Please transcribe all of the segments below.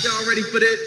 Y'all ready for this?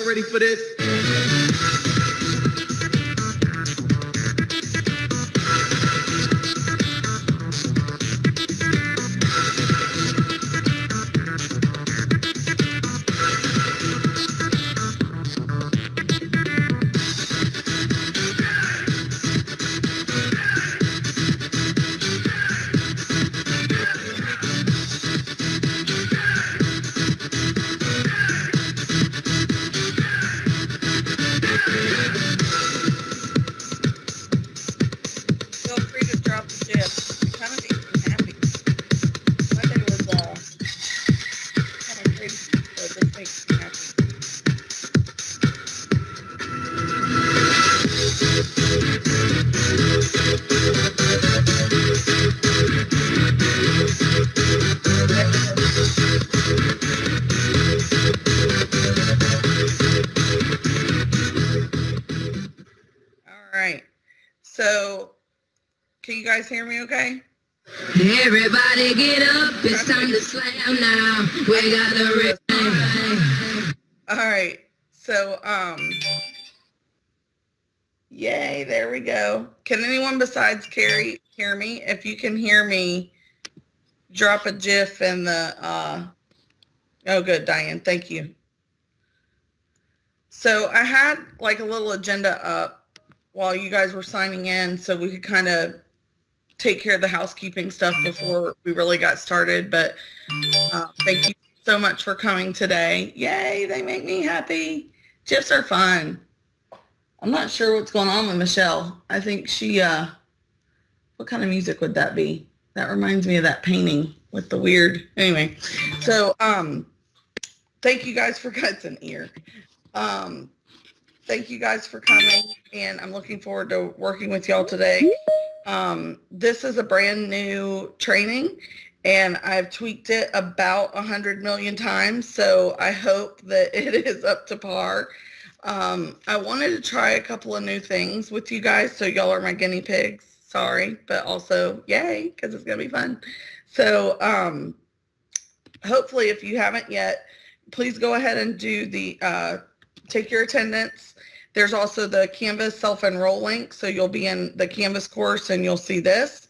Ready for this? So, can you guys hear me okay? Everybody get up, it's time to slam now. We got the rhythm. All right, so, yay, there we go. Can anyone besides Carrie hear me? If you can hear me, drop a GIF in the, oh good, Diane, thank you. So I had like a little agenda up while you guys were signing in so we could kind of take care of the housekeeping stuff before we really got started. But thank you so much for coming today. Yay, they make me happy. GIFs are fun. I'm not sure what's going on with Michelle. I think she, what kind of music would that be? That reminds me of that painting with the weird, anyway. So thank you guys for Guts and Ear. Thank you guys for coming, and I'm looking forward to working with y'all today. This is a brand new training, and I've tweaked it about 100 million times, so I hope that it is up to par. I wanted to try a couple of new things with you guys, so y'all are my guinea pigs. Sorry, but also yay, because it's going to be fun. So hopefully, if you haven't yet, please go ahead and do the take your attendance. There's also the Canvas self-enroll link, so you'll be in the Canvas course and you'll see this.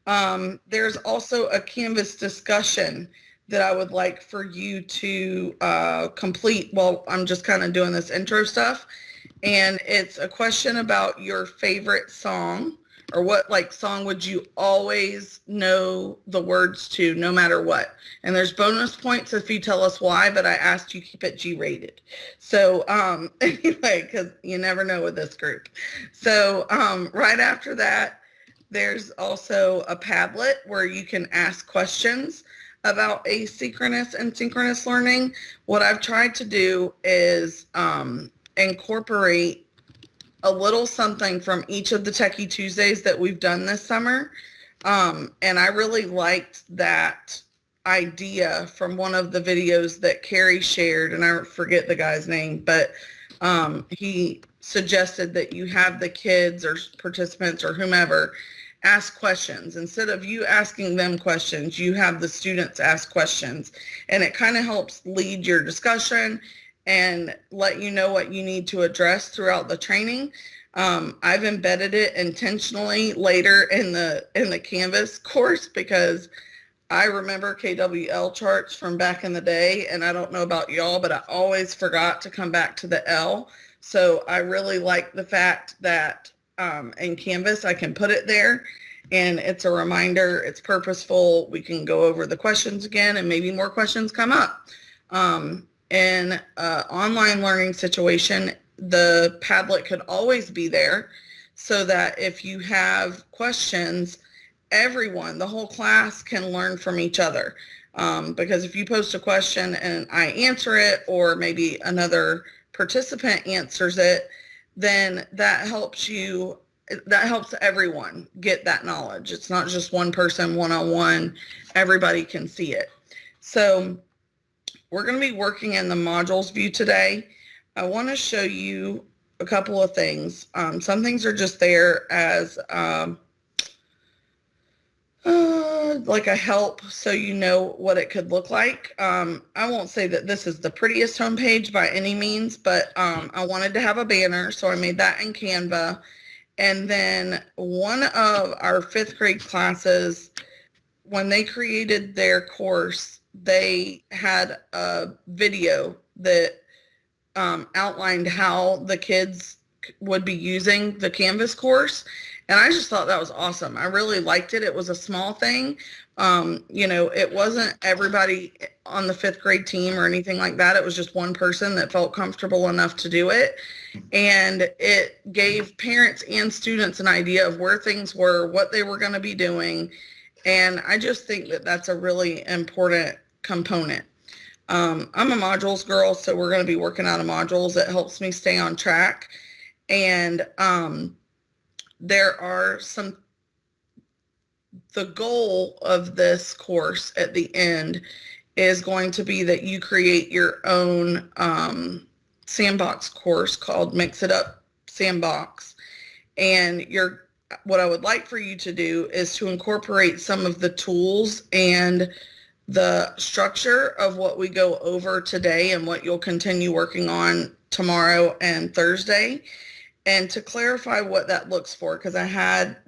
There's also a Canvas discussion that I would like for you to complete. Well, I'm just kind of doing this intro stuff, and it's a question about your favorite song, or what like song would you always know the words to no matter what. And there's bonus points if you tell us why, but I asked you keep it G-rated. So anyway, because you never know with this group. So right after that, there's also a Padlet where you can ask questions about asynchronous and synchronous learning. What I've tried to do is incorporate a little something from each of the Techie Tuesdays that we've done this summer. And I really liked that idea from one of the videos that Carrie shared, and I forget the guy's name, but he suggested that you have the kids or participants or whomever ask questions. Instead of you asking them questions, you have the students ask questions, and it kind of helps lead your discussion and let you know what you need to address throughout the training. I've embedded it intentionally later in the Canvas course because I remember KWL charts from back in the day, and I don't know about y'all, but I always forgot to come back to the L. So I really like the fact that in Canvas I can put it there, and it's a reminder, it's purposeful. We can go over the questions again, and maybe more questions come up. In an online learning situation, the Padlet could always be there so that if you have questions, everyone, the whole class can learn from each other. Because if you post a question and I answer it, or maybe another participant answers it, then that helps everyone get that knowledge. It's not just one person one-on-one, everybody can see it. So we're going to be working in the modules view today. I want to show you a couple of things. Some things are just there as like a help so you know what it could look like. I won't say that this is the prettiest homepage by any means, but I wanted to have a banner, so I made that in Canva. And then one of our 5th grade classes, when they created their course, they had a video that outlined how the kids would be using the Canvas course. And I just thought that was awesome. I really liked it. It was a small thing. It wasn't everybody on the 5th grade team or anything like that. It was just one person that felt comfortable enough to do it. And it gave parents and students an idea of where things were, what they were going to be doing. And I just think that that's a really important component. I'm a modules girl, so we're going to be working out of modules. It helps me stay on track. And there are the goal of this course at the end is going to be that you create your own sandbox course called Mix It Up Sandbox. And what I would like for you to do is to incorporate some of the tools and the structure of what we go over today and what you'll continue working on tomorrow and Thursday. And to clarify what that looks for, because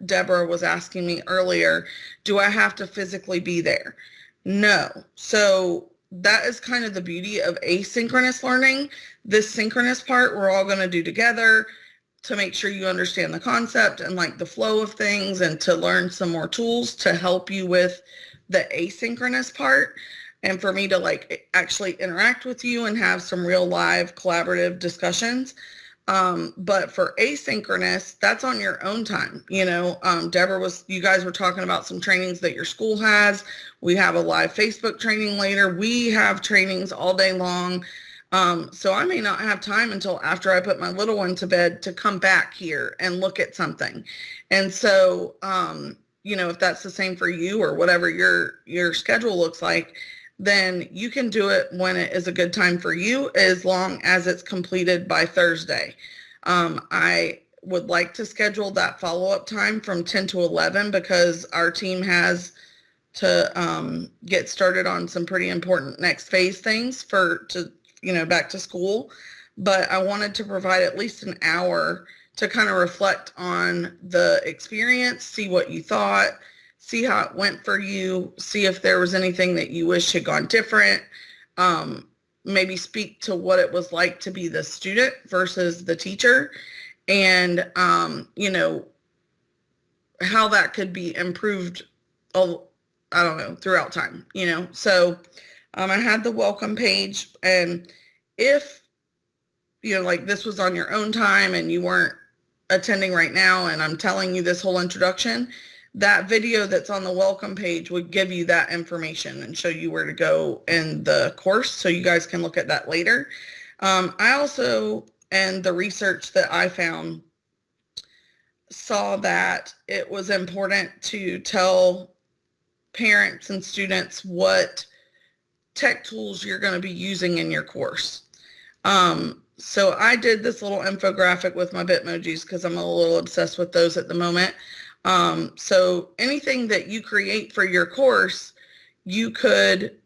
Deborah was asking me earlier, do I have to physically be there? No. So that is kind of the beauty of asynchronous learning. This synchronous part we're all going to do together to make sure you understand the concept and like the flow of things, and to learn some more tools to help you with the asynchronous part, and for me to like actually interact with you and have some real live collaborative discussions. But for asynchronous, that's on your own time. Deborah you guys were talking about some trainings that your school has. We have a live Facebook training later. We have trainings all day long. So I may not have time until after I put my little one to bed to come back here and look at something. And so, if that's the same for you or whatever your schedule looks like, then you can do it when it is a good time for you, as long as it's completed by Thursday. I would like to schedule that follow-up time from 10 to 11 because our team has to get started on some pretty important next phase things back to school. But I wanted to provide at least an hour to kind of reflect on the experience, see what you thought, see how it went for you, see if there was anything that you wish had gone different, maybe speak to what it was like to be the student versus the teacher, and, how that could be improved, throughout time, So I had the welcome page, and if, this was on your own time and you weren't attending right now and I'm telling you this whole introduction, that video that's on the welcome page would give you that information and show you where to go in the course, so you guys can look at that later. I also, and the research that I found, saw that it was important to tell parents and students what tech tools you're going to be using in your course. So I did this little infographic with my Bitmojis because I'm a little obsessed with those at the moment. So anything that you create for your course, you could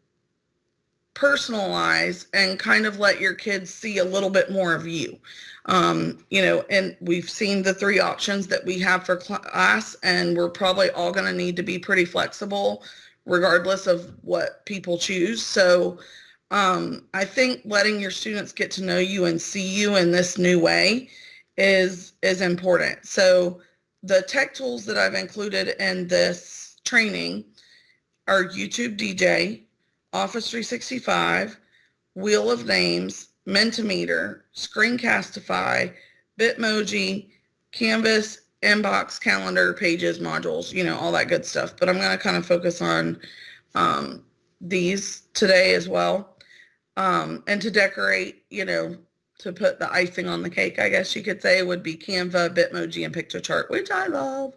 personalize and kind of let your kids see a little bit more of you. And we've seen the 3 options that we have for class, and we're probably all going to need to be pretty flexible regardless of what people choose. So I think letting your students get to know you and see you in this new way is important. So the tech tools that I've included in this training are YouTube DJ, Office 365, Wheel of Names, Mentimeter, Screencastify, Bitmoji, Canvas, Inbox, Calendar, Pages, Modules, all that good stuff. But I'm going to kind of focus on these today as well. And to decorate, to put the icing on the cake, I guess you could say, would be Canva, Bitmoji, and Pictochart, which I love.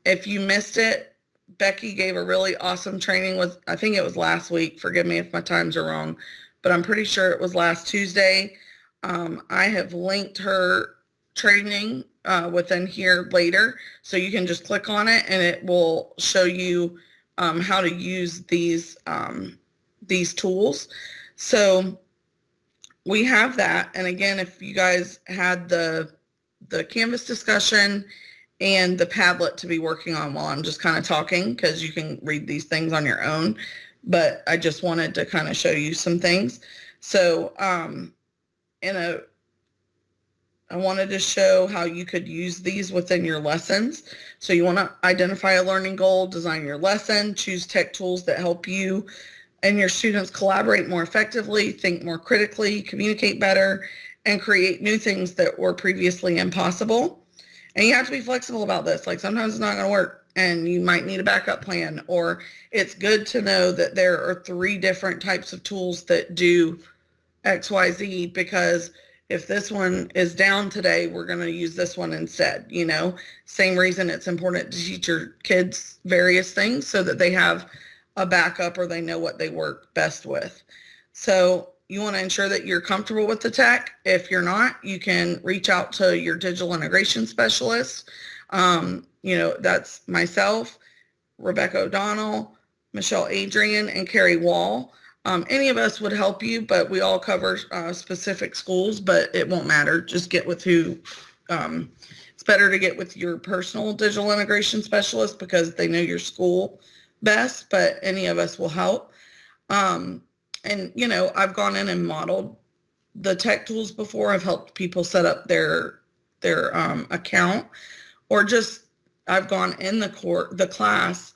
If you missed it, Becky gave a really awesome training I think it was last week. Forgive me if my times are wrong, but I'm pretty sure it was last Tuesday. I have linked her training within here later, so you can just click on it and it will show you how to use these tools. So we have that. And again, if you guys had the Canvas discussion and the Padlet to be working on while I'm just kind of talking, because you can read these things on your own, but I just wanted to kind of show you some things. So I wanted to show how you could use these within your lessons. So you want to identify a learning goal, design your lesson, choose tech tools that help you and your students collaborate more effectively, think more critically, communicate better, and create new things that were previously impossible. And you have to be flexible about this. Like sometimes it's not going to work and you might need a backup plan, or it's good to know that there are 3 different types of tools that do XYZ, because if this one is down today, we're going to use this one instead. Same reason it's important to teach your kids various things so that they have a backup or they know what they work best with. So you want to ensure that you're comfortable with the tech. If you're not, you can reach out to your digital integration specialist. That's myself, Rebecca O'Donnell, Michelle Adrian, and Carrie Wall. Any of us would help you, but we all cover specific schools, but it won't matter. Just get with who. It's better to get with your personal digital integration specialist because they know your school best, but any of us will help. I've gone in and modeled the tech tools before. I've helped people set up their account, or just I've gone in the class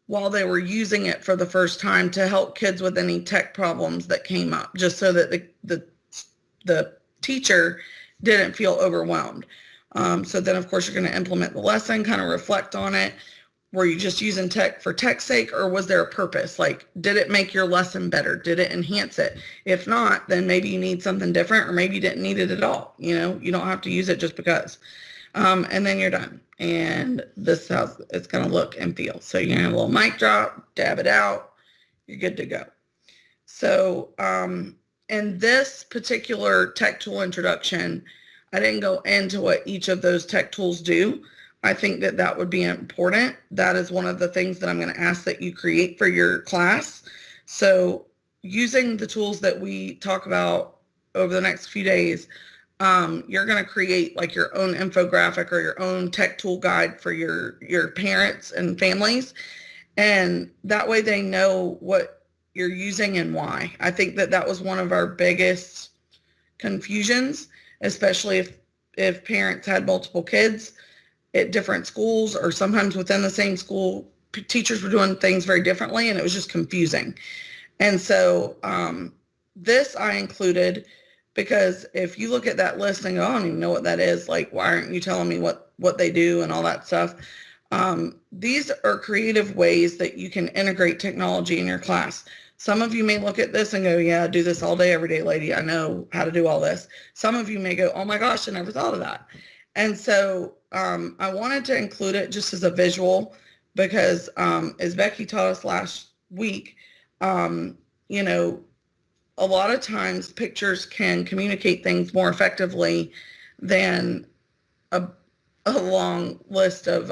while they were using it for the first time to help kids with any tech problems that came up, just so that the teacher didn't feel overwhelmed. So then, of course, you're going to implement the lesson, kind of reflect on it. Were you just using tech for tech's sake, or was there a purpose? Like, did it make your lesson better? Did it enhance it? If not, then maybe you need something different, or maybe you didn't need it at all. You don't have to use it just because. And then you're done. And this is how it's going to look and feel. So you're going to have a little mic drop, dab it out. You're good to go. So in this particular tech tool introduction, I didn't go into what each of those tech tools do. I think that would be important. That is one of the things that I'm going to ask that you create for your class. So using the tools that we talk about over the next few days, you're going to create like your own infographic or your own tech tool guide for your parents and families. And that way they know what you're using and why. I think that was one of our biggest confusions, especially if parents had multiple kids at different schools, or sometimes within the same school, teachers were doing things very differently, and it was just confusing. And so this I included because if you look at that list and go, I don't even know what that is, like, why aren't you telling me what they do and all that stuff? These are creative ways that you can integrate technology in your class. Some of you may look at this and go, yeah, I do this all day, every day, lady. I know how to do all this. Some of you may go, oh my gosh, I never thought of that. And so I wanted to include it just as a visual because as Becky taught us last week, a lot of times pictures can communicate things more effectively than a long list of,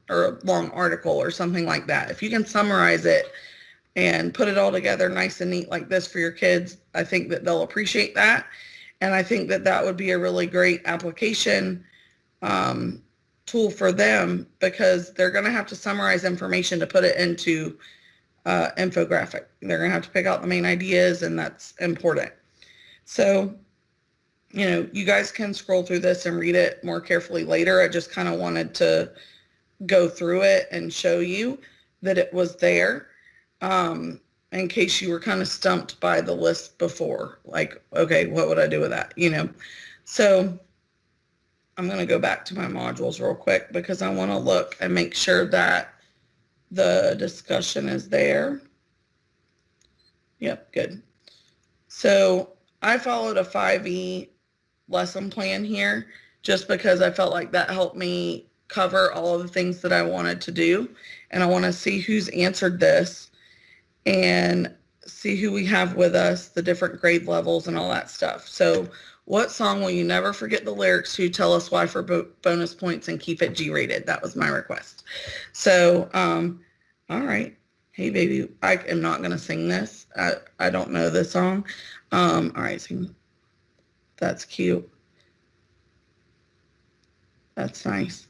or a long article or something like that. If you can summarize it and put it all together nice and neat like this for your kids, I think that they'll appreciate that. And I think that that would be a really great application tool for them, because they're going to have to summarize information to put it into infographic. They're going to have to pick out the main ideas, and that's important. So, you know, you guys can scroll through this and read it more carefully later. I just kind of wanted to go through it and show you that it was there, in case you were kind of stumped by the list before. Like, okay, what would I do with that? You know, so I'm going to go back to my modules real quick because I want to look and make sure that the discussion is there. Yep, good. So I followed a 5E lesson plan here just because I felt like that helped me cover all of the things that I wanted to do. And I want to see who's answered this and see who we have with us, the different grade levels and all that stuff. So what song will you never forget the lyrics to? Tell us why for bonus points and keep it G-rated. That was my request. So, all right. Hey, baby, I am not going to sing this. I don't know this song. All right, sing. That's cute. That's nice.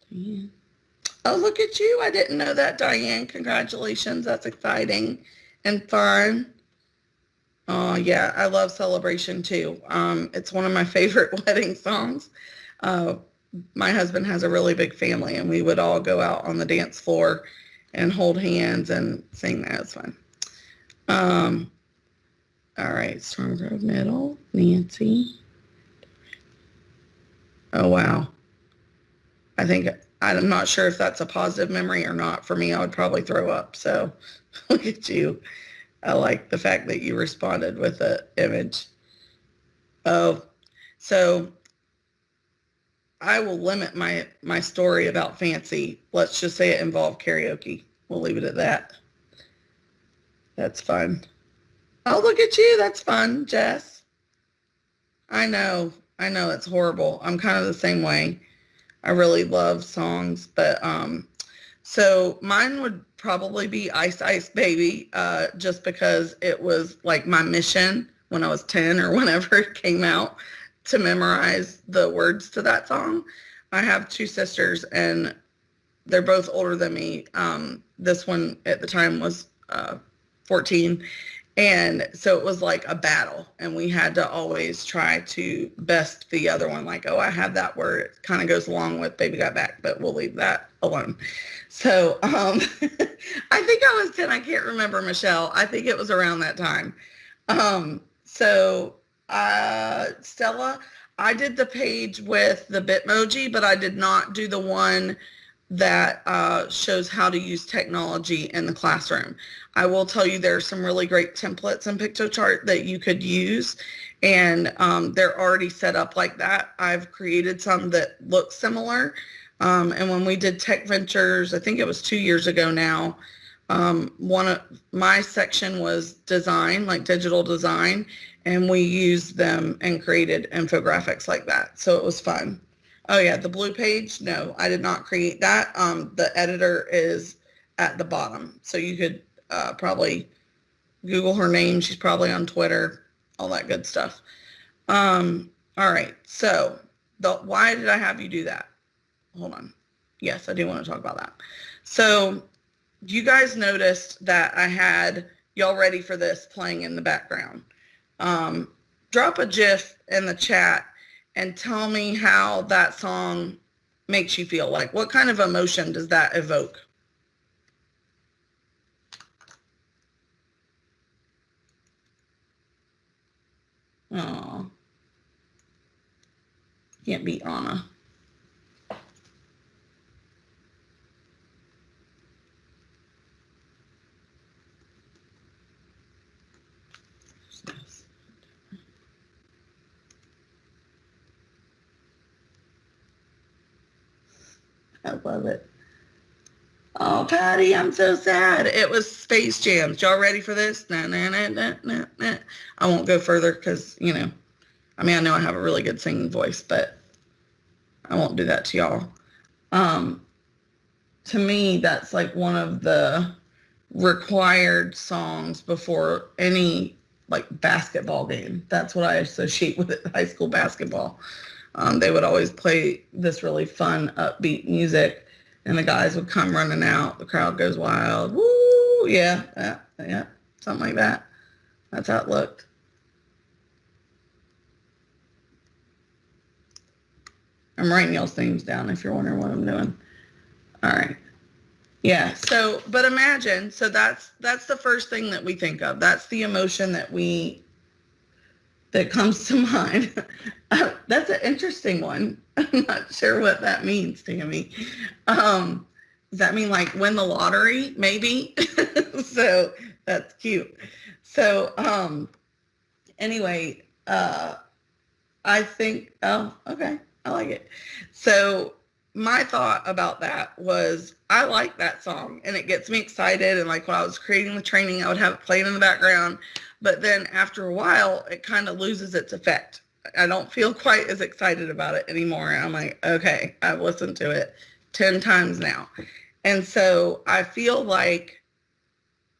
Yeah. Oh, look at you. I didn't know that, Diane. Congratulations. That's exciting and fun. Oh, yeah. I love Celebration, too. It's one of my favorite wedding songs. My husband has a really big family, and we would all go out on the dance floor and hold hands and sing that. It's fun. All right. Storm Grove Middle. Nancy. Oh, wow. I'm not sure if that's a positive memory or not. For me, I would probably throw up. So look at you. I like the fact that you responded with an image. Oh, so I will limit my story about Fancy. Let's just say it involved karaoke. We'll leave it at that. That's fun. Oh, look at you. That's fun, Jess. I know it's horrible. I'm kind of the same way. I really love songs, but so mine would probably be Ice Ice Baby, just because it was like my mission when I was 10 or whenever it came out to memorize the words to that song. I have two sisters and they're both older than me. This one at the time was 14. And so it was like a battle, and we had to always try to best the other one. Like, oh, I have that word. It kind of goes along with Baby Got Back, but we'll leave that alone. So I think I was 10. I can't remember, Michelle. I think it was around that time. Stella, I did the page with the Bitmoji, but I did not do the one that shows how to use technology in the classroom. I will tell you there are some really great templates in PictoChart that you could use, and they're already set up like that. I've created some that look similar, and when we did Tech Ventures, I think it was 2 years ago now, one of my section was design, like digital design, and we used them and created infographics like that. So it was fun. Oh yeah, the blue page, no, I did not create that. The editor is at the bottom. So you could probably Google her name. She's probably on Twitter, all that good stuff. All right, so why did I have you do that? Hold on. Yes, I do want to talk about that. So you guys noticed that I had Y'all Ready for This playing in the background. Drop a GIF in the chat and tell me how that song makes you feel. Like, what kind of emotion does that evoke? Oh, can't beat Anna. I love it. Oh, Patty, I'm so sad. It was Space Jams. Y'all ready for this? Nah, nah, nah, nah, nah, nah. I won't go further because, you know, I mean, I know I have a really good singing voice, but I won't do that to y'all. To me, that's like one of the required songs before any like basketball game. That's what I associate with it, high school basketball. They would always play this really fun, upbeat music, and the guys would come running out. The crowd goes wild. Woo! Yeah, something like that. That's how it looked. I'm writing y'all's names down if you're wondering what I'm doing. All right. Yeah. So, but imagine, so that's the first thing that we think of. That's the emotion that comes to mind. That's an interesting one. I'm not sure what that means, Tammy. Does that mean like win the lottery? Maybe. So that's cute. So, anyway, I think, oh, okay. I like it. So my thought about that was I like that song and it gets me excited. And like when I was creating the training, I would have it playing in the background. But then after a while, it kind of loses its effect. I don't feel quite as excited about it anymore. And I'm like, okay, I've listened to it 10 times now. And so I feel like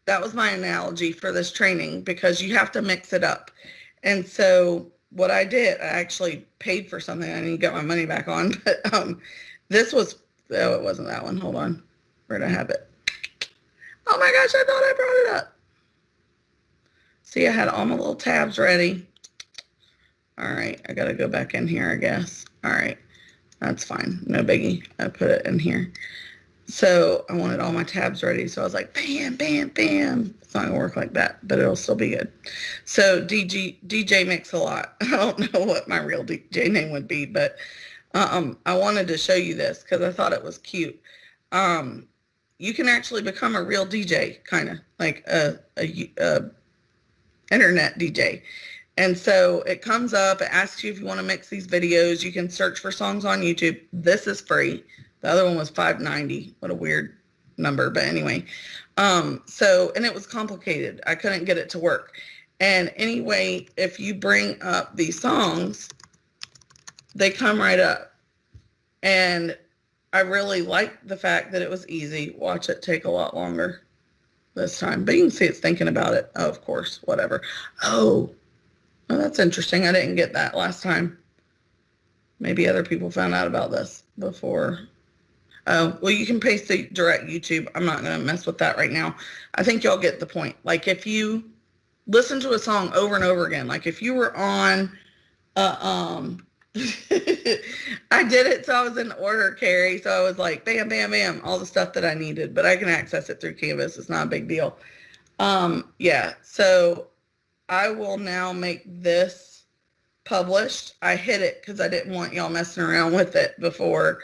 that was my analogy for this training because you have to mix it up. And so what I did, I actually paid for something I didn't get my money back on, but this was, oh, it wasn't that one. Hold on. Where'd I have it? Oh my gosh, I thought I brought it up. See, I had all my little tabs ready. All right, I got to go back in here, I guess. All right, that's fine. No biggie. I put it in here. So I wanted all my tabs ready. So I was like, bam, bam, bam. It's not gonna work like that, but it'll still be good. So DJ Mix a Lot. I don't know what my real DJ name would be, but I wanted to show you this because I thought it was cute. You can actually become a real DJ, kind of like a internet DJ. And so it comes up, it asks you if you want to mix these videos. You can search for songs on YouTube. This is free. The other one was $5.90. What a weird number. But anyway, and it was complicated. I couldn't get it to work. And anyway, if you bring up these songs, they come right up. And I really liked the fact that it was easy. Watch it take a lot longer this time. But you can see it's thinking about it. Oh, of course, whatever. Oh, that's interesting. I didn't get that last time. Maybe other people found out about this before. Oh, well, you can paste the direct YouTube. I'm not going to mess with that right now. I think y'all get the point. Like if you listen to a song over and over again, like if you were on, I did it so I was in order, Carrie. So I was like, bam, bam, bam, all the stuff that I needed, but I can access it through Canvas. It's not a big deal. Yeah, so I will now make this published. I hid it because I didn't want y'all messing around with it before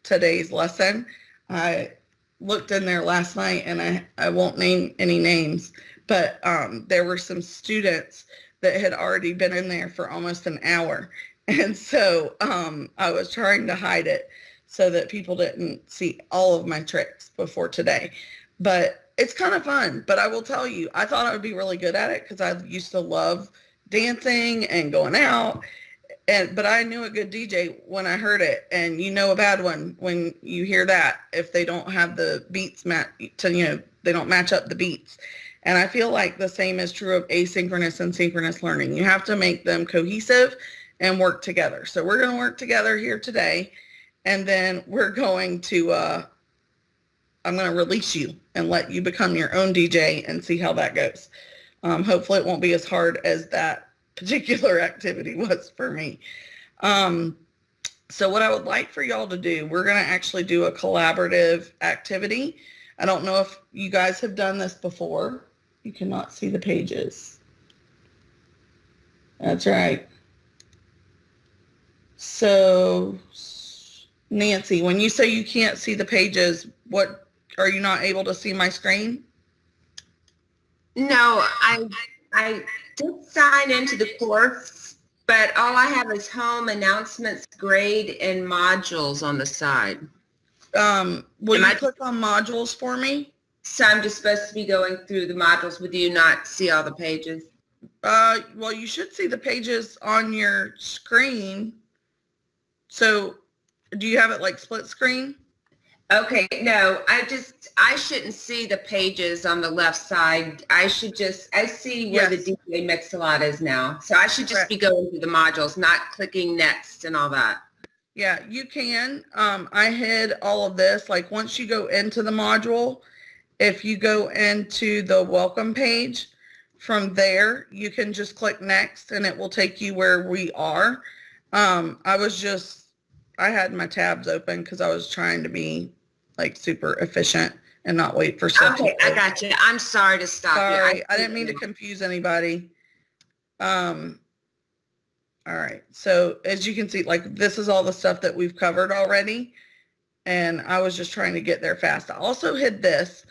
today's lesson. I looked in there last night and I won't name any names, but there were some students that had already been in there for almost an hour. And so I was trying to hide it so that people didn't see all of my tricks before today. But it's kind of fun. But I will tell you, I thought I would be really good at it because I used to love dancing and going out. But I knew a good DJ when I heard it, and you know a bad one when you hear that if they don't have the beats they don't match up the beats. And I feel like the same is true of asynchronous and synchronous learning. You have to make them cohesive and work together. So we're going to work together here today, and then we're going to I'm going to release you and let you become your own DJ and see how that goes. Hopefully it won't be as hard as that particular activity was for me. So what I would like for y'all to do, we're going to actually do a collaborative activity. I don't know if you guys have done this before. You cannot see the pages. That's right. So Nancy, when you say you can't see the pages, what, are you not able to see my screen? No, I did sign into the course, but all I have is home, announcements, grade, and modules on the side. Will you click on modules for me? So I'm just supposed to be going through the modules with you, not see all the pages? Well, you should see the pages on your screen. So do you have it like split screen? Okay, no, I shouldn't see the pages on the left side. I see where the Yes. DJ Mix-a-Lot is now. So I should just be going through the modules, not clicking next and all that. Yeah, you can. I hid all of this. Like once you go into the module, if you go into the welcome page, from there, you can just click next and it will take you where we are. I had my tabs open because I was trying to be like super efficient and not wait for stuff. Okay, I got you. I'm sorry to stop you. Sorry, I didn't mean to confuse anybody. All right, so as you can see, like this is all the stuff that we've covered already. And I was just trying to get there fast. I also hid this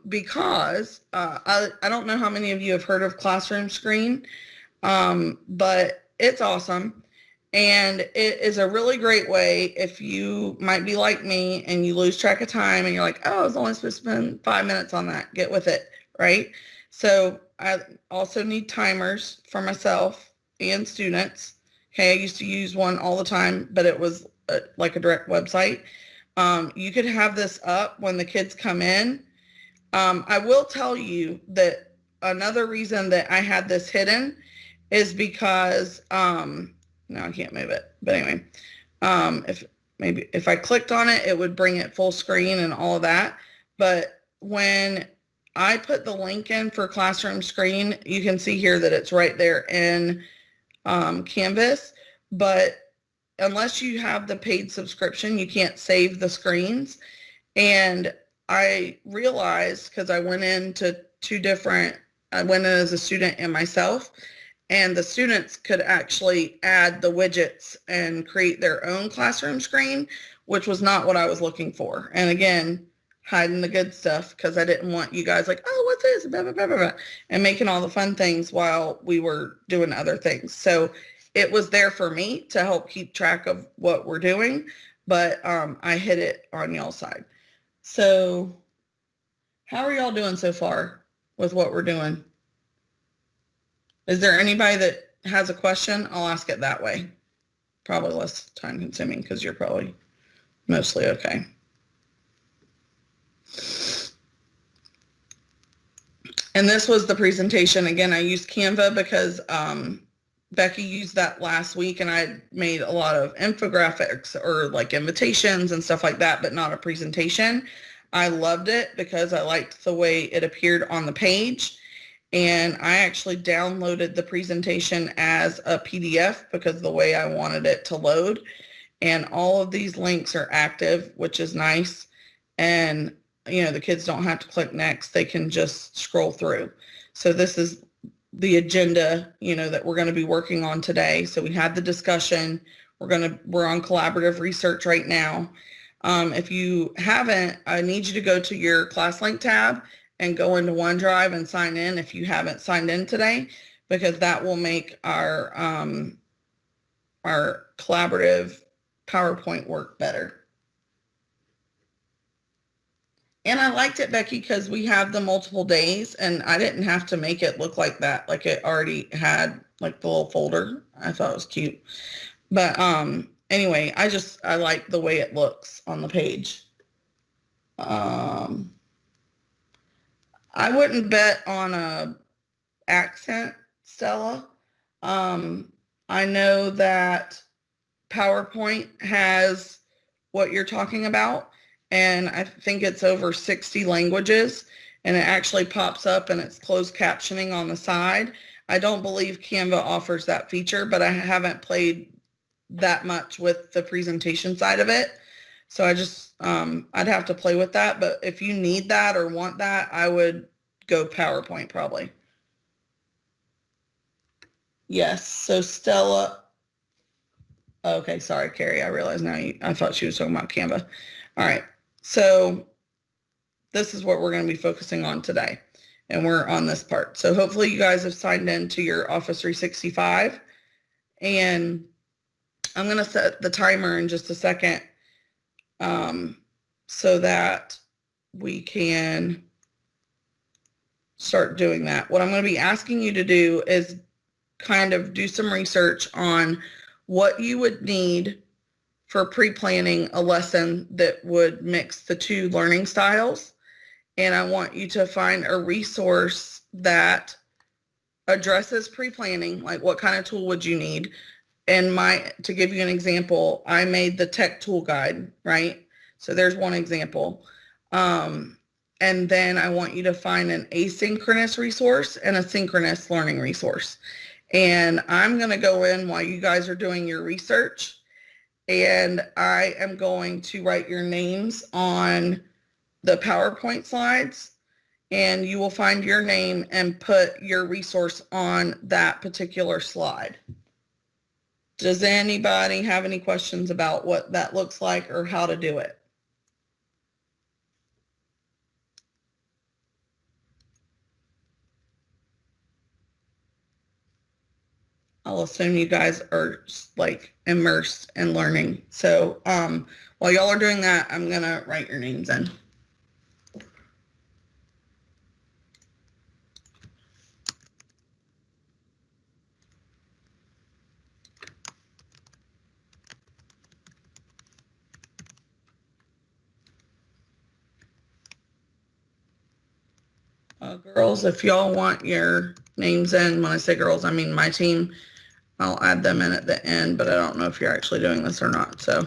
because I don't know how many of you have heard of Classroom Screen, but it's awesome. And it is a really great way if you might be like me and you lose track of time and you're like, oh, I was only supposed to spend 5 minutes on that. Get with it, right? So I also need timers for myself and students. Okay, I used to use one all the time, but it was like a direct website. You could have this up when the kids come in. I will tell you that another reason that I had this hidden is because, no, I can't move it. But anyway, if I clicked on it, it would bring it full screen and all of that. But when I put the link in for Classroom Screen, you can see here that it's right there in Canvas. But unless you have the paid subscription, you can't save the screens. And I realized, because I went into I went in as a student and myself, and the students could actually add the widgets and create their own classroom screen, which was not what I was looking for. And again, hiding the good stuff because I didn't want you guys like, oh, what's this? Blah, blah, blah, blah, blah, and making all the fun things while we were doing other things. So it was there for me to help keep track of what we're doing, but I hid it on y'all's side. So how are y'all doing so far with what we're doing? Is there anybody that has a question? I'll ask it that way. Probably less time consuming because you're probably mostly okay. And this was the presentation. Again, I used Canva because Becky used that last week and I made a lot of infographics or like invitations and stuff like that, but not a presentation. I loved it because I liked the way it appeared on the page. And I actually downloaded the presentation as a PDF because the way I wanted it to load. And all of these links are active, which is nice. And, you know, the kids don't have to click next. They can just scroll through. So this is the agenda, you know, that we're going to be working on today. So we had the discussion. We're on collaborative research right now. If you haven't, I need you to go to your ClassLink tab and go into OneDrive and sign in if you haven't signed in today, because that will make our collaborative PowerPoint work better. And I liked it, Becky, because we have the multiple days and I didn't have to make it look like that. Like it already had like the little folder. I thought it was cute. But anyway, I like the way it looks on the page. I wouldn't bet on a accent, Stella. I know that PowerPoint has what you're talking about, and I think it's over 60 languages, and it actually pops up and it's closed captioning on the side. I don't believe Canva offers that feature, but I haven't played that much with the presentation side of it. So I just, I'd have to play with that. But if you need that or want that, I would go PowerPoint probably. Yes. So Stella. Okay. Sorry, Carrie. I realize now I thought she was talking about Canva. All right. So this is what we're going to be focusing on today. And we're on this part. So hopefully you guys have signed in to your Office 365. And I'm going to set the timer in just a second. So that we can start doing that. What I'm going to be asking you to do is kind of do some research on what you would need for pre-planning a lesson that would mix the two learning styles. And I want you to find a resource that addresses pre-planning, like what kind of tool would you need? And to give you an example, I made the tech tool guide, right? So there's one example. And then I want you to find an asynchronous resource and a synchronous learning resource. And I'm going to go in while you guys are doing your research, and I am going to write your names on the PowerPoint slides, and you will find your name and put your resource on that particular slide. Does anybody have any questions about what that looks like or how to do it? I'll assume you guys are like immersed in learning. So while y'all are doing that, I'm gonna write your names in. Girls, if y'all want your names in, when I say girls, I mean my team, I'll add them in at the end, but I don't know if you're actually doing this or not, so.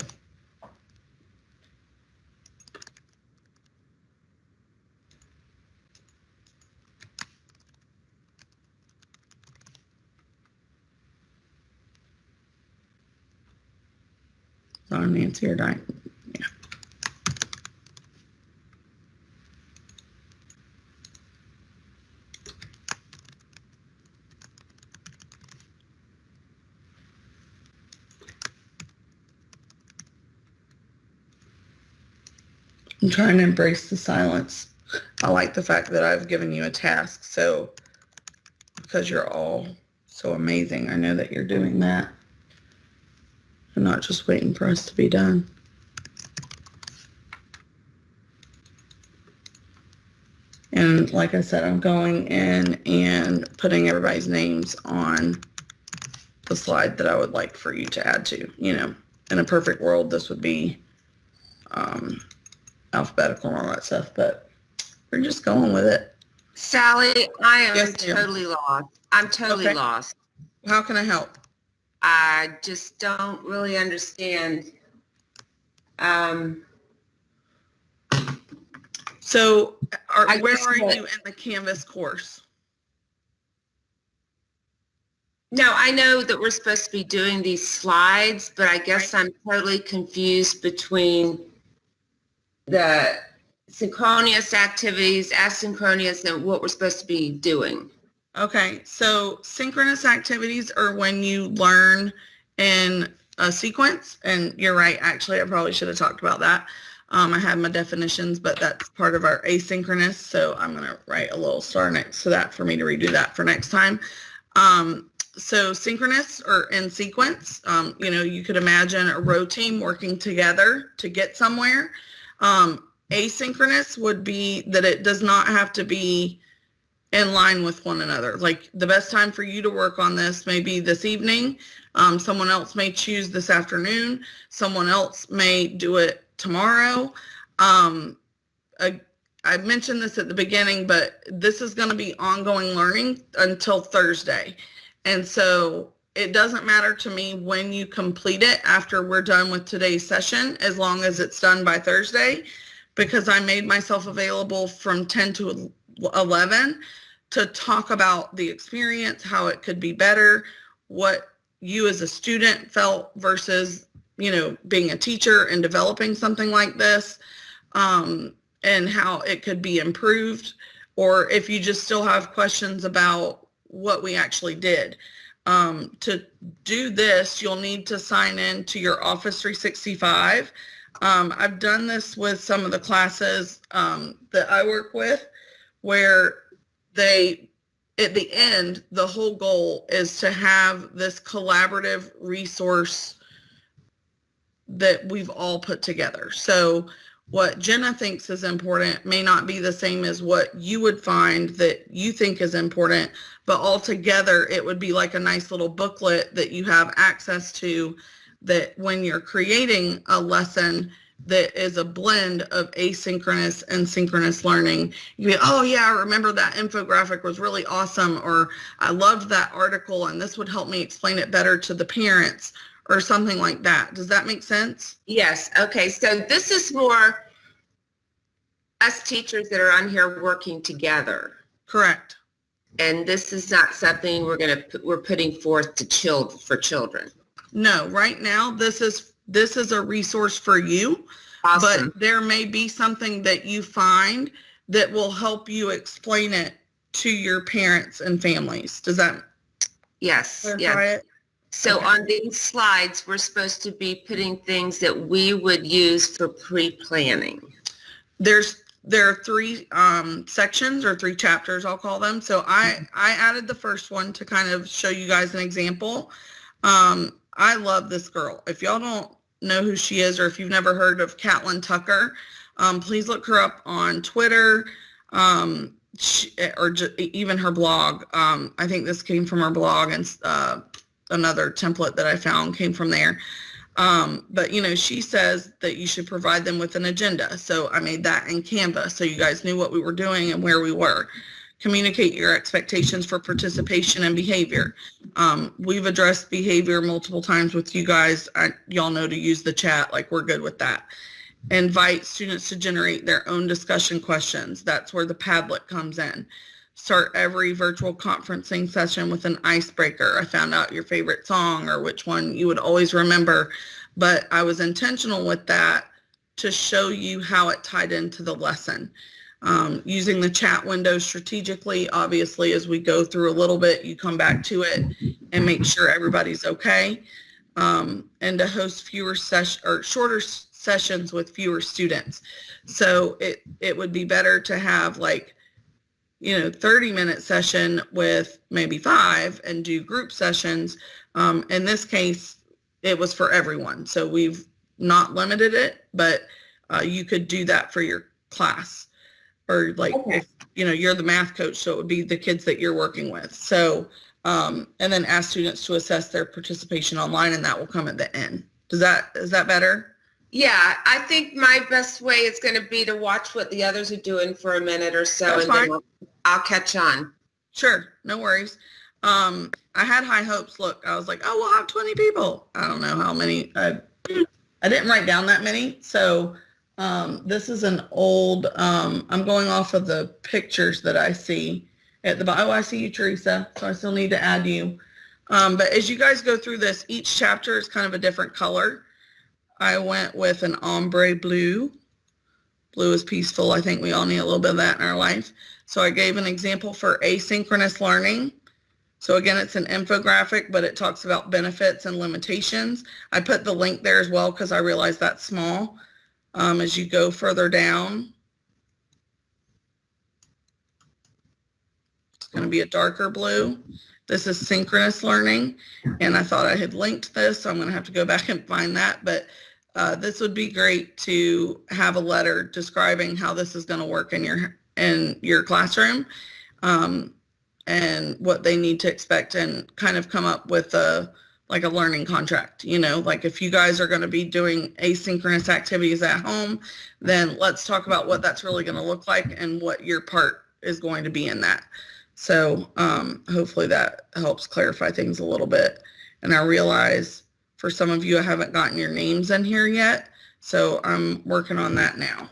So Nancy or Diane, yeah. I'm trying to embrace the silence. I like the fact that I've given you a task, so because you're all so amazing, I know that you're doing that. I'm not just waiting for us to be done. And like I said, I'm going in and putting everybody's names on the slide that I would like for you to add to. You know, in a perfect world, this would be alphabetical and all that stuff, but we're just going with it. Sally, I am Yes, ma'am. totally lost. I'm totally Okay. lost. How can I help? I just don't really understand. So I where guess are what- you in the Canvas course? No, I know that we're supposed to be doing these slides, but I guess I'm totally confused between the synchronous activities, asynchronous, and what we're supposed to be doing. Okay, so synchronous activities are when you learn in a sequence, and you're right, actually, I probably should have talked about that. I had my definitions, but that's part of our asynchronous, so I'm going to write a little star next to that for me to redo that for next time. So synchronous or in sequence, you know, you could imagine a row team working together to get somewhere. Asynchronous would be that it does not have to be in line with one another. Like the best time for you to work on this may be this evening. Someone else may choose this afternoon. Someone else may do it tomorrow. I mentioned this at the beginning, but this is going to be ongoing learning until Thursday. And so it doesn't matter to me when you complete it after we're done with today's session, as long as it's done by Thursday, because I made myself available from 10 to 11 to talk about the experience, how it could be better, what you as a student felt versus, you know, being a teacher and developing something like this, and how it could be improved, or if you just still have questions about what we actually did. To do this, you'll need to sign in to your Office 365. I've done this with some of the classes that I work with, where they, at the end, the whole goal is to have this collaborative resource that we've all put together. So what Jenna thinks is important may not be the same as what you would find that you think is important, but altogether it would be like a nice little booklet that you have access to, that when you're creating a lesson that is a blend of asynchronous and synchronous learning, you go, oh yeah, I remember that infographic was really awesome, or I loved that article and this would help me explain it better to the parents, or something like that. Does that make sense? Yes. Okay. So this is more us teachers that are on here working together. Correct. And this is not something we're putting forth to for children. No, right now this is a resource for you. Awesome. But there may be something that you find that will help you explain it to your parents and families. Does that Yes. clarify it? So Okay. on these slides, we're supposed to be putting things that we would use for pre-planning. There are three sections, or three chapters, I'll call them. So I added the first one to kind of show you guys an example. I love this girl. If y'all don't know who she is, or if you've never heard of Catlin Tucker, please look her up on Twitter, even her blog. I think this came from her blog, and another template that I found came from there. But she says that you should provide them with an agenda. So I made that in Canva, so you guys knew what we were doing and where we were. Communicate your expectations for participation and behavior. We've addressed behavior multiple times with you guys. Y'all know to use the chat, like we're good with that. Invite students to generate their own discussion questions. That's where the Padlet comes in. Start every virtual conferencing session with an icebreaker. I found out your favorite song, or which one you would always remember, but I was intentional with that to show you how it tied into the lesson. Using the chat window strategically, obviously, as we go through a little bit, you come back to it and make sure everybody's okay. And to host shorter sessions with fewer students. So it would be better to have 30-minute session with maybe 5 and do group sessions. In this case, it was for everyone. So we've not limited it, but you could do that for your class. Or if you're the math coach, so it would be the kids that you're working with. So, and then ask students to assess their participation online, and that will come at the end. Is that better? Yeah, I think my best way is going to be to watch what the others are doing for a minute or so. That's and fine. then I'll catch on. Sure, no worries. I had high hopes. Look, I was like, oh, we'll have 20 people. I don't know how many. I didn't write down that many. So this is an old, I'm going off of the pictures that I see at the bottom. Oh, I see you, Teresa. So I still need to add you. But as you guys go through this, each chapter is kind of a different color. I went with an ombre blue. Blue is peaceful. I think we all need a little bit of that in our life. So I gave an example for asynchronous learning. So again, it's an infographic, but it talks about benefits and limitations. I put the link there as well because I realized that's small. As you go further down, it's going to be a darker blue. This is synchronous learning, and I thought I had linked this, so I'm going to have to go back and find that. But this would be great to have a letter describing how this is going to work in your classroom, and what they need to expect, and kind of come up with a learning contract. If you guys are going to be doing asynchronous activities at home, then let's talk about what that's really going to look like and what your part is going to be in that. So hopefully that helps clarify things a little bit. And I realize for some of you, I haven't gotten your names in here yet. So I'm working on that now.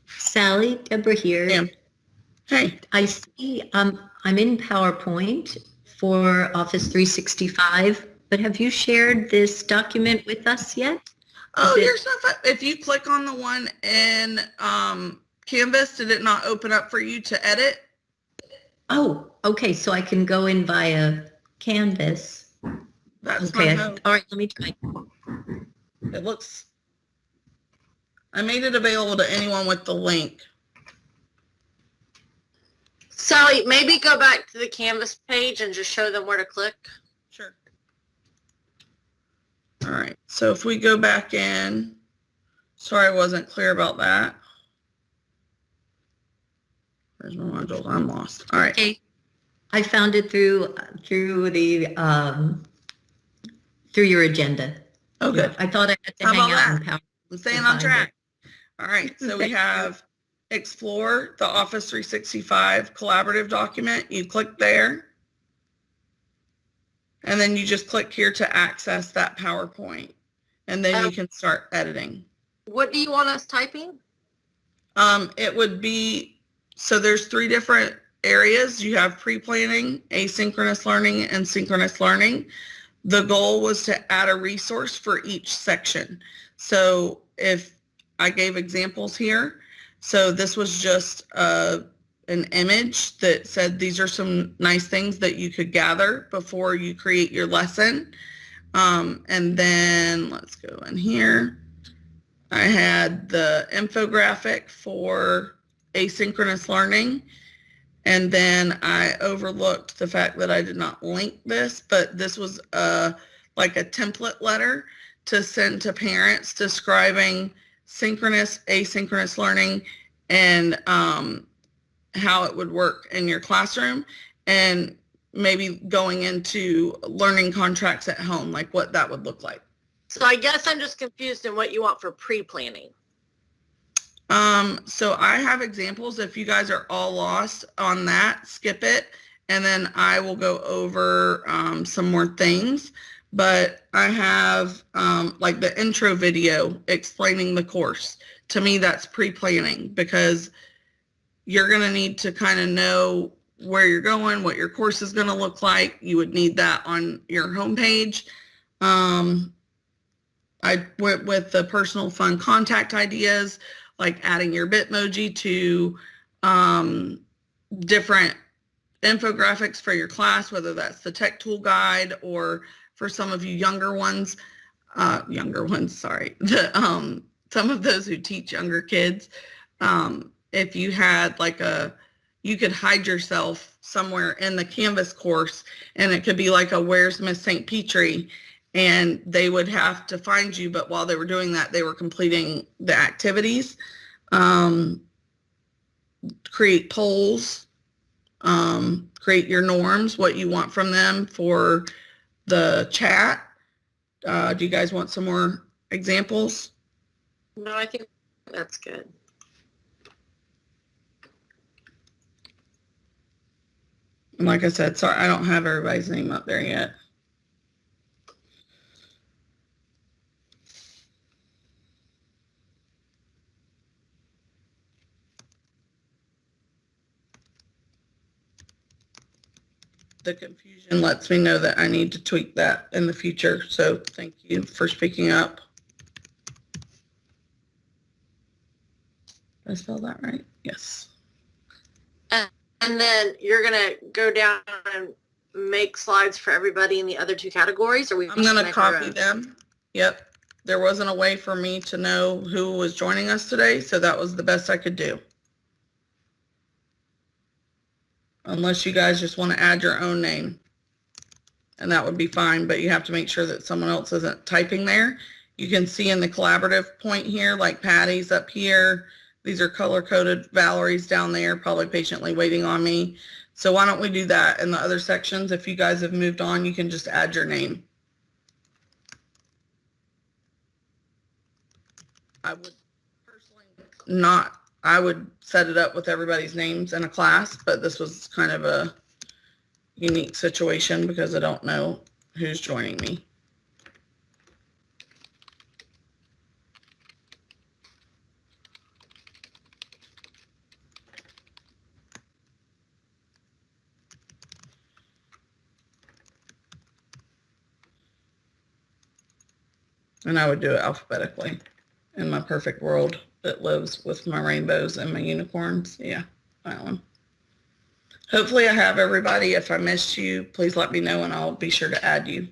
Sally, Deborah here. Yeah. Hey. I see I'm in PowerPoint for Office 365, but have you shared this document with us yet? Oh, here's stuff. If you click on the one in Canvas, did it not open up for you to edit? Oh, okay. So I can go in via Canvas. That's Okay. my hope. All right. Let me try. It looks, I made it available to anyone with the link. Sally, maybe go back to the Canvas page and just show them where to click. Sure. All right, so if we go back in, sorry I wasn't clear about that. Where's my modules? I'm lost. All right. Okay. I found it through your agenda. Oh, good. I thought I had to How hang about out in that? Power. I'm staying on track. All right, so we have Explore the Office 365 collaborative document. You click there. And then you just click here to access that PowerPoint. And then you can start editing. What do you want us typing? It would be, so there's 3 different areas. You have pre-planning, asynchronous learning, and synchronous learning. The goal was to add a resource for each section. So if I gave examples here, so this was just an image that said these are some nice things that you could gather before you create your lesson. And then let's go in here. I had the infographic for asynchronous learning. And then I overlooked the fact that I did not link this, but this was like a template letter to send to parents describing synchronous, asynchronous learning, and how it would work in your classroom, and maybe going into learning contracts at home, like what that would look like. So I guess I'm just confused in what you want for pre-planning. So I have examples. If you guys are all lost on that, skip it, and then I will go over some more things. But I have like the intro video explaining the course. To me, that's pre-planning, because you're going to need to kind of know where you're going, what your course is going to look like. You would need that on your homepage. I went with the personal fun contact ideas, like adding your Bitmoji to different infographics for your class, whether that's the tech tool guide, or for some of you younger ones, sorry, some of those who teach younger kids, if you had like you could hide yourself somewhere in the Canvas course, and it could be like a Where's Miss St. Petrie, and they would have to find you, but while they were doing that, they were completing the activities. Create polls, create your norms, what you want from them for the chat. Do you guys want some more examples? No, I think that's good. And like I said, sorry, I don't have everybody's name up there yet. The confusion lets me know that I need to tweak that in the future. So thank you for speaking up. Did I spell that right? Yes. And then you're going to go down and make slides for everybody in the other 2 categories? Or I'm going to copy them. Yep. There wasn't a way for me to know who was joining us today, so that was the best I could do. Unless you guys just want to add your own name. And that would be fine, but you have to make sure that someone else isn't typing there. You can see in the collaborative point here, like Patty's up here. These are color-coded. Valerie's down there, probably patiently waiting on me. So why don't we do that in the other sections? If you guys have moved on, you can just add your name. I would personally not, I would set it up with everybody's names in a class, but this was kind of a unique situation because I don't know who's joining me. And I would do it alphabetically. In my perfect world that lives with my rainbows and my unicorns. Yeah, that one. Hopefully I have everybody. If I missed you, please let me know and I'll be sure to add you.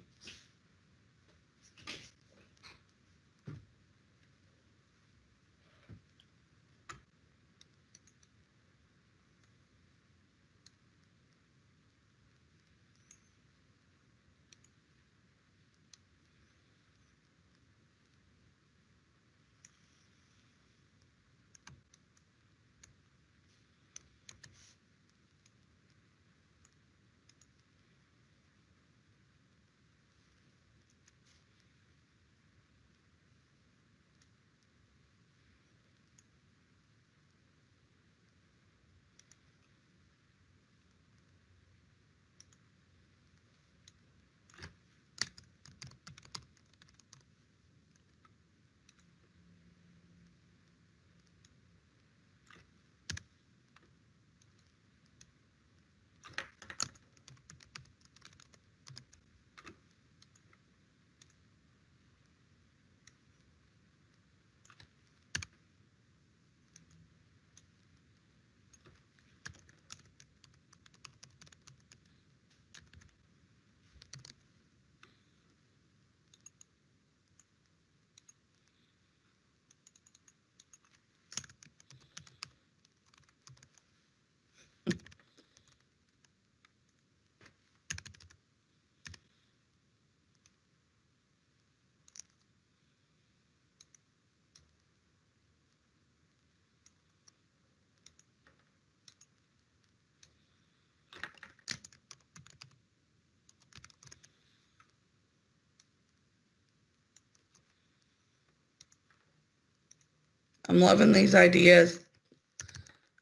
I'm loving these ideas.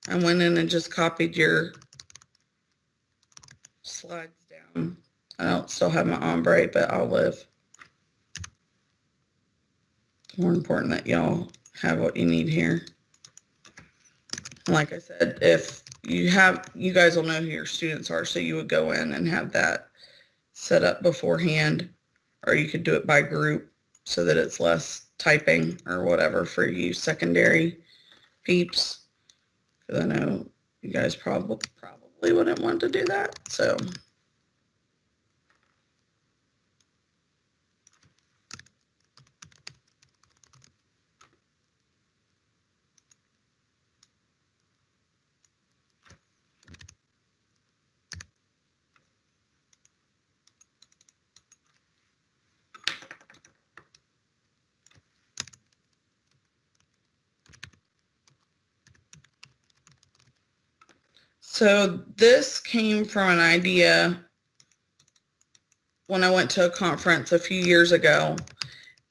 I went in and just copied your slides down. I don't still have my ombre, but I'll live. It's more important that y'all have what you need here. And like I said, if you guys will know who your students are, so you would go in and have that set up beforehand, or you could do it by group so that it's less typing or whatever for you secondary peeps. Because I know you guys probably wouldn't want to do that. So this came from an idea when I went to a conference a few years ago,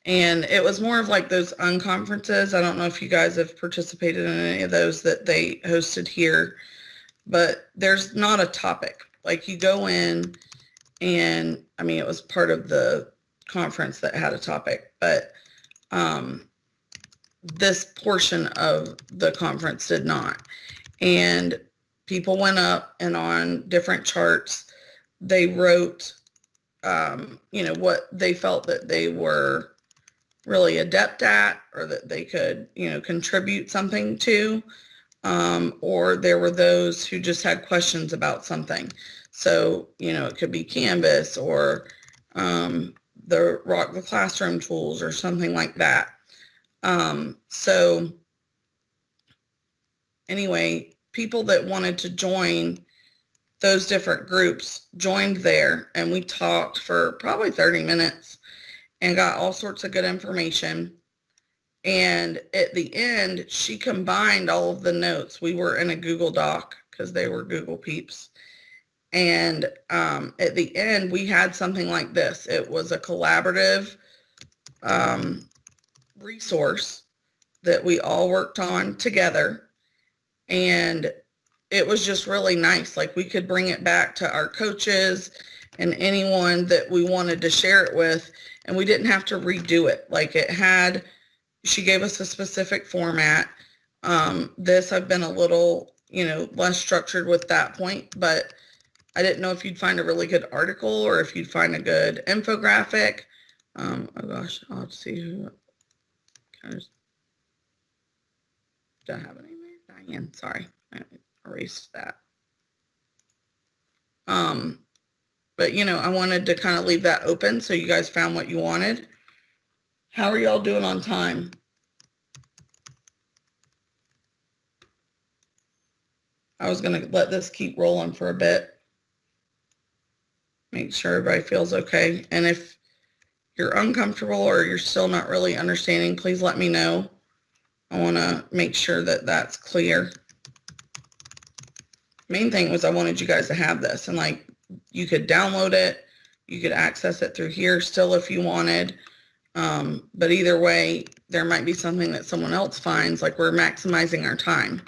and it was more of like those unconferences. I don't know if you guys have participated in any of those that they hosted here, but there's not a topic. Like you go in and, I mean, it was part of the conference that had a topic, but this portion of the conference did not. And people went up and on different charts, they wrote, what they felt that they were really adept at, or that they could, contribute something to, or there were those who just had questions about something. So, it could be Canvas or the Rock the Classroom tools or something like that. So anyway, people that wanted to join those different groups joined there, and we talked for probably 30 minutes and got all sorts of good information. And at the end, she combined all of the notes. We were in a Google Doc because they were Google peeps. And at the end, we had something like this. It was a collaborative resource that we all worked on together. And it was just really nice. Like we could bring it back to our coaches and anyone that we wanted to share it with, and we didn't have to redo it. Like she gave us a specific format. This, I've been a little, less structured with that point, but I didn't know if you'd find a really good article or if you'd find a good infographic. Oh gosh, I'll have to see who. Do I have a name there? Diane, sorry, I erased that. But I wanted to kind of leave that open so you guys found what you wanted. How are y'all doing on time? I was going to let this keep rolling for a bit. Make sure everybody feels okay. And if you're uncomfortable or you're still not really understanding, please let me know. I want to make sure that that's clear. Main thing was I wanted you guys to have this, and like you could download it, you could access it through here still if you wanted. But either way, there might be something that someone else finds, like we're maximizing our time.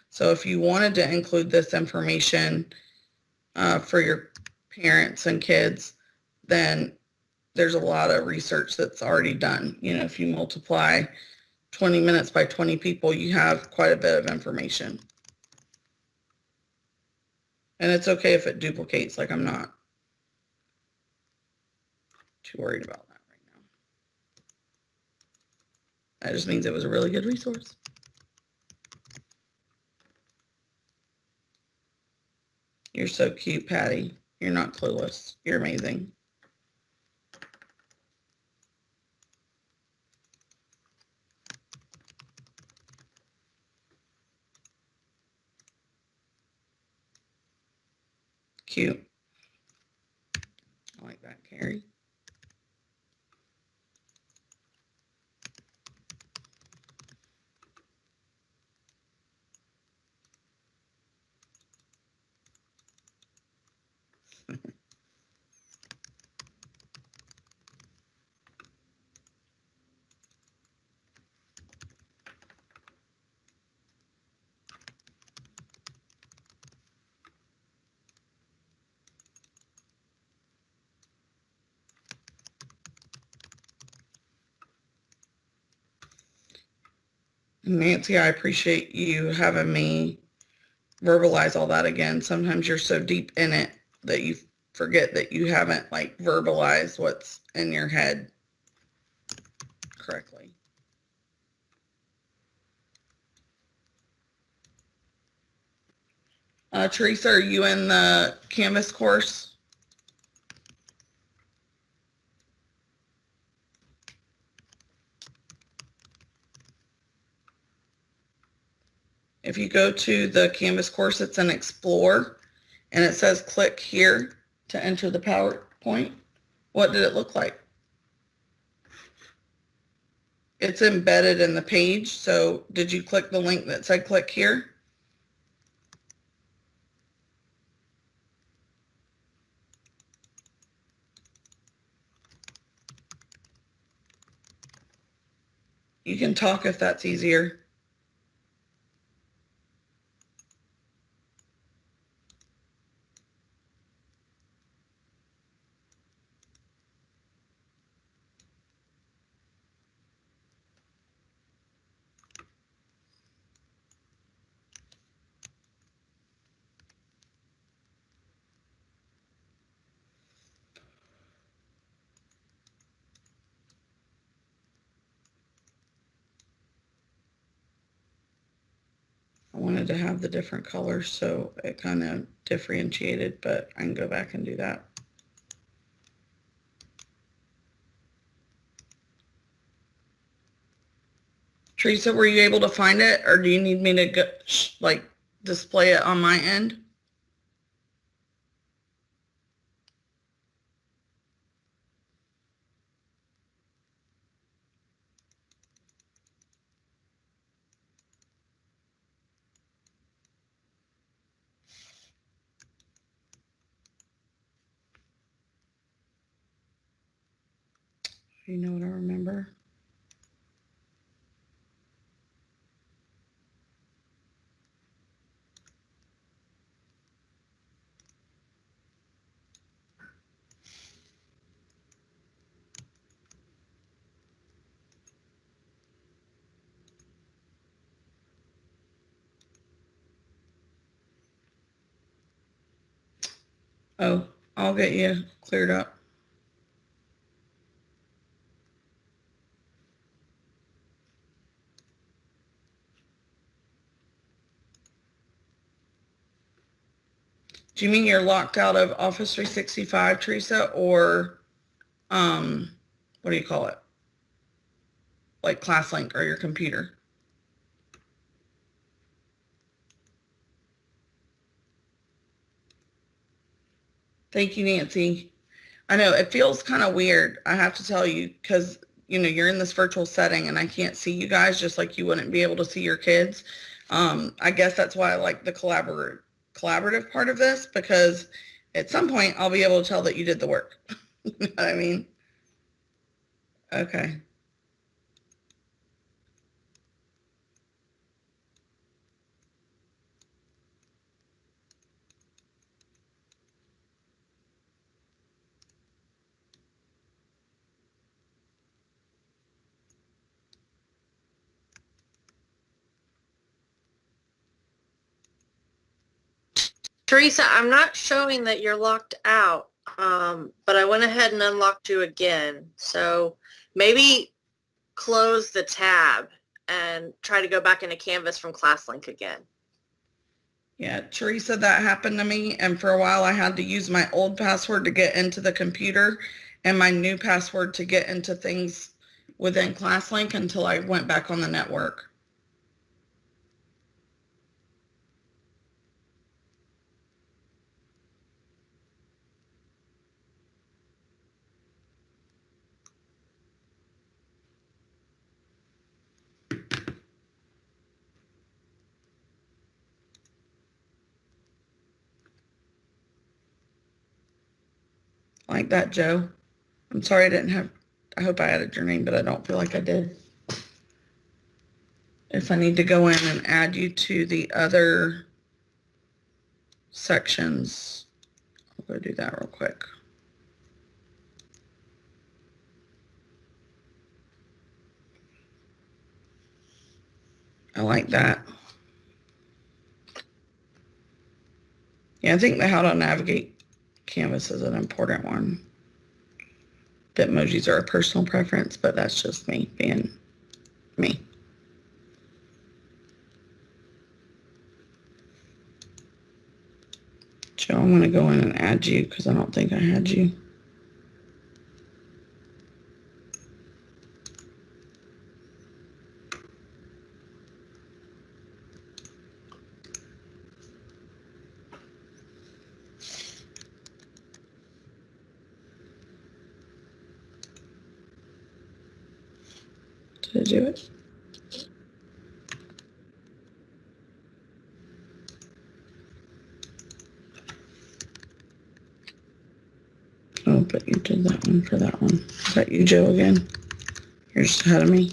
So if you wanted to include this information for your parents and kids, then there's a lot of research that's already done. If you multiply 20 minutes by 20 people, you have quite a bit of information. And it's okay if it duplicates, like I'm not too worried about that right now. That just means it was a really good resource. You're so cute, Patty. You're not clueless. You're amazing. Cute. I like that, Carrie. Nancy, I appreciate you having me verbalize all that again. Sometimes you're so deep in it that you forget that you haven't like verbalized what's in your head correctly. Teresa, are you in the Canvas course? If you go to the Canvas course, it's in Explore, and it says click here to enter the PowerPoint. What did it look like? It's embedded in the page, so did you click the link that said click here? You can talk if that's easier. I wanted to have the different colors so it kind of differentiated, but I can go back and do that. Teresa, were you able to find it, or do you need me to go, like display it on my end? You know what I remember? Oh, I'll get you cleared up. Do you mean you're locked out of Office 365, Teresa, or what do you call it? Like ClassLink or your computer? Thank you, Nancy. I know it feels kind of weird, I have to tell you, because you're in this virtual setting and I can't see you guys just like you wouldn't be able to see your kids. I guess that's why I like the collaborative part of this, because at some point I'll be able to tell that you did the work. You know what I mean? Okay. Teresa, I'm not showing that you're locked out, but I went ahead and unlocked you again. So maybe close the tab and try to go back into Canvas from ClassLink again. Yeah, Teresa, that happened to me. And for a while I had to use my old password to get into the computer and my new password to get into things within ClassLink until I went back on the network. Like that, Joe. I'm sorry I hope I added your name, but I don't feel like I did. If I need to go in and add you to the other sections, I'll go do that real quick. I like that. Yeah, I think the how to navigate Canvas is an important one. Bitmojis are a personal preference, but that's just me being me. Joe, I'm going to go in and add you because I don't think I had you. Did I do it? Oh, but you did that one for that one. Is that you, Joe, again? You're just ahead of me.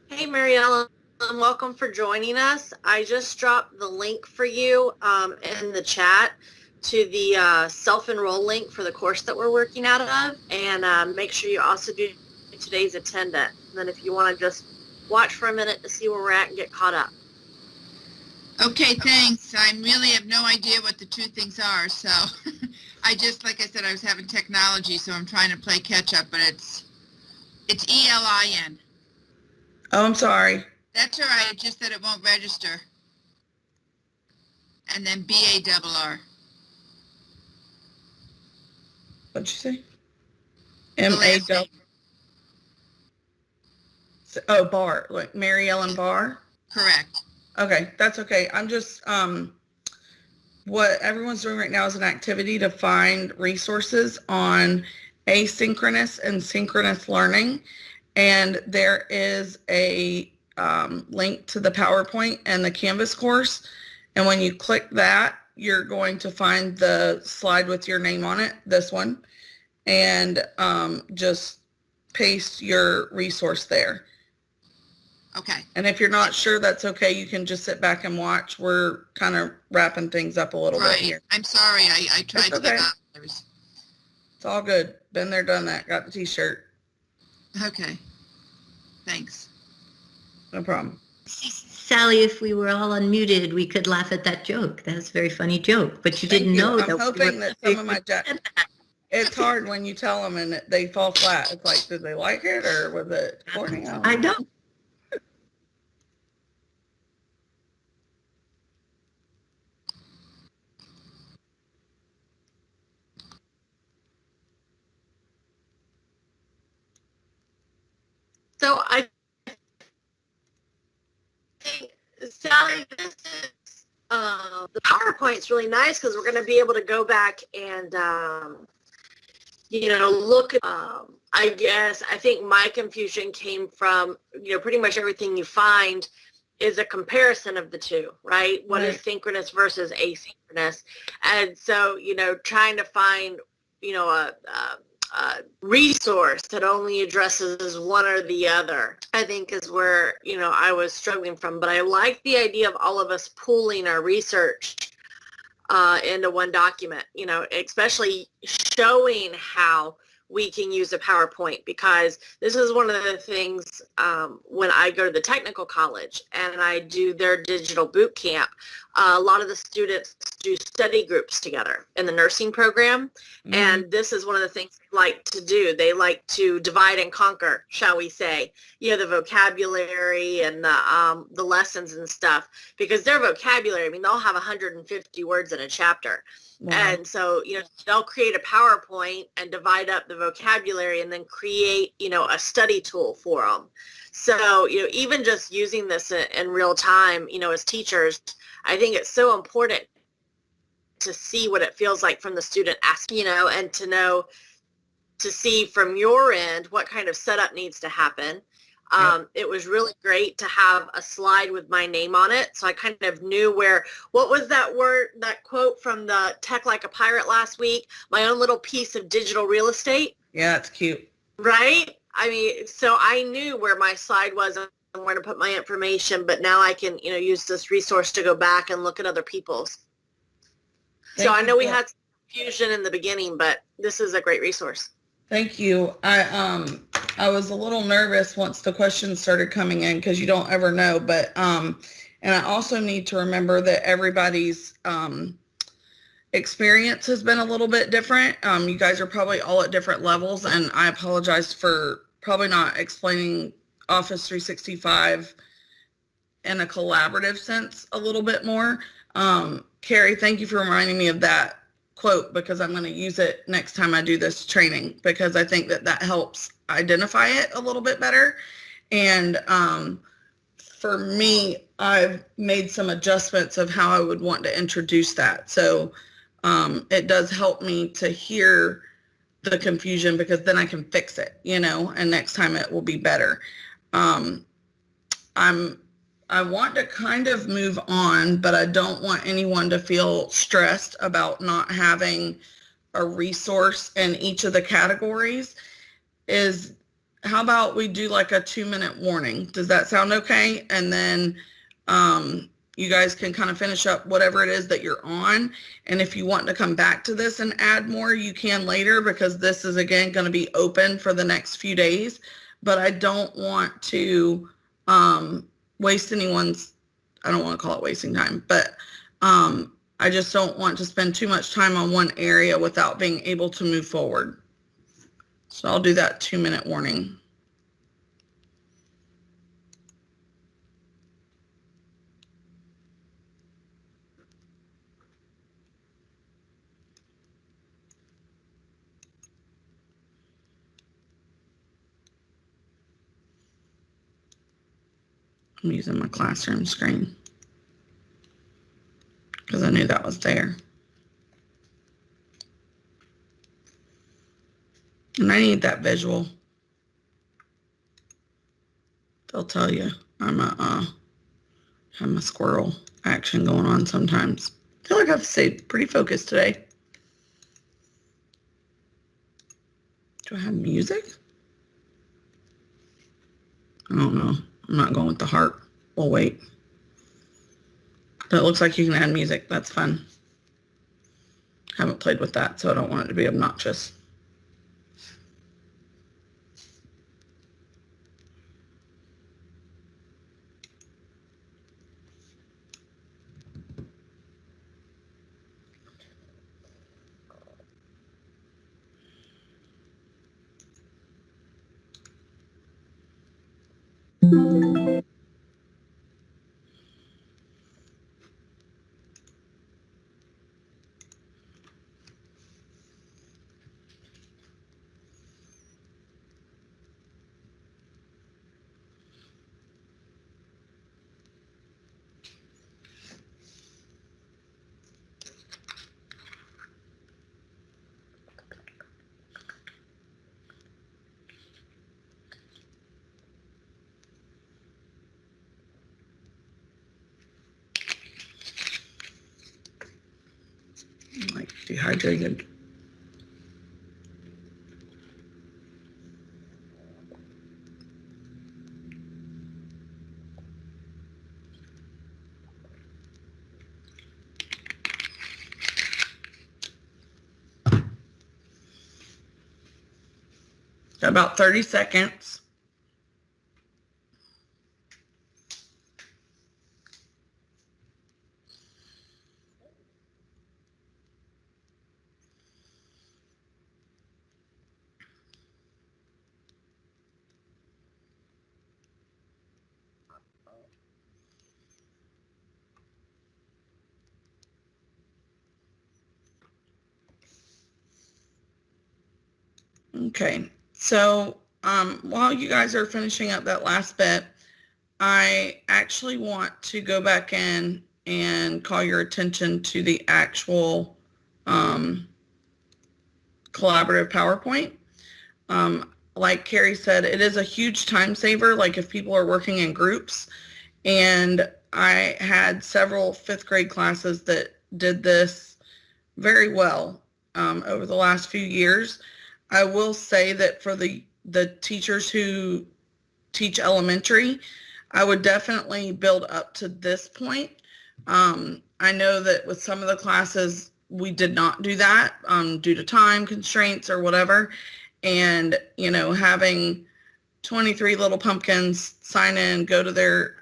Hey, Mariella, welcome for joining us. I just dropped the link for you in the chat to the self-enroll link for the course that we're working out of, and make sure you also do today's attendance. And then if you want to just watch for a minute to see where we're at and get caught up. Okay, thanks. I really have no idea what the two things are, so I just, like I said, I was having technology, so I'm trying to play catch up, but it's ELIN. Oh, I'm sorry. That's all right, it's just that it won't register. And then BARR. What'd you say? M-A-W. Oh, Barr, like Mary Ellen Barr? Correct. Okay, that's okay. I'm just, what everyone's doing right now is an activity to find resources on asynchronous and synchronous learning. And there is a link to the PowerPoint and the Canvas course. And when you click that, you're going to find the slide with your name on it, this one, and just paste your resource there. Okay. And if you're not sure, that's okay. You can just sit back and watch. We're kind of wrapping things up a little bit here. I'm sorry, I tried to get out. It's all good. Been there, done that. Got the t-shirt. Okay. Thanks. No problem. Sally, if we were all unmuted, we could laugh at that joke. That's a very funny joke, but you didn't know that. I'm hoping that some of my it's hard when you tell them and they fall flat. It's like, did they like it or was it corny? I know. So I think, Sally, this is, the PowerPoint's really nice because we're going to be able to go back and, look at, I think my confusion came from, pretty much everything you find is a comparison of the two, right? What is synchronous versus asynchronous? And so, trying to find, a resource that only addresses one or the other, I think is where, I was struggling from. But I like the idea of all of us pooling our research into one document, especially showing how we can use a PowerPoint, because this is one of the things when I go to the technical college and I do their digital boot camp, a lot of the students do study groups together in the nursing program. Mm-hmm. And this is one of the things they like to do. They like to divide and conquer, shall we say, the vocabulary and the lessons and stuff, because their vocabulary, they'll have 150 words in a chapter. Wow. And so, they'll create a PowerPoint and divide up the vocabulary and then create, a study tool for them. So, even just using this in real time, as teachers, I think it's so important to see what it feels like from the student asking, and to see from your end what kind of setup needs to happen. It was really great to have a slide with my name on it. So I kind of knew what was that word, that quote from the Tech Like a Pirate last week? My own little piece of digital real estate. Yeah, it's cute. Right? So I knew where my slide was and where to put my information, but now I can, use this resource to go back and look at other people's. So I know we had some confusion in the beginning, but this is a great resource. Thank you. I was a little nervous once the questions started coming in because you don't ever know. But and I also need to remember that everybody's experience has been a little bit different. You guys are probably all at different levels, and I apologize for probably not explaining Office 365 in a collaborative sense a little bit more. Carrie, thank you for reminding me of that quote, because I'm going to use it next time I do this training, because I think that that helps identify it a little bit better. And for me, I've made some adjustments of how I would want to introduce that. So it does help me to hear the confusion, because then I can fix it, you know, and next time it will be better. I want to kind of move on, but I don't want anyone to feel stressed about not having a resource in each of the categories. How about we do like a 2-minute warning? Does that sound okay? And then you guys can kind of finish up whatever it is that you're on. And if you want to come back to this and add more, you can later, because this is again going to be open for the next few days. But I don't want to waste anyone's, I don't want to call it wasting time, but I just don't want to spend too much time on one area without being able to move forward. So I'll do that 2-minute warning. I'm using my classroom screen because I knew that was there. And I need that visual. They'll tell you I'm a squirrel action going on sometimes. I feel like I've stayed pretty focused today. Do I have music? I don't know. I'm not going with the heart. We'll wait. But it looks like you can add music. That's fun. Haven't played with that, so I don't want it to be obnoxious. I'm like dehydrated. Got about 30 seconds. Okay, so while you guys are finishing up that last bit, I actually want to go back in and call your attention to the actual collaborative PowerPoint. Like Carrie said, it is a huge time saver, like if people are working in groups. And I had several 5th grade classes that did this very well over the last few years. I will say that for the teachers who teach elementary, I would definitely build up to this point. I know that with some of the classes, we did not do that due to time constraints or whatever. And, you know, having 23 little pumpkins sign in, go to their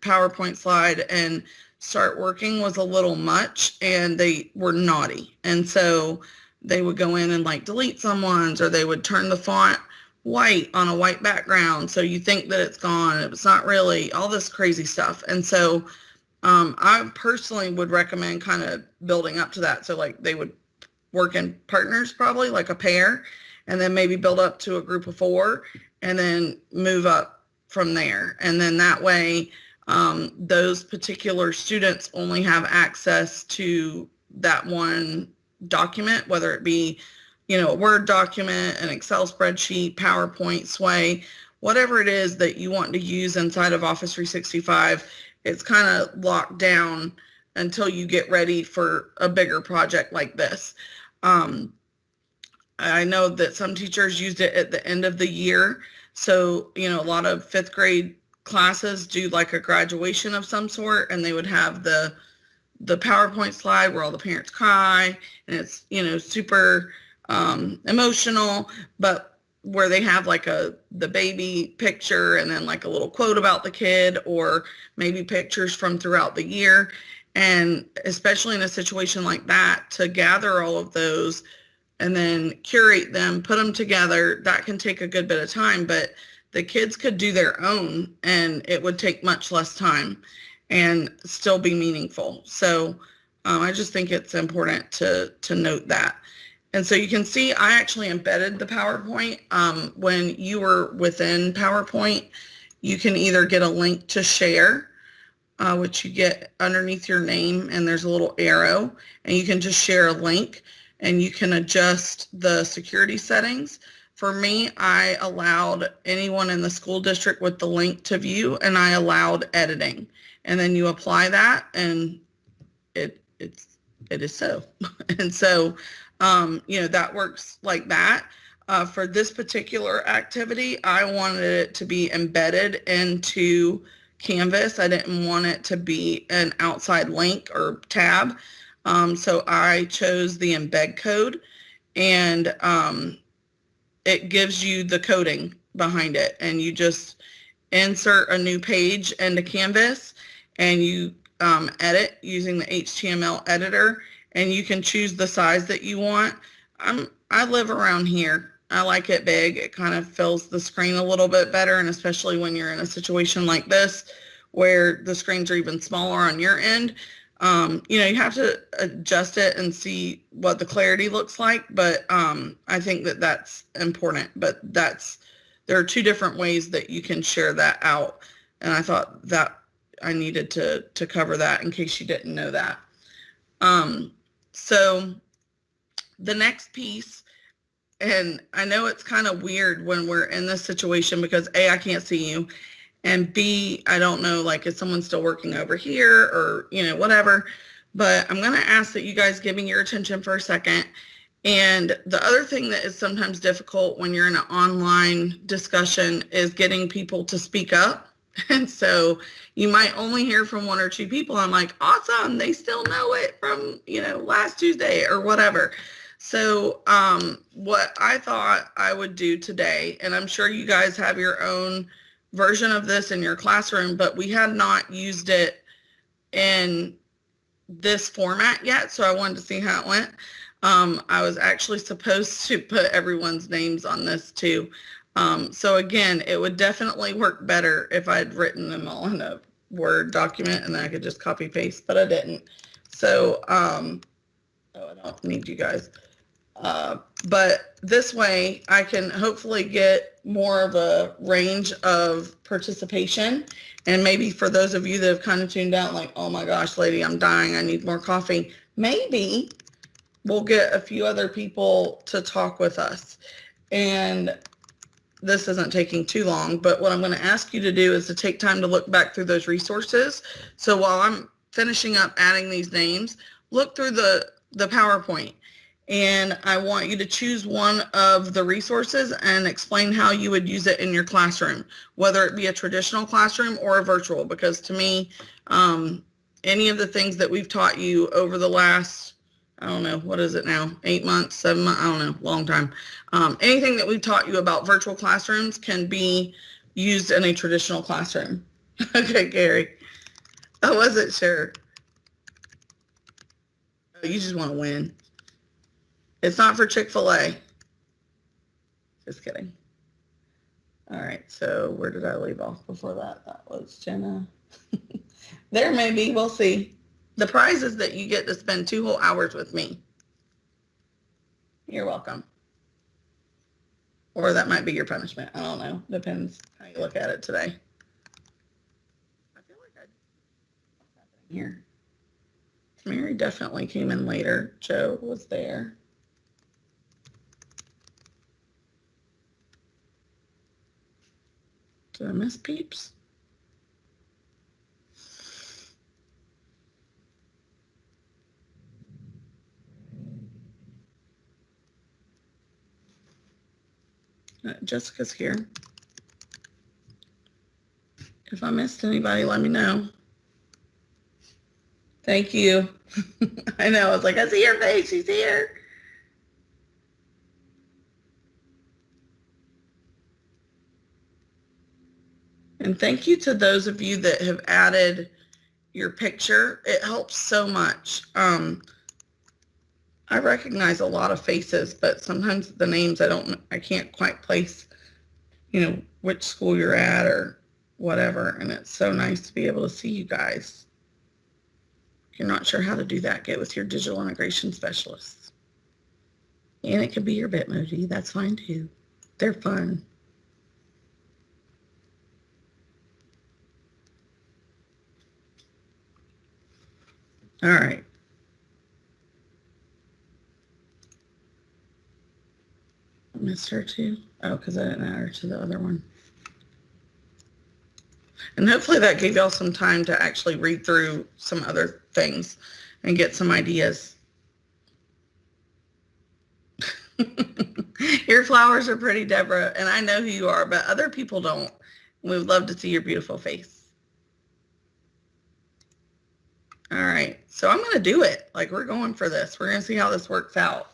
PowerPoint slide and start working was a little much, and they were naughty. And so they would go in and like delete someone's, or they would turn the font white on a white background. So you think that it's gone. It's not really, all this crazy stuff. And so I personally would recommend kind of building up to that. So like they would work in partners, probably like a pair, and then maybe build up to a group of 4 and then move up from there. And then that way, those particular students only have access to that one document, whether it be, a Word document, an Excel spreadsheet, PowerPoint, Sway, whatever it is that you want to use inside of Office 365. It's kind of locked down until you get ready for a bigger project like this. I know that some teachers used it at the end of the year. So, a lot of 5th grade classes do like a graduation of some sort, and they would have the PowerPoint slide where all the parents cry, and it's, super emotional, but where they have like the baby picture and then like a little quote about the kid, or maybe pictures from throughout the year. And especially in a situation like that, to gather all of those and then curate them, put them together, that can take a good bit of time, but the kids could do their own and it would take much less time and still be meaningful. So I just think it's important to note that. And so you can see I actually embedded the PowerPoint. When you were within PowerPoint, you can either get a link to share, which you get underneath your name, and there's a little arrow, and you can just share a link, and you can adjust the security settings. For me, I allowed anyone in the school district with the link to view, and I allowed editing. And then you apply that, and it is so. And so, that works like that. For this particular activity, I wanted it to be embedded into Canvas. I didn't want it to be an outside link or tab. So I chose the embed code, and it gives you the coding behind it, and you just insert a new page into Canvas, and you edit using the HTML editor, and you can choose the size that you want. I live around here. I like it big. It kind of fills the screen a little bit better, and especially when you're in a situation like this where the screens are even smaller on your end. You have to adjust it and see what the clarity looks like, but I think that that's important. But there are 2 different ways that you can share that out, and I thought that I needed to cover that in case you didn't know that. So the next piece, and I know it's kind of weird when we're in this situation because A, I can't see you, and B, I don't know, like, is someone still working over here or, whatever, but I'm going to ask that you guys give me your attention for a second. And the other thing that is sometimes difficult when you're in an online discussion is getting people to speak up. And so you might only hear from 1 or 2 people. I'm like, awesome, they still know it from, last Tuesday or whatever. So what I thought I would do today, and I'm sure you guys have your own version of this in your classroom, but we had not used it in this format yet, so I wanted to see how it went. I was actually supposed to put everyone's names on this too. So again, it would definitely work better if I'd written them all in a Word document and then I could just copy paste, but I didn't. So, I don't need you guys. But this way I can hopefully get more of a range of participation. And maybe for those of you that have kind of tuned out, like, oh my gosh, lady, I'm dying, I need more coffee. Maybe we'll get a few other people to talk with us. And this isn't taking too long, but what I'm going to ask you to do is to take time to look back through those resources. So while I'm finishing up adding these names, look through the PowerPoint, and I want you to choose one of the resources and explain how you would use it in your classroom, whether it be a traditional classroom or a virtual, because to me, any of the things that we've taught you over the last I don't know, what is it now? 8 months, 7 months, I don't know, long time. Anything that we've taught you about virtual classrooms can be used in a traditional classroom. Okay, Gary. I wasn't sure. Oh, you just want to win. It's not for Chick-fil-A. Just kidding. All right, so where did I leave off before that? That was Jenna. There may be, we'll see. The prize is that you get to spend 2 whole hours with me. You're welcome. Or that might be your punishment. I don't know. Depends how you look at it today. I feel like what's happening here? Mary definitely came in later. Joe was there. Did I miss Peeps? Jessica's here. If I missed anybody, let me know. Thank you. I know. I was like, I see her face. She's here. And thank you to those of you that have added your picture. It helps so much. I recognize a lot of faces, but sometimes the names I can't quite place, which school you're at or whatever. And it's so nice to be able to see you guys. If you're not sure how to do that, get with your digital integration specialists. And it could be your Bitmoji. That's fine too. They're fun. All right. I missed her too. Oh, because I didn't add her to the other one. And hopefully that gave y'all some time to actually read through some other things and get some ideas. Your flowers are pretty, Deborah, and I know who you are, but other people don't. We would love to see your beautiful face. All right, so I'm going to do it. Like, we're going for this. We're going to see how this works out.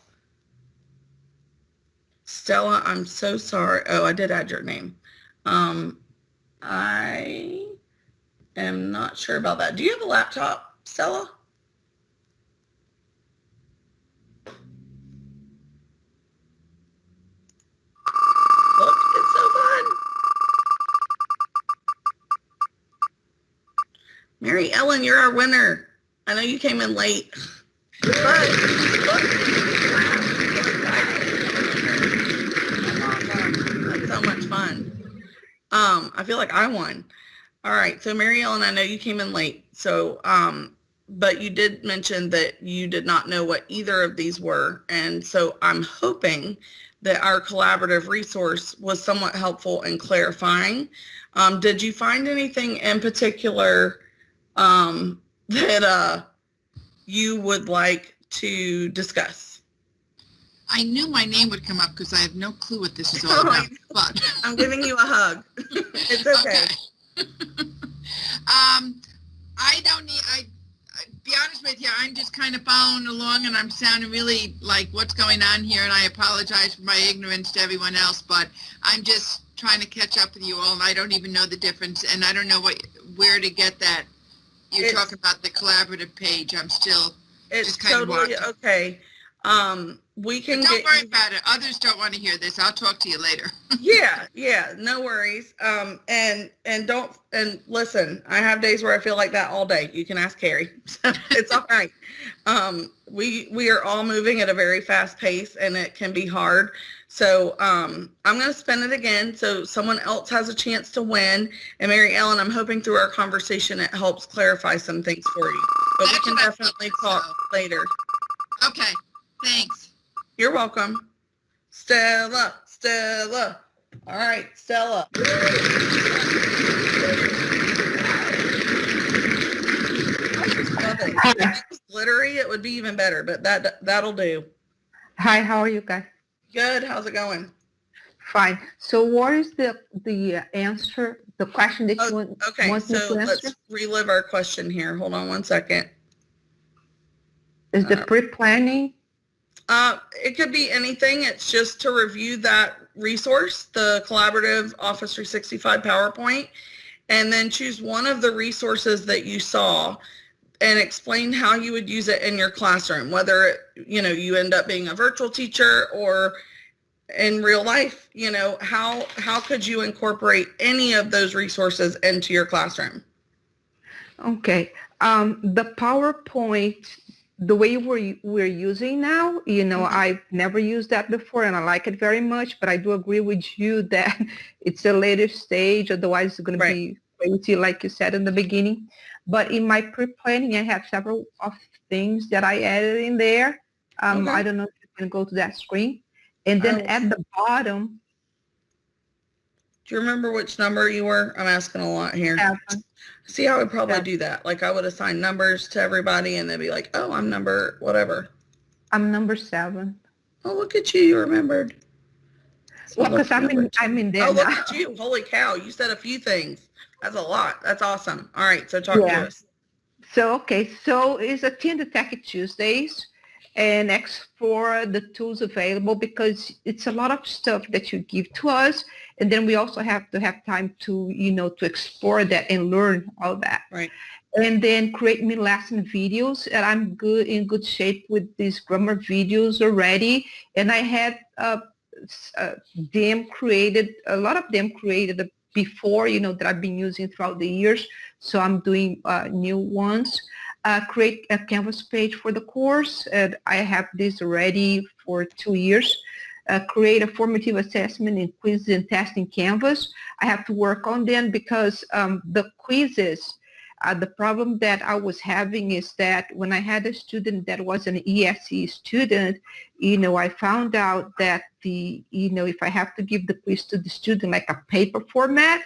Stella, I'm so sorry. Oh, I did add your name. I am not sure about that. Do you have a laptop, Stella? Look, it's so fun. Mary Ellen, you're our winner. I know you came in late. But look. That's so much fun. I feel like I won. All right, so Mary Ellen, I know you came in late. So, but you did mention that you did not know what either of these were. And so I'm hoping that our collaborative resource was somewhat helpful in clarifying. Did you find anything in particular that you would like to discuss? I knew my name would come up because I have no clue what this is all about. But I'm giving you a hug. It's okay. I don't need, be honest with you, I'm just kind of following along and I'm sounding really like what's going on here, and I apologize for my ignorance to everyone else, but I'm just trying to catch up with you all, and I don't even know the difference, and I don't know where to get that. You're talking about the collaborative page. I'm still just kind of totally watching. Okay. We can Don't worry about it. Others don't want to hear this. I'll talk to you later. Yeah, no worries. And listen, I have days where I feel like that all day. You can ask Carrie. It's all right. We are all moving at a very fast pace, and it can be hard. So I'm going to spin it again so someone else has a chance to win. And Mary Ellen, I'm hoping through our conversation it helps clarify some things for you. But we can definitely talk later. Okay, thanks. You're welcome. Stella. All right, Stella. If it was glittery, it would be even better, but that'll do. Hi, how are you guys? Good. How's it going? Fine. So what is the answer, the question that you want me Okay, to so answer? let's relive our question here. Hold on one second. Is the pre-planning? It could be anything. It's just to review that resource, the collaborative Office 365 PowerPoint, and then choose one of the resources that you saw and explain how you would use it in your classroom, whether, you end up being a virtual teacher or in real life, how could you incorporate any of those resources into your classroom? Okay. The PowerPoint, the way we're using now, I've never used that before and I like it very much, but I do agree with you that it's a later stage. Otherwise it's going to be crazy, like you said in the beginning. But in my pre-planning, I have several of things that I added in there. I don't know if you can go to that screen. And then at the bottom. Do you remember which number you were? I'm asking a lot here. 7. See, I would probably do that. Like I would assign numbers to everybody and they'd be like, oh, I'm number whatever. I'm number 7. Oh, look at you. You remembered. Well, because I'm in there now. Look at you. Holy cow. You said a few things. That's a lot. That's awesome. All right. So talk to us. So it's attend the Tech Tuesdays and explore the tools available because it's a lot of stuff that you give to us. And then we also have to have time to, to explore that and learn all that. Right. And then create me lesson videos. And I'm in good shape with these grammar videos already. And I had a lot of them created before, that I've been using throughout the years. So I'm doing new ones. Create a Canvas page for the course. And I have this already for 2 years. Create a formative assessment in quizzes and tests in Canvas. I have to work on them because the quizzes, the problem that I was having is that when I had a student that was an ESE student, I found out that if I have to give the quiz to the student like a paper format,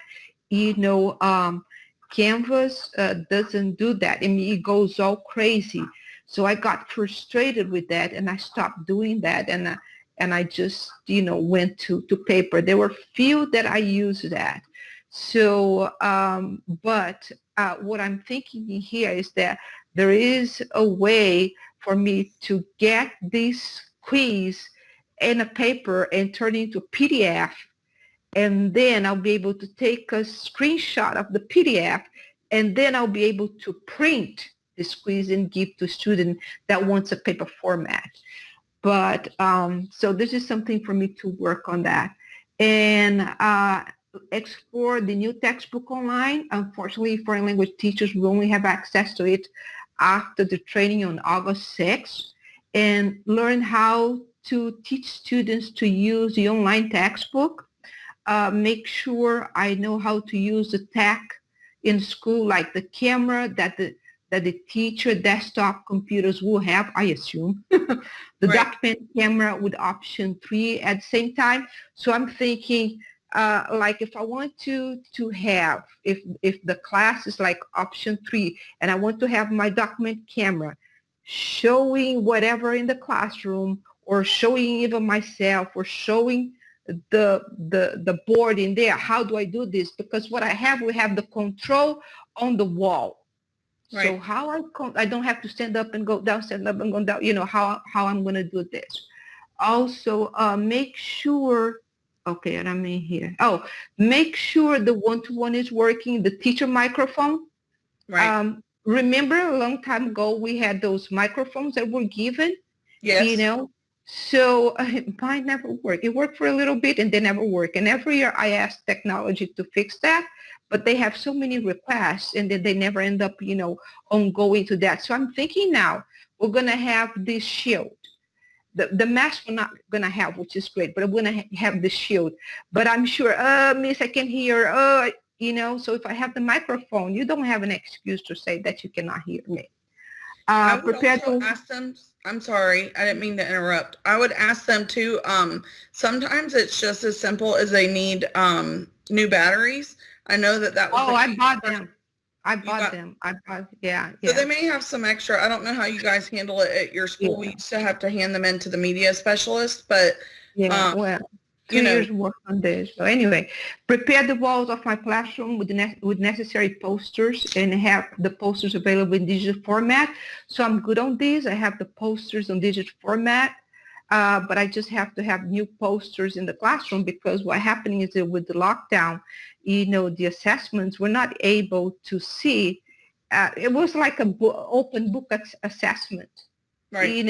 Canvas doesn't do that. I mean, it goes all crazy. So I got frustrated with that and I stopped doing that. And I just, went to paper. There were few that I used that. So, but what I'm thinking here is that there is a way for me to get this quiz in a paper and turn it into PDF. And then I'll be able to take a screenshot of the PDF and then I'll be able to print this quiz and give to a student that wants a paper format. But so this is something for me to work on that. And explore the new textbook online. Unfortunately, foreign language teachers will only have access to it after the training on August 6th. And learn how to teach students to use the online textbook. Make sure I know how to use the tech in school, like the camera that the teacher desktop computers will have, I assume. The document camera with option 3 at the same time. So I'm thinking, like if I want to have, if the class is like option 3 and I want to have my document camera showing whatever in the classroom or showing even myself or showing the board in there, how do I do this? Because what we have the control on the wall. Right. So how I don't have to stand up and go down, stand up and go down, how I'm going to do this. Also, make sure, okay, and I'm in here. Oh, make sure the one-to-one is working, the teacher microphone. Right. Remember a long time ago, we had those microphones that were given? Yes. So mine never worked. It worked for a little bit and then never worked. And every year I asked technology to fix that, but they have so many requests and then they never end up, on going to that. So I'm thinking now we're going to have this shield. The mask we're not going to have, which is great, but I'm going to have the shield. But I'm sure, miss, I can hear, so if I have the microphone, you don't have an excuse to say that you cannot hear me. I would also ask them, I'm sorry, I didn't mean to interrupt. I would ask them to, sometimes it's just as simple as they need new batteries. I know that was I bought them. Yeah. So they may have some extra. I don't know how you guys handle it at your school. We used to have to hand them in to the media specialist, but 2 years work on this. So anyway, prepare the walls of my classroom with with necessary posters and have the posters available in digital format. So I'm good on this. I have the posters on digital format, but I just have to have new posters in the classroom because what happening is that with the lockdown, the assessments were not able to see. It was like a open book assessment, Right.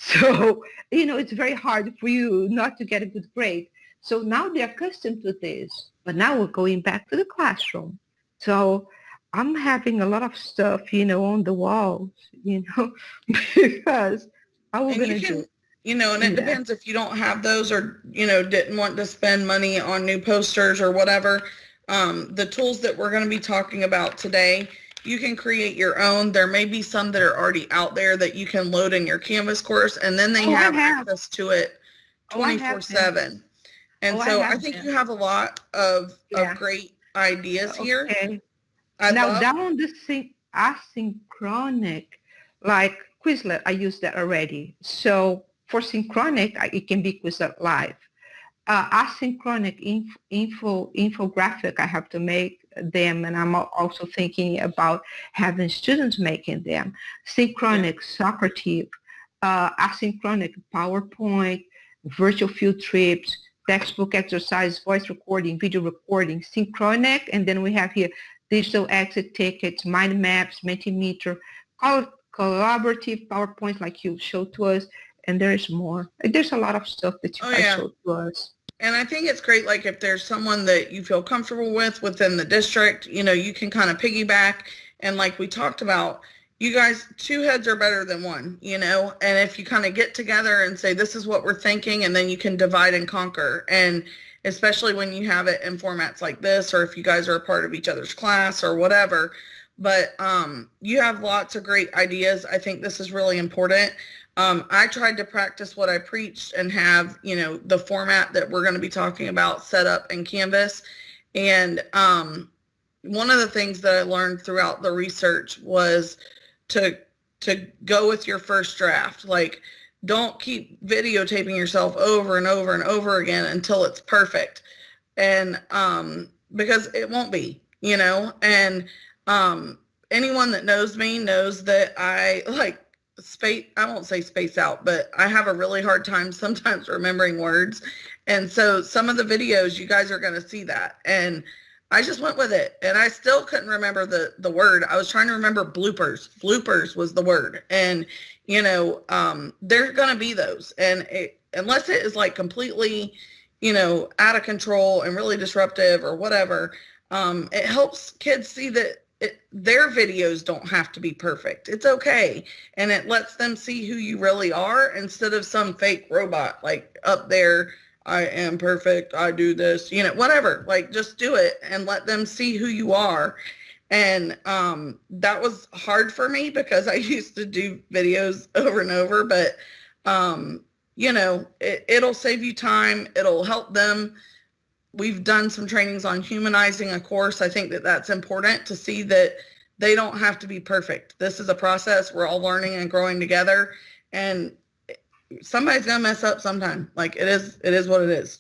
So, it's very hard for you not to get a good grade. So now they're accustomed to this, but now we're going back to the classroom. So I'm having a lot of stuff, on the walls, because how we're And going you to can, do and it that. depends if you don't have those or, didn't want to spend money on new posters or whatever. The tools that we're going to be talking about today, you can create your own. There may be some that are already out there that you can load in your Canvas course, and then they Oh, I have have. access to it Oh, I have them. 24/7. And Oh, I so I have think them. you have a lot of Yeah. great ideas here. Okay. I Now love, down on the asynchronic, like Quizlet, I use that already. So for synchronic, it can be Quizlet Live. Asynchronic infographic, I have to make them, and I'm also thinking about having students making them. Synchronic Socrative, asynchronic PowerPoint, virtual field trips, textbook exercise, voice recording, video recording, synchronic, and then we have here digital exit tickets, mind maps, Mentimeter, collaborative PowerPoints like you showed to us, and there's more. There's a lot of stuff that you guys showed to us. And I think it's great, like if there's someone that you feel comfortable with within the district, you can kind of piggyback. And like we talked about, you guys, two heads are better than one, and if you kind of get together and say, this is what we're thinking, and then you can divide and conquer. And especially when you have it in formats like this, or if you guys are a part of each other's class or whatever, but you have lots of great ideas. I think this is really important. I tried to practice what I preached and have, the format that we're going to be talking about set up in Canvas. And one of the things that I learned throughout the research was to go with your first draft. Like, don't keep videotaping yourself over and over and over again until it's perfect. And because it won't be, and anyone that knows me knows that I I won't say space out, but I have a really hard time sometimes remembering words. And so some of the videos, you guys are going to see that. And I just went with it, and I still couldn't remember the word. I was trying to remember bloopers. Bloopers was the word. And, there's going to be those. And unless it is like completely, out of control and really disruptive or whatever, it helps kids see that their videos don't have to be perfect. It's okay. And it lets them see who you really are instead of some fake robot, like up there, I am perfect, I do this, whatever. Like, just do it and let them see who you are. And that was hard for me because I used to do videos over and over, but it'll save you time. It'll help them. We've done some trainings on humanizing a course. I think that that's important to see that they don't have to be perfect. This is a process. We're all learning and growing together, and somebody's gonna mess up sometime. Like, it is what it is,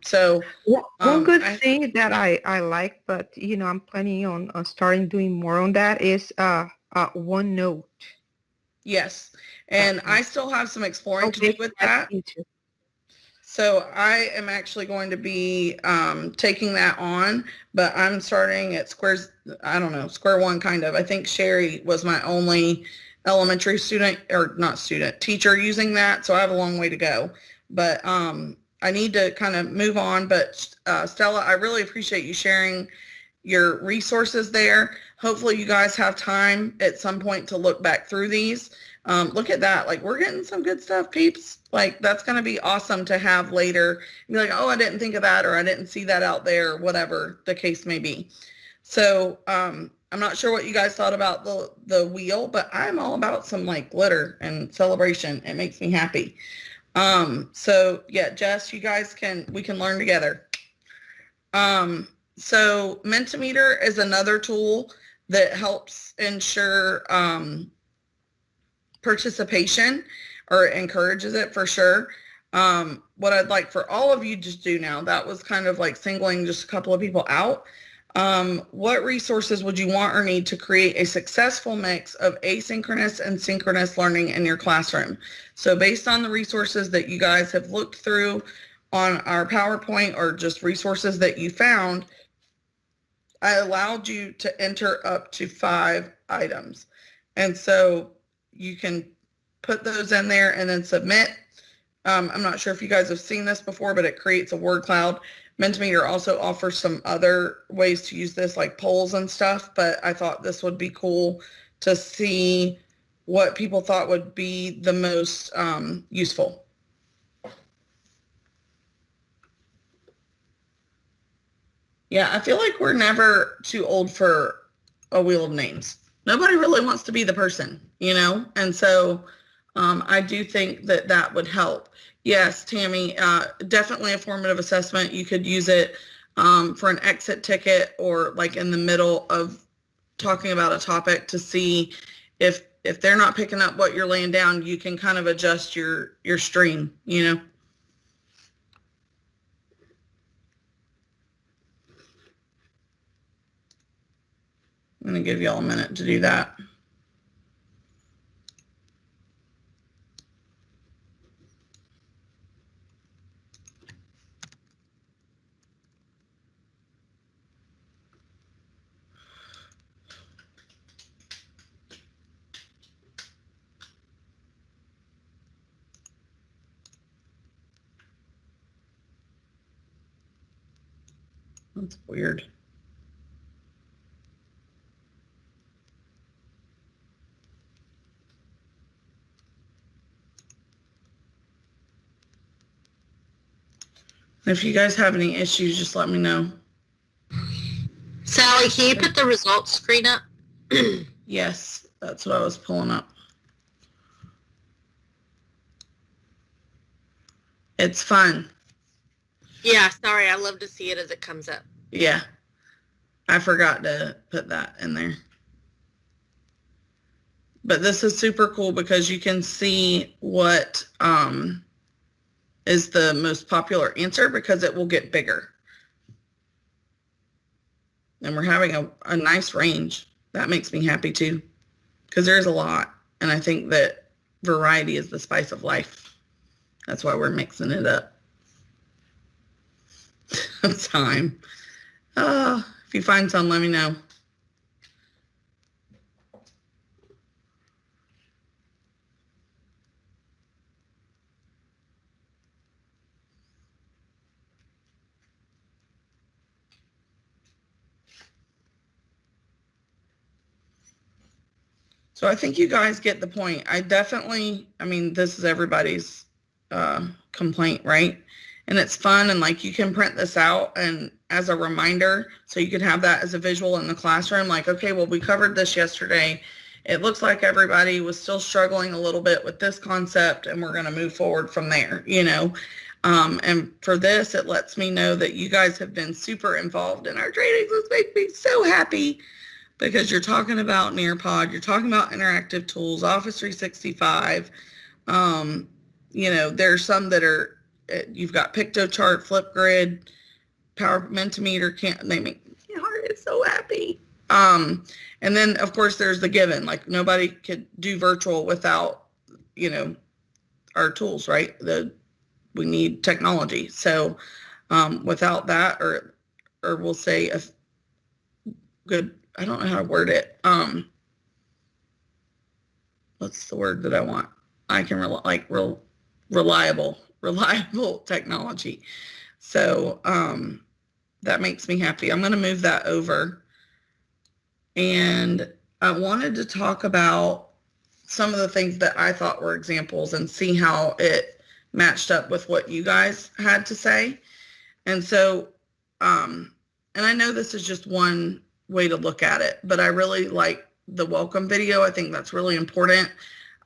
So one good thing that I like, but I'm planning on starting doing more on that is OneNote. Yes, and I still have some exploring to do with that. So I am actually going to be taking that on, but I'm starting at square one kind of. I think Sherry was my only elementary teacher using that, so I have a long way to go. But I need to kind of move on. But Stella, I really appreciate you sharing your resources there. Hopefully you guys have time at some point to look back through these. Look at that. Like, we're getting some good stuff, peeps. Like, that's going to be awesome to have later. Be like, oh, I didn't think of that, or I didn't see that out there, whatever the case may be. So I'm not sure what you guys thought about the wheel, but I'm all about some like glitter and celebration. It makes me happy. So yeah, Jess, we can learn together. So Mentimeter is another tool that helps ensure participation, or encourages it for sure. What I'd like for all of you to do now, that was kind of like singling just a couple of people out. What resources would you want or need to create a successful mix of asynchronous and synchronous learning in your classroom? So based on the resources that you guys have looked through on our PowerPoint or just resources that you found, I allowed you to enter up to 5 items. And so you can put those in there and then submit. I'm not sure if you guys have seen this before, but it creates a word cloud. Mentimeter also offers some other ways to use this, like polls and stuff, but I thought this would be cool to see what people thought would be the most useful. Yeah, I feel like we're never too old for a wheel of names. Nobody really wants to be the person, you know? And so I do think that that would help. Yes, Tammy, definitely a formative assessment. You could use it for an exit ticket or like in the middle of talking about a topic to see if they're not picking up what you're laying down, you can kind of adjust your stream, you know? I'm going to give y'all a minute to do that. That's weird. If you guys have any issues, just let me know. Sally, can you put the results screen up? Yes, that's what I was pulling up. It's fun. Yeah, sorry, I love to see it as it comes up. Yeah, I forgot to put that in there. But this is super cool because you can see what is the most popular answer because it will get bigger. And we're having a nice range. That makes me happy too, because there's a lot. And I think that variety is the spice of life. That's why we're mixing it up. Time. If you find some, let me know. So I think you guys get the point. I mean, this is everybody's complaint, right? And it's fun, and like you can print this out and as a reminder, so you could have that as a visual in the classroom, like, okay, well, we covered this yesterday. It looks like everybody was still struggling a little bit with this concept, and we're going to move forward from there, you know? And for this, it lets me know that you guys have been super involved in our trainings. This makes me so happy because you're talking about Nearpod, you're talking about interactive tools, Office 365. You know, there's some that are, you've got PictoChart, Flipgrid, Power Mentimeter, they make my heart is so happy. And then of course there's the given, like nobody could do virtual without, you know, our tools, right? We need technology. So without that, or we'll say a good, I don't know how to word it. What's the word that I want? I can reliable technology. So that makes me happy. I'm going to move that over. And I wanted to talk about some of the things that I thought were examples and see how it matched up with what you guys had to say. And so, and I know this is just one way to look at it, but I really like the welcome video. I think that's really important.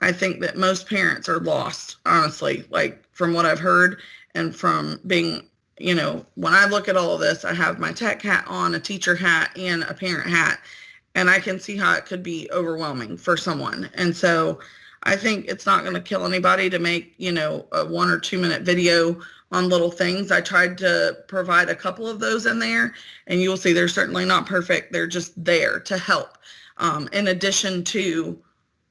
I think that most parents are lost, honestly, like from what I've heard and from being, you know, when I look at all of this, I have my tech hat on, a teacher hat, and a parent hat, and I can see how it could be overwhelming for someone. And so I think it's not going to kill anybody to make, you know, a 1 or 2 minute video on little things. I tried to provide a couple of those in there, and you will see they're certainly not perfect. They're just there to help, in addition to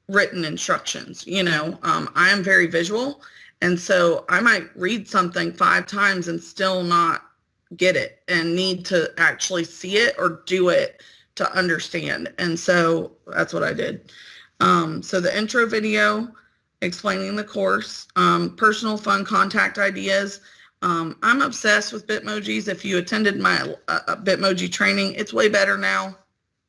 written instructions. You know, I am very visual, and so I might read something 5 times and still not get it and need to actually see it or do it to understand. And so that's what I did. So the intro video explaining the course, personal fun contact ideas. I'm obsessed with Bitmojis. If you attended my Bitmoji training, it's way better now.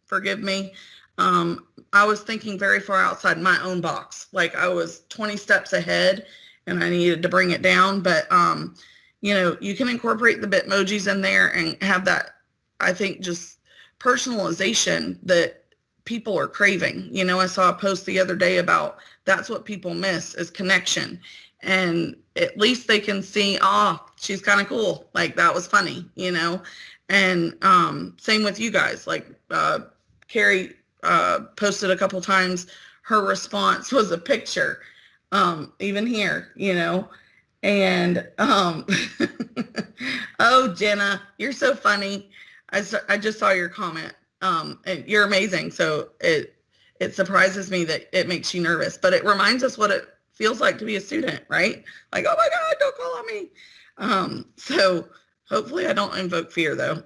Forgive me. I was thinking very far outside my own box. Like I was 20 steps ahead and I needed to bring it down. But, you know, you can incorporate the Bitmojis in there and have that, I think, just personalization that people are craving. You know, I saw a post the other day about that's what people miss is connection. And at least they can see, she's kind of cool. Like that was funny, you know? And same with you guys. Like Carrie posted a couple times, her response was a picture, even here, you know? And oh, Jenna, you're so funny. I just saw your comment. And you're amazing. So it surprises me that it makes you nervous, but it reminds us what it feels like to be a student, right? Like, oh my God, don't call on me. So hopefully I don't invoke fear though.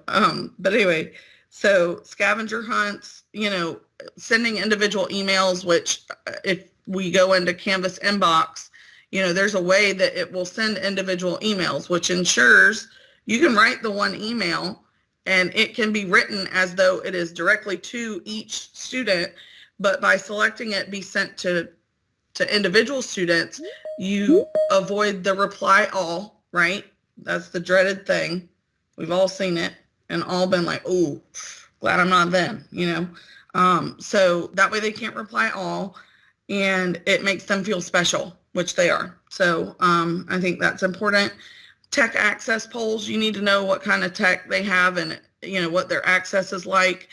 But anyway, so scavenger hunts, you know, sending individual emails, which if we go into Canvas inbox, you know, there's a way that it will send individual emails, which ensures you can write the one email and it can be written as though it is directly to each student, but by selecting it be sent to individual students, you avoid the reply all, right? That's the dreaded thing. We've all seen it and all been like, oh, glad I'm not them, you know? So that way they can't reply all and it makes them feel special, which they are. So I think that's important. Tech access polls, you need to know what kind of tech they have and, you know, what their access is like.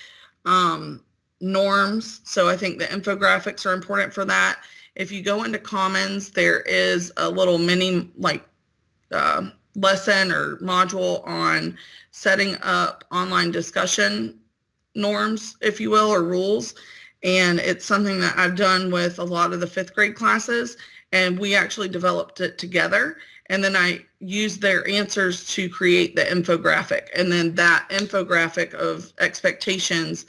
Norms, so I think the infographics are important for that. If you go into Commons, there is a little mini lesson or module on setting up online discussion norms, if you will, or rules. And it's something that I've done with a lot of the 5th grade classes, and we actually developed it together. And then I used their answers to create the infographic. And then that infographic of expectations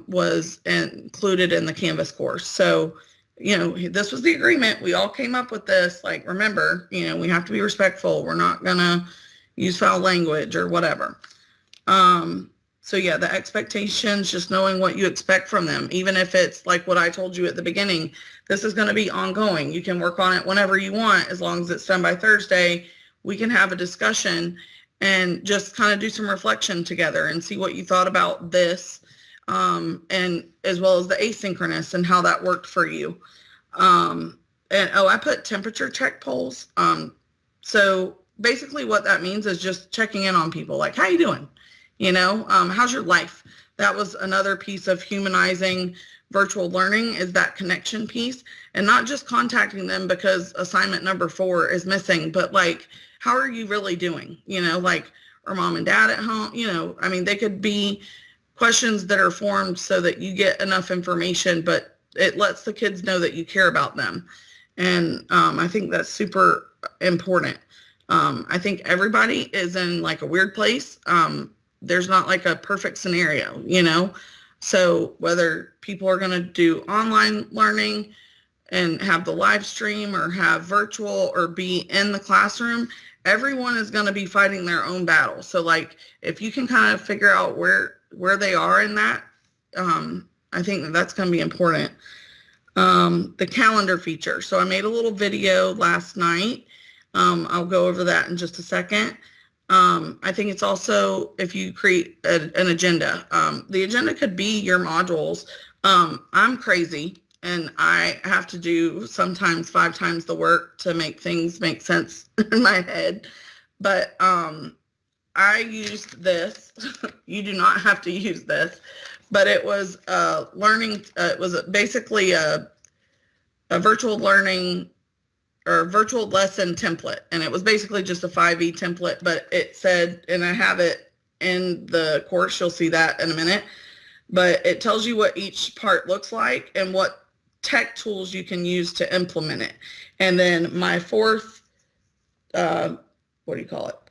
was included in the Canvas course. So, you know, this was the agreement. We all came up with this. Like, remember, you know, we have to be respectful. We're not going to use foul language or whatever. So yeah, the expectations, just knowing what you expect from them, even if it's like what I told you at the beginning, this is going to be ongoing. You can work on it whenever you want, as long as it's done by Thursday. We can have a discussion and just kind of do some reflection together and see what you thought about this, and as well as the asynchronous and how that worked for you. And I put temperature check polls. So basically what that means is just checking in on people, like, how you doing? You know, how's your life? That was another piece of humanizing virtual learning, is that connection piece, and not just contacting them because assignment number 4 is missing, but like, how are you really doing? You know, like, are mom and dad at home? You know, I mean, they could be questions that are formed so that you get enough information, but it lets the kids know that you care about them. And I think that's super important. I think everybody is in like a weird place. There's not like a perfect scenario, you know? So whether people are going to do online learning and have the live stream or have virtual or be in the classroom, everyone is going to be fighting their own battle. So like, if you can kind of figure out where they are in that, I think that's going to be important. The calendar feature. So I made a little video last night. I'll go over that in just a second. I think it's also, if you create an agenda, the agenda could be your modules. I'm crazy and I have to do sometimes 5 times the work to make things make sense in my head. But I used this. You do not have to use this, but it was learning. It was basically a virtual learning or virtual lesson template. And it was basically just a 5E template, but it said, and I have it in the course, you'll see that in a minute, but it tells you what each part looks like and what tech tools you can use to implement it. And then my fourth,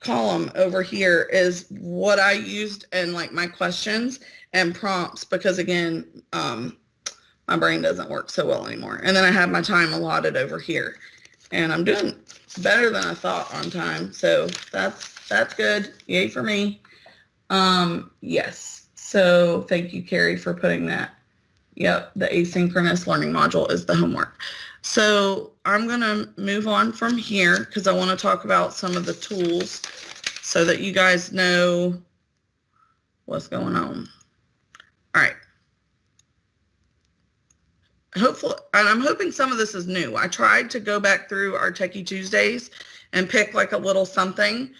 column over here is what I used and like my questions and prompts, because again, my brain doesn't work so well anymore. And then I have my time allotted over here, and I'm doing better than I thought on time. So that's good. Yay for me. Yes. So thank you, Carrie, for putting that. Yep. The asynchronous learning module is the homework. So I'm going to move on from here because I want to talk about some of the tools so that you guys know what's going on. All right. Hopefully, and I'm hoping some of this is new. I tried to go back through our Techie Tuesdays and pick like a little something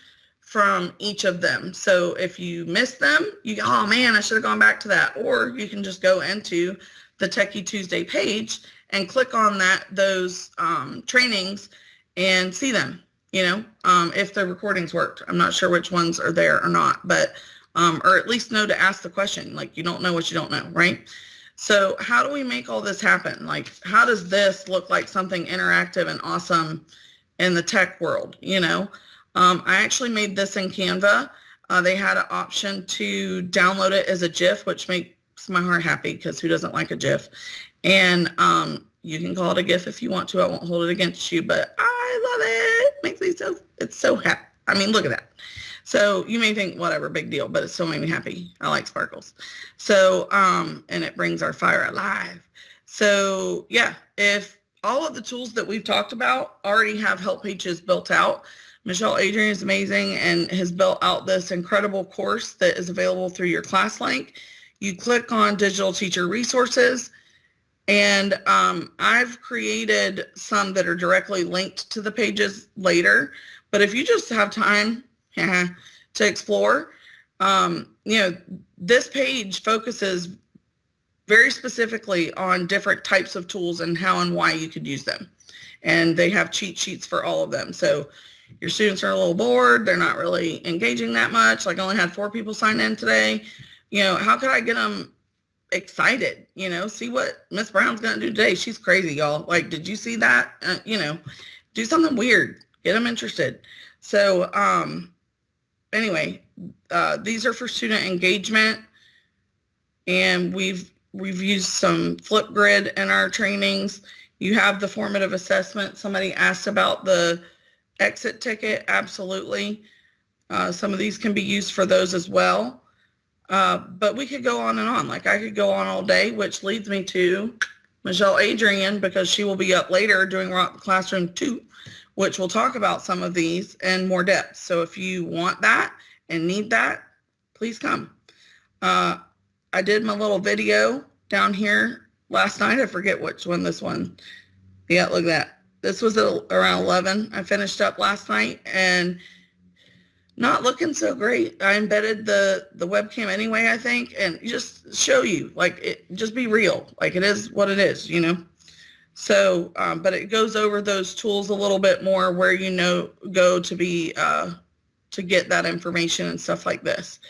from each of them. So if you missed them, you go, oh man, I should have gone back to that. Or you can just go into the Techie Tuesday page and click on those trainings and see them, if the recordings worked. I'm not sure which ones are there or not, but, or at least know to ask the question. Like, you don't know what you don't know, right? So how do we make all this happen? Like, how does this look like something interactive and awesome in the tech world? I actually made this in Canva. They had an option to download it as a GIF, which makes my heart happy because who doesn't like a GIF? And you can call it a GIF if you want to. I won't hold it against you, but I love it. Makes me it's so happy. I mean, look at that. So you may think, whatever, big deal, but it still made me happy. I like sparkles. So, and it brings our fire alive. So yeah, if all of the tools that we've talked about already have help pages built out, Michelle Adrian is amazing and has built out this incredible course that is available through your class link. You click on digital teacher resources, and I've created some that are directly linked to the pages later. But if you just have time to explore, this page focuses very specifically on different types of tools and how and why you could use them. And they have cheat sheets for all of them. So your students are a little bored. They're not really engaging that much. Like I only had 4 people sign in today. How could I get them excited? See what Miss Brown's going to do today. She's crazy, y'all. Like, did you see that? Do something weird. Get them interested. So, anyway, these are for student engagement, and we've used some Flipgrid in our trainings. You have the formative assessment. Somebody asked about the exit ticket. Absolutely. Some of these can be used for those as well. But we could go on and on. Like I could go on all day, which leads me to Michelle Adrian, because she will be up later doing Rock the Classroom 2, which will talk about some of these in more depth. So if you want that and need that, please come. I did my little video down here last night. I forget which one this one. Yeah, look at that. This was at around 11. I finished up last night and not looking so great. I embedded the webcam anyway, I think, and just show you, like, just be real. Like, it is what it is, So, but it goes over those tools a little bit more where go to be, to get that information and stuff like this.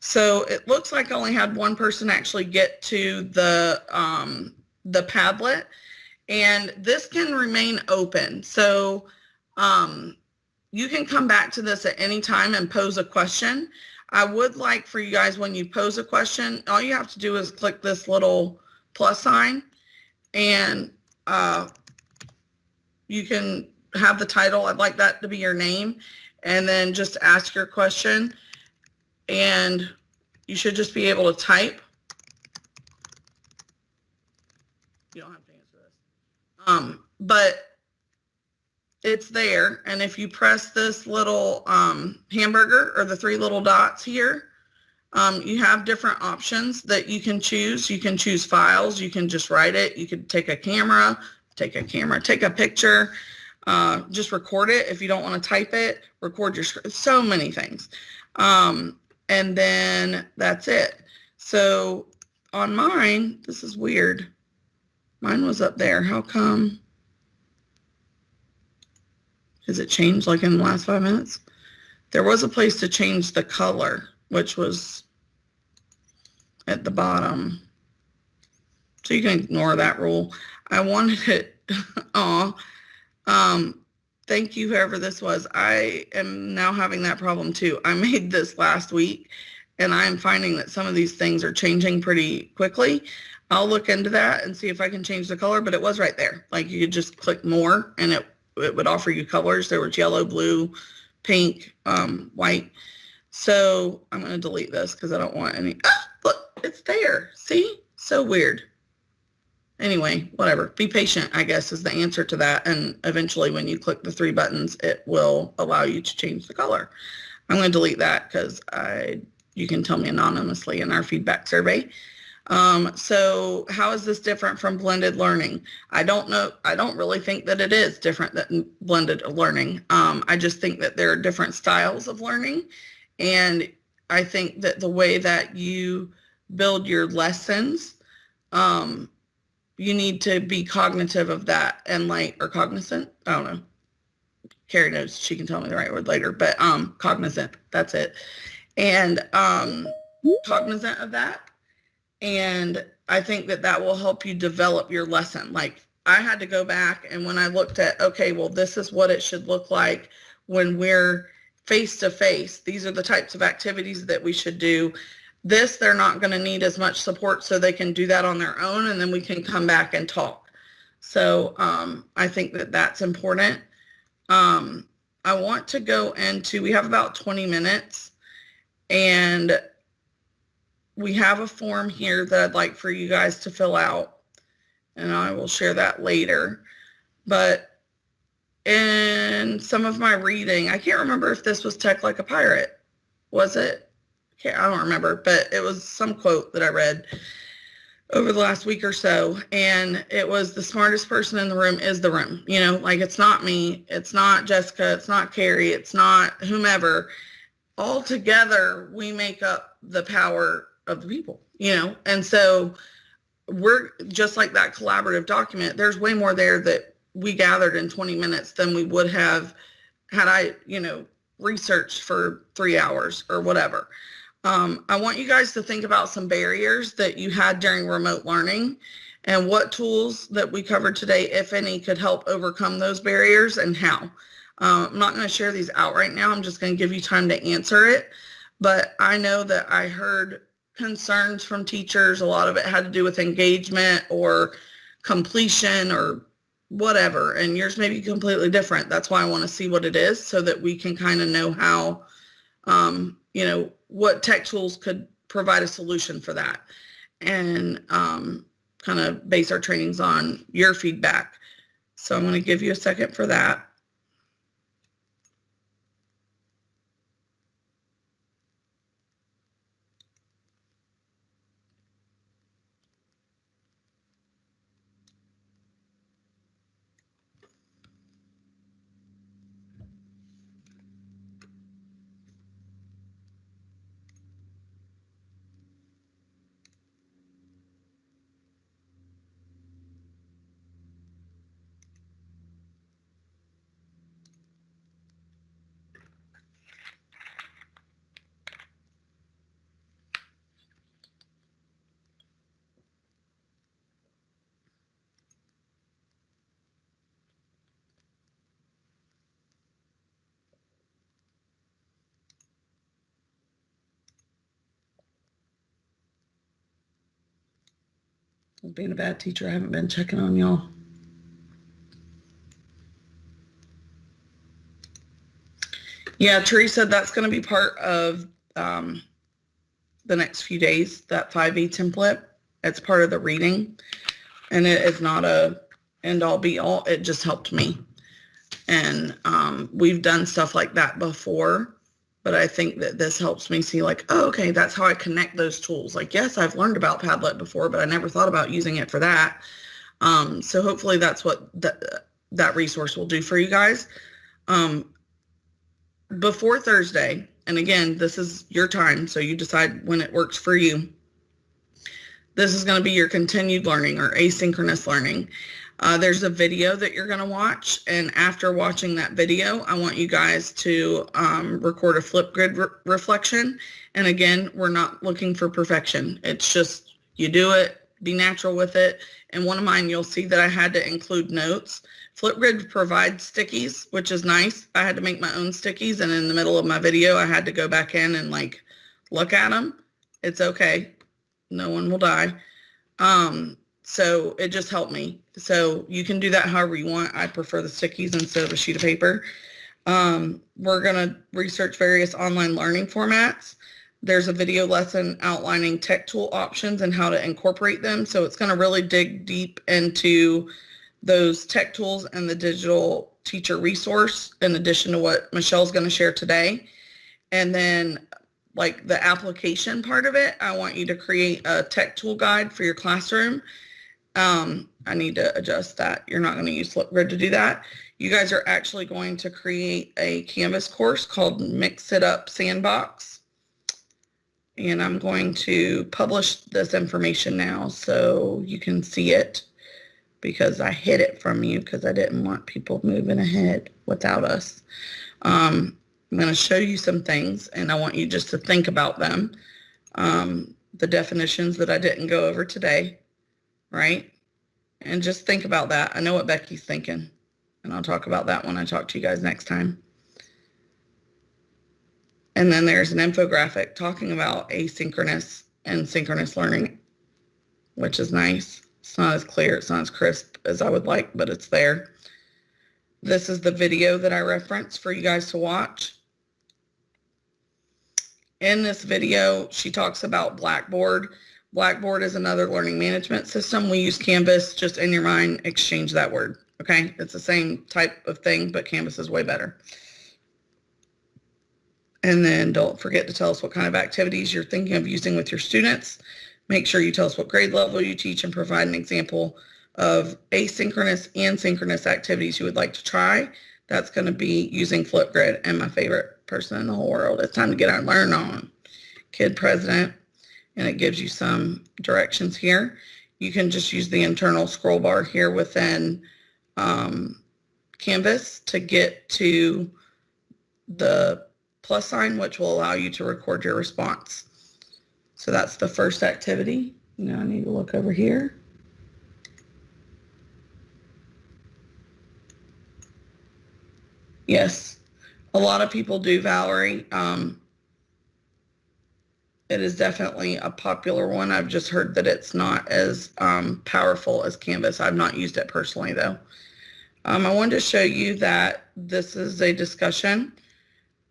So it looks like I only had one person actually get to the Padlet, and this can remain open. So, you can come back to this at any time and pose a question. I would like for you guys, when you pose a question, all you have to do is click this little plus sign, and you can have the title. I'd like that to be your name, and then just ask your question, and you should just be able to type. You don't have to answer this. But it's there, and if you press this little hamburger or the 3 little dots here, you have different options that you can choose. You can choose files. You can just write it. You could take a picture, just record it. If you don't want to type it, record your script. So many things. And then that's it. So on mine, this is weird. Mine was up there. How come? Has it changed like in the last 5 minutes? There was a place to change the color, which was at the bottom. So you can ignore that rule. I wanted it, thank you, whoever this was. I am now having that problem too. I made this last week and I am finding that some of these things are changing pretty quickly. I'll look into that and see if I can change the color, but it was right there. Like you could just click more and it would offer you colors. There was yellow, blue, pink, white. So I'm going to delete this because I don't want any. Ah, look, it's there. See? So weird. Anyway, whatever. Be patient, I guess, is the answer to that. And eventually when you click the 3 buttons, it will allow you to change the color. I'm going to delete that because you can tell me anonymously in our feedback survey. So how is this different from blended learning? I don't know. I don't really think that it is different than blended learning. I just think that there are different styles of learning. And I think that the way that you build your lessons, you need to be cognitive of that and or cognizant. I don't know. Carrie knows, she can tell me the right word later, but cognizant, that's it. And cognizant of that. And I think that that will help you develop your lesson. Like I had to go back and when I looked at, okay, well, this is what it should look like when we're face to face. These are the types of activities that we should do. This, they're not going to need as much support, so they can do that on their own, and then we can come back and talk. So I think that that's important. I want to go into, we have about 20 minutes, and we have a form here that I'd like for you guys to fill out, and I will share that later. But in some of my reading, I can't remember if this was Tech Like a Pirate. Was it? I don't remember, but it was some quote that I read over the last week or so. And it was the smartest person in the room is the room. You know, like it's not me, it's not Jessica, it's not Carrie, it's not whomever. All together, we make up the power of the people, you know? And so we're just like that collaborative document. There's way more there that we gathered in 20 minutes than we would have had I, researched for 3 hours or whatever. I want you guys to think about some barriers that you had during remote learning and what tools that we covered today, if any, could help overcome those barriers and how. I'm not going to share these out right now. I'm just going to give you time to answer it. But I know that I heard concerns from teachers. A lot of it had to do with engagement or completion or whatever. And yours may be completely different. That's why I want to see what it is so that we can kind of know how, what tech tools could provide a solution for that, and kind of base our trainings on your feedback. So I'm going to give you a second for that. Being a bad teacher, I haven't been checking on y'all. Yeah, Teresa, that's going to be part of the next few days, that 5E template. It's part of the reading, and it is not a end-all be-all. It just helped me. And we've done stuff like that before, but I think that this helps me see like, oh, okay, that's how I connect those tools. Like, yes, I've learned about Padlet before, but I never thought about using it for that. So hopefully that's what that resource will do for you guys. Before Thursday, and again, this is your time, so you decide when it works for you. This is going to be your continued learning or asynchronous learning. There's a video that you're going to watch, and after watching that video, I want you guys to record a Flipgrid reflection. And again, we're not looking for perfection. It's just you do it, be natural with it. And one of mine, you'll see that I had to include notes. Flipgrid provides stickies, which is nice. I had to make my own stickies, and in the middle of my video, I had to go back in and like look at them. It's okay. No one will die. So it just helped me. So you can do that however you want. I prefer the stickies instead of a sheet of paper. We're going to research various online learning formats. There's a video lesson outlining tech tool options and how to incorporate them. So it's going to really dig deep into those tech tools and the digital teacher resource, in addition to what Michelle's going to share today. And then like the application part of it, I want you to create a tech tool guide for your classroom. I need to adjust that. You're not going to use Flipgrid to do that. You guys are actually going to create a Canvas course called Mix It Up Sandbox. And I'm going to publish this information now so you can see it, because I hid it from you because I didn't want people moving ahead without us. I'm going to show you some things, and I want you just to think about them. The definitions that I didn't go over today, right? And just think about that. I know what Becky's thinking, and I'll talk about that when I talk to you guys next time. And then there's an infographic talking about asynchronous and synchronous learning, which is nice. It's not as clear, it's not as crisp as I would like, but it's there. This is the video that I referenced for you guys to watch. In this video, she talks about Blackboard. Blackboard is another learning management system. We use Canvas. Just in your mind, exchange that word, okay? It's the same type of thing, but Canvas is way better. And then don't forget to tell us what kind of activities you're thinking of using with your students. Make sure you tell us what grade level you teach and provide an example of asynchronous and synchronous activities you would like to try. That's going to be using Flipgrid, and my favorite person in the whole world. It's time to get our Learn On Kid President, and it gives you some directions here. You can just use the internal scroll bar here within Canvas to get to the plus sign, which will allow you to record your response. So that's the first activity. Now I need to look over here. Yes, a lot of people do, Valerie. It is definitely a popular one. I've just heard that it's not as powerful as Canvas. I've not used it personally, though. I wanted to show you that this is a discussion,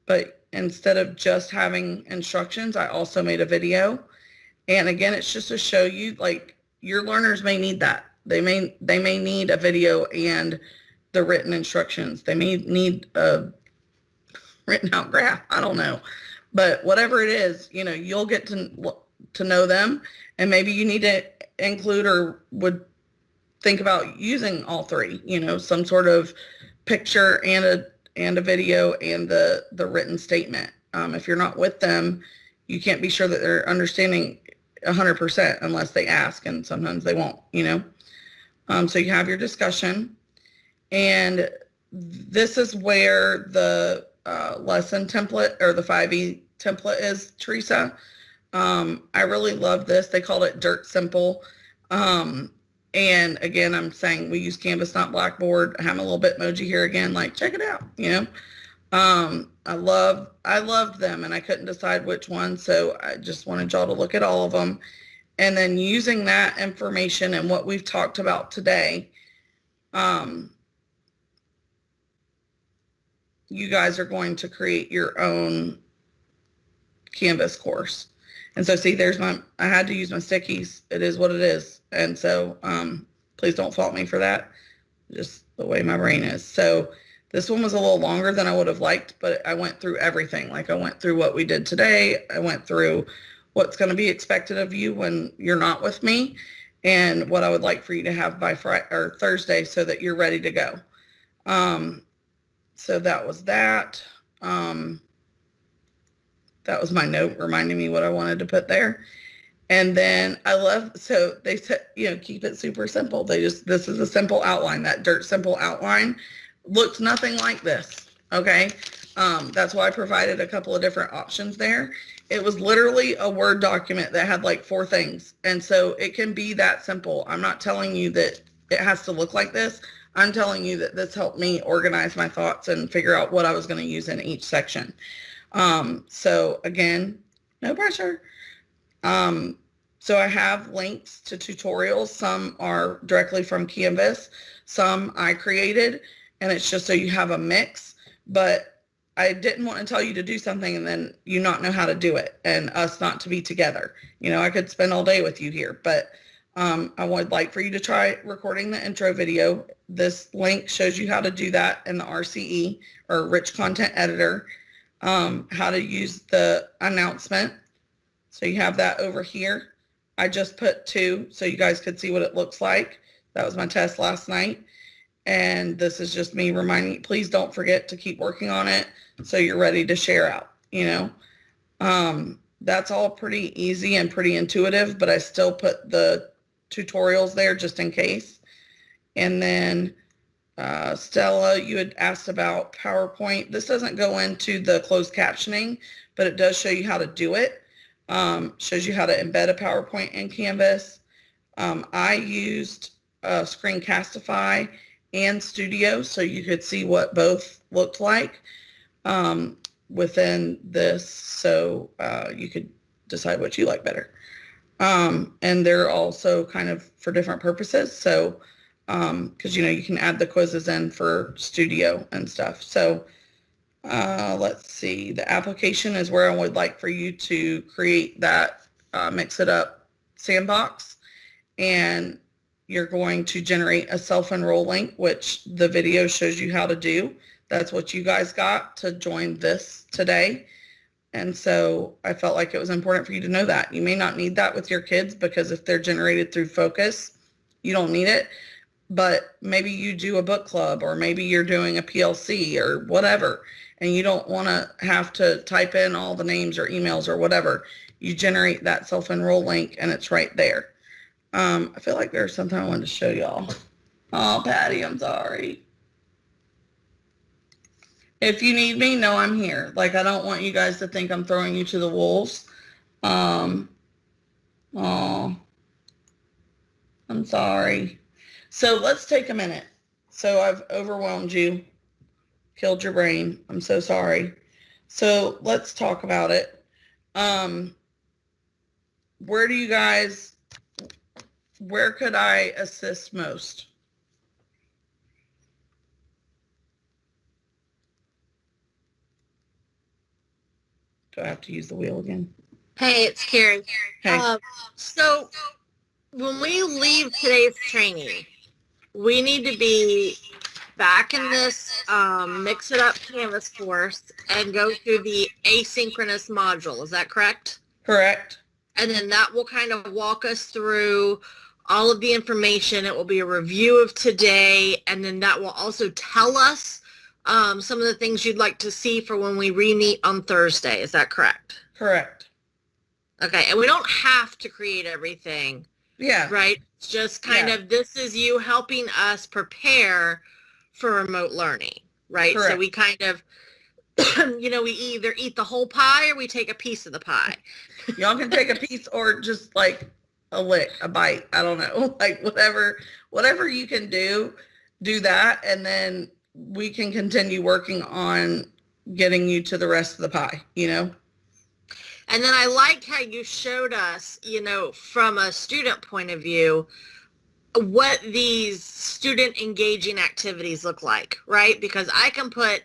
but instead of just having instructions, I also made a video. And again, it's just to show you, like, your learners may need that. They may need a video and the written instructions. They may need a written out graph. I don't know. But whatever it is, you know, you'll get to know them, and maybe you need to include or would think about using all three, you know, some sort of picture and a video and the written statement. If you're not with them, you can't be sure that they're understanding 100% unless they ask, and sometimes they won't, you know. So you have your discussion, and this is where the lesson template or the 5E template is, Teresa. I really love this. They called it Dirt Simple. And again, I'm saying we use Canvas, not Blackboard. I have a little Bitmoji here again, like, check it out, you know. I loved them, and I couldn't decide which one, so I just wanted y'all to look at all of them. And then using that information and what we've talked about today, you guys are going to create your own Canvas course. And so see, I had to use my stickies. It is what it is. And so please don't fault me for that. Just the way my brain is. So this one was a little longer than I would have liked, but I went through everything. Like, I went through what we did today. I went through what's going to be expected of you when you're not with me, and what I would like for you to have by Friday or Thursday so that you're ready to go. So that was that. That was my note reminding me what I wanted to put there. And then I love, so they said, keep it super simple. This is a simple outline. That dirt simple outline looks nothing like this. Okay. That's why I provided a couple of different options there. It was literally a Word document that had like 4 things. And so it can be that simple. I'm not telling you that it has to look like this. I'm telling you that this helped me organize my thoughts and figure out what I was going to use in each section. So again, no pressure. So I have links to tutorials. Some are directly from Canvas. Some I created, and it's just so you have a mix. But I didn't want to tell you to do something and then you not know how to do it and us not to be together. I could spend all day with you here, but I would like for you to try recording the intro video. This link shows you how to do that in the RCE, or Rich Content Editor, how to use the announcement. So you have that over here. I just put 2 so you guys could see what it looks like. That was my test last night. And this is just me reminding you, please don't forget to keep working on it so you're ready to share out, That's all pretty easy and pretty intuitive, but I still put the tutorials there just in case. And then Stella, you had asked about PowerPoint. This doesn't go into the closed captioning, but it does show you how to do it. Shows you how to embed a PowerPoint in Canvas. I used Screencastify and Studio so you could see what both looked like within this, so you could decide what you like better. And they're also kind of for different purposes, so because you can add the quizzes in for Studio and stuff. So let's see, the application is where I would like for you to create that Mix It Up sandbox, and you're going to generate a self-enroll link, which the video shows you how to do. That's what you guys got to join this today. And so I felt like it was important for you to know that. You may not need that with your kids, because if they're generated through Focus, you don't need it. But maybe you do a book club, or maybe you're doing a PLC or whatever, and you don't want to have to type in all the names or emails or whatever. You generate that self-enroll link and it's right there. I feel like there's something I wanted to show y'all. Oh, Patty, I'm sorry. If you need me, know I'm here. Like, I don't want you guys to think I'm throwing you to the wolves. Oh, I'm sorry. So let's take a minute. So I've overwhelmed you, killed your brain. I'm so sorry. So let's talk about it. Where could I assist most? Do I have to use the wheel again? Hey, it's Carrie. Hey. So when we leave today's training, we need to be back in this Mix It Up Canvas course and go through the asynchronous module. Is that correct? Correct. And then that will kind of walk us through all of the information. It will be a review of today, and then that will also tell us some of the things you'd like to see for when we re-meet on Thursday. Is that correct? Correct. Okay, and we don't have to create everything. Yeah. Right? It's just kind of, this is you helping us prepare for remote learning, right? Correct. So we kind of, we either eat the whole pie or we take a piece of the pie. Y'all can take a piece or just like a lick, a bite. I don't know. Like whatever you can do that. And then we can continue working on getting you to the rest of the pie, And then I like how you showed us, from a student point of view, what these student engaging activities look like, right? Because I can throw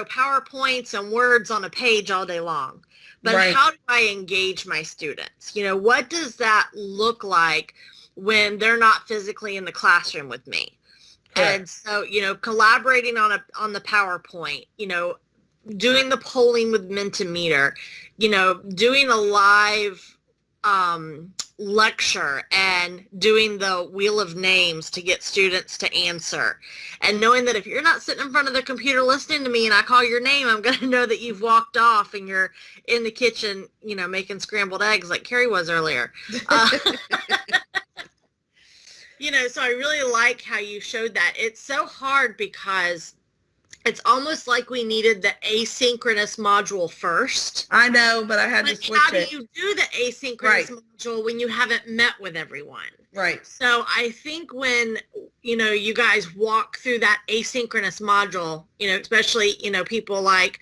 PowerPoints and words on a page all day long, but right. How do I engage my students? What does that look like when they're not physically in the classroom with me? Correct. And so, collaborating on the PowerPoint, doing the polling with Mentimeter, doing a live lecture and doing the wheel of names to get students to answer, and knowing that if you're not sitting in front of the computer listening to me and I call your name, I'm going to know that you've walked off and you're in the kitchen, you know, making scrambled eggs like Carrie was earlier. You know, so I really like how you showed that. It's so hard because it's almost like we needed the asynchronous module first. I know, but I had to But switch how it. do you do the asynchronous Right. module when you haven't met with everyone? Right. So I think when, you know, you guys walk through that asynchronous module, you know, especially, you know, people like,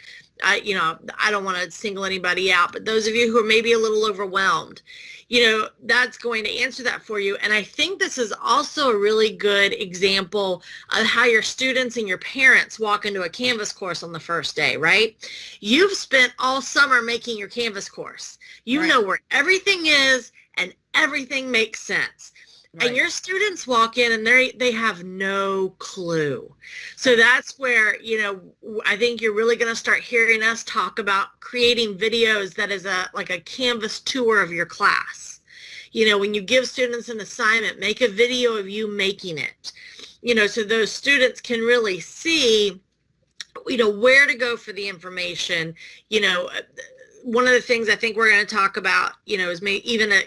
you know, I don't want to single anybody out, but those of you who are maybe a little overwhelmed, you know, that's going to answer that for you. And I think this is also a really good example of how your students and your parents walk into a Canvas course on the first day, right? You've spent all summer making your Canvas course. You Right. know where everything is and everything makes sense. Right. And your students walk in and they have no clue. So that's where, you know, I think you're really going to start hearing us talk about creating videos that is like a Canvas tour of your class. You know, when you give students an assignment, make a video of you making it, you know, so those students can really see, you know, where to go for the information. You know, one of the things I think we're going to talk about, you know, is maybe even a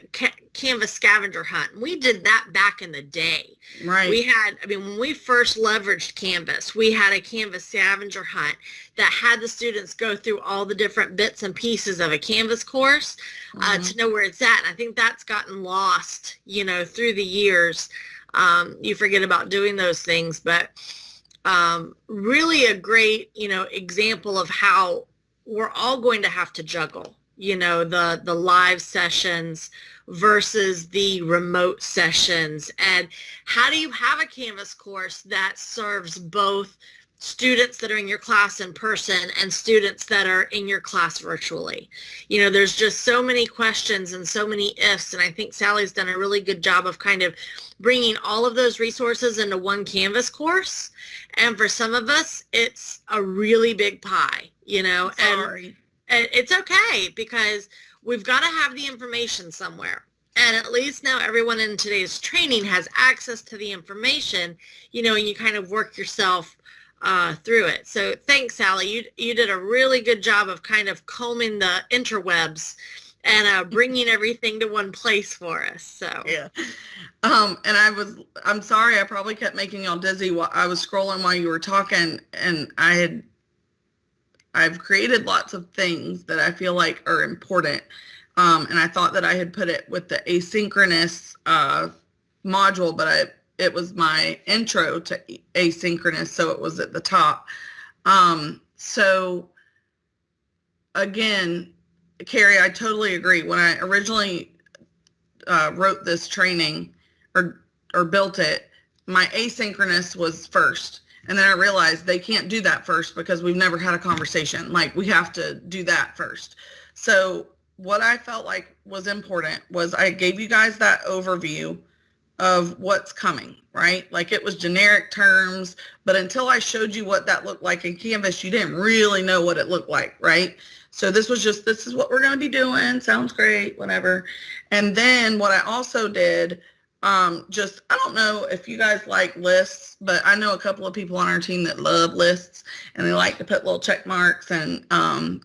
Canvas scavenger hunt. We did that back in the day. Right. We had, I mean, when we first leveraged Canvas, we had a Canvas scavenger hunt that had the students go through all the different bits and pieces of a Canvas course to know where it's at. And I think that's gotten lost, you know, through the years. You forget about doing those things, but really a great, you know, example of how we're all going to have to juggle, you know, the live sessions versus the remote sessions. And how do you have a Canvas course that serves both students that are in your class in person and students that are in your class virtually? You know, there's just so many questions and so many ifs. And I think Sally's done a really good job of kind of bringing all of those resources into one Canvas course. And for some of us, it's a really big pie, you know, Sorry. and it's okay because we've got to have the information somewhere. And at least now everyone in today's training has access to the information, you know, and you kind of work yourself through it. So thanks, Sally. You did a really good job of kind of combing the interwebs and bringing everything to one place for us. So Yeah. And I'm sorry, I probably kept making y'all dizzy while I was scrolling while you were talking, and I've created lots of things that I feel like are important. And I thought that I had put it with the asynchronous module, but it was my intro to asynchronous, so it was at the top. So again, Carrie, I totally agree. When I originally wrote this training or built it, my asynchronous was first. And then I realized they can't do that first because we've never had a conversation. Like, we have to do that first. So what I felt like was important was I gave you guys that overview of what's coming, right? Like, it was generic terms, but until I showed you what that looked like in Canvas, you didn't really know what it looked like, right? So this was just, this is what we're going to be doing. Sounds great, whatever. And then what I also did, I don't know if you guys like lists, but I know a couple of people on our team that love lists, and they like to put little check marks and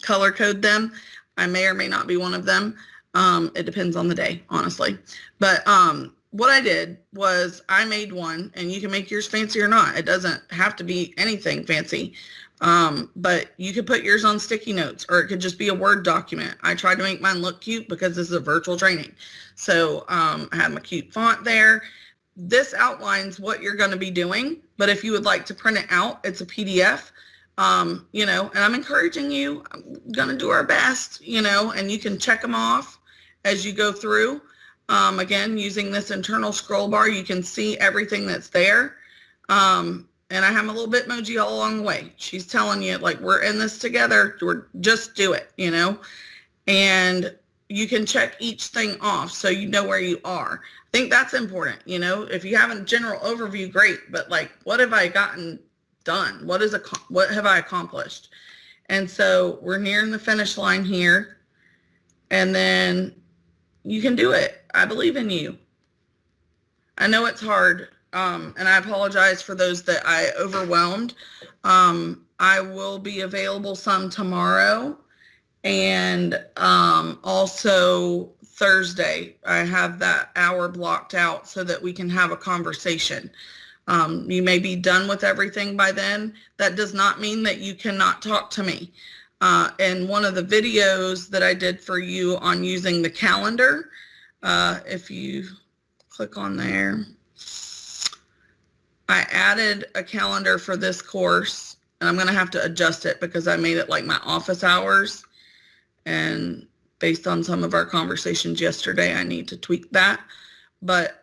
color code them. I may or may not be one of them. It depends on the day, honestly. But what I did was I made one, and you can make yours fancy or not. It doesn't have to be anything fancy. But you could put yours on sticky notes, or it could just be a Word document. I tried to make mine look cute because this is a virtual training. So I had my cute font there. This outlines what you're going to be doing, but if you would like to print it out, it's a PDF, you know, and I'm encouraging you. I'm going to do our best, you know, and you can check them off as you go through. Again, using this internal scroll bar, you can see everything that's there. And I have a little Bitmoji all along the way. She's telling you, like, we're in this together. Just do it, you know. And you can check each thing off so you know where you are. I think that's important, you know. If you have a general overview, great. But, like, what have I gotten done? What have I accomplished? And so we're nearing the finish line here. And then You can do it. I believe in you. I know it's hard, and I apologize for those that I overwhelmed. I will be available some tomorrow, and also Thursday. I have that hour blocked out so that we can have a conversation. You may be done with everything by then. That does not mean that you cannot talk to me. And one of the videos that I did for you on using the calendar, if you click on there, I added a calendar for this course, and I'm going to have to adjust it because I made it like my office hours. And based on some of our conversations yesterday, I need to tweak that. But,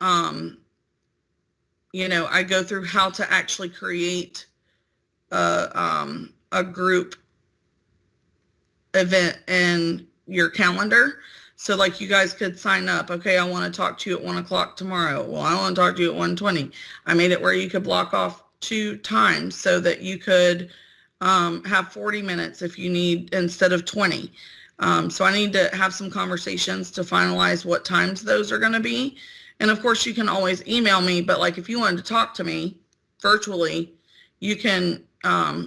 you know, I go through how to actually create a group event in your calendar. So like you guys could sign up. Okay, I want to talk to you at 1 o'clock tomorrow. Well, I want to talk to you at 1:20. I made it where you could block off 2 times so that you could have 40 minutes if you need instead of 20. So I need to have some conversations to finalize what times those are going to be. And of course you can always email me, but like if you wanted to talk to me virtually, you can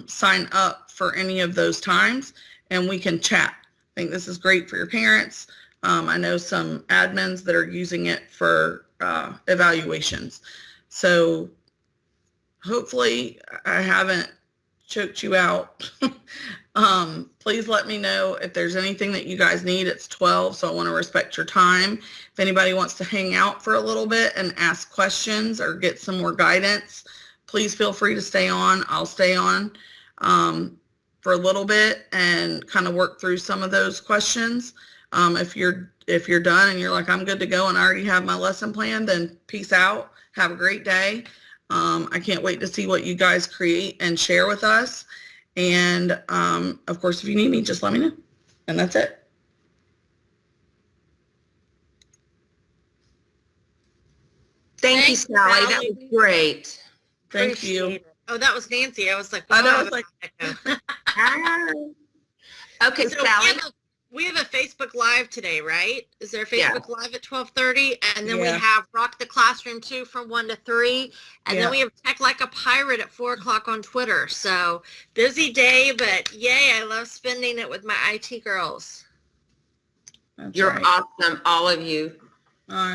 sign up for any of those times and we can chat. I think this is great for your parents. I know some admins that are using it for evaluations. So hopefully I haven't choked you out. Please let me know if there's anything that you guys need. It's 12, so I want to respect your time. If anybody wants to hang out for a little bit and ask questions or get some more guidance, please feel free to stay on. I'll stay on for a little bit and kind of work through some of those questions. If you're done and you're like, I'm good to go and I already have my lesson plan, then peace out. Have a great day. I can't wait to see what you guys create and share with us. And of course, if you need me, just let me know. And that's it. Thank you, Sally. That was great. Thank you. Appreciate it. Oh, that was Nancy. I was like, I know, wow, I was like, Okay, So Sally. we have a Facebook Live today, right? Is there a Facebook Live at 12:30? And then we Yeah. have Rock the Classroom 2 from 1 to 3. And Yeah. then we have Tech Like a Pirate at 4 o'clock on Twitter. So busy day, but yay, I love spending it with my IT girls. that's You're right. awesome, all of you.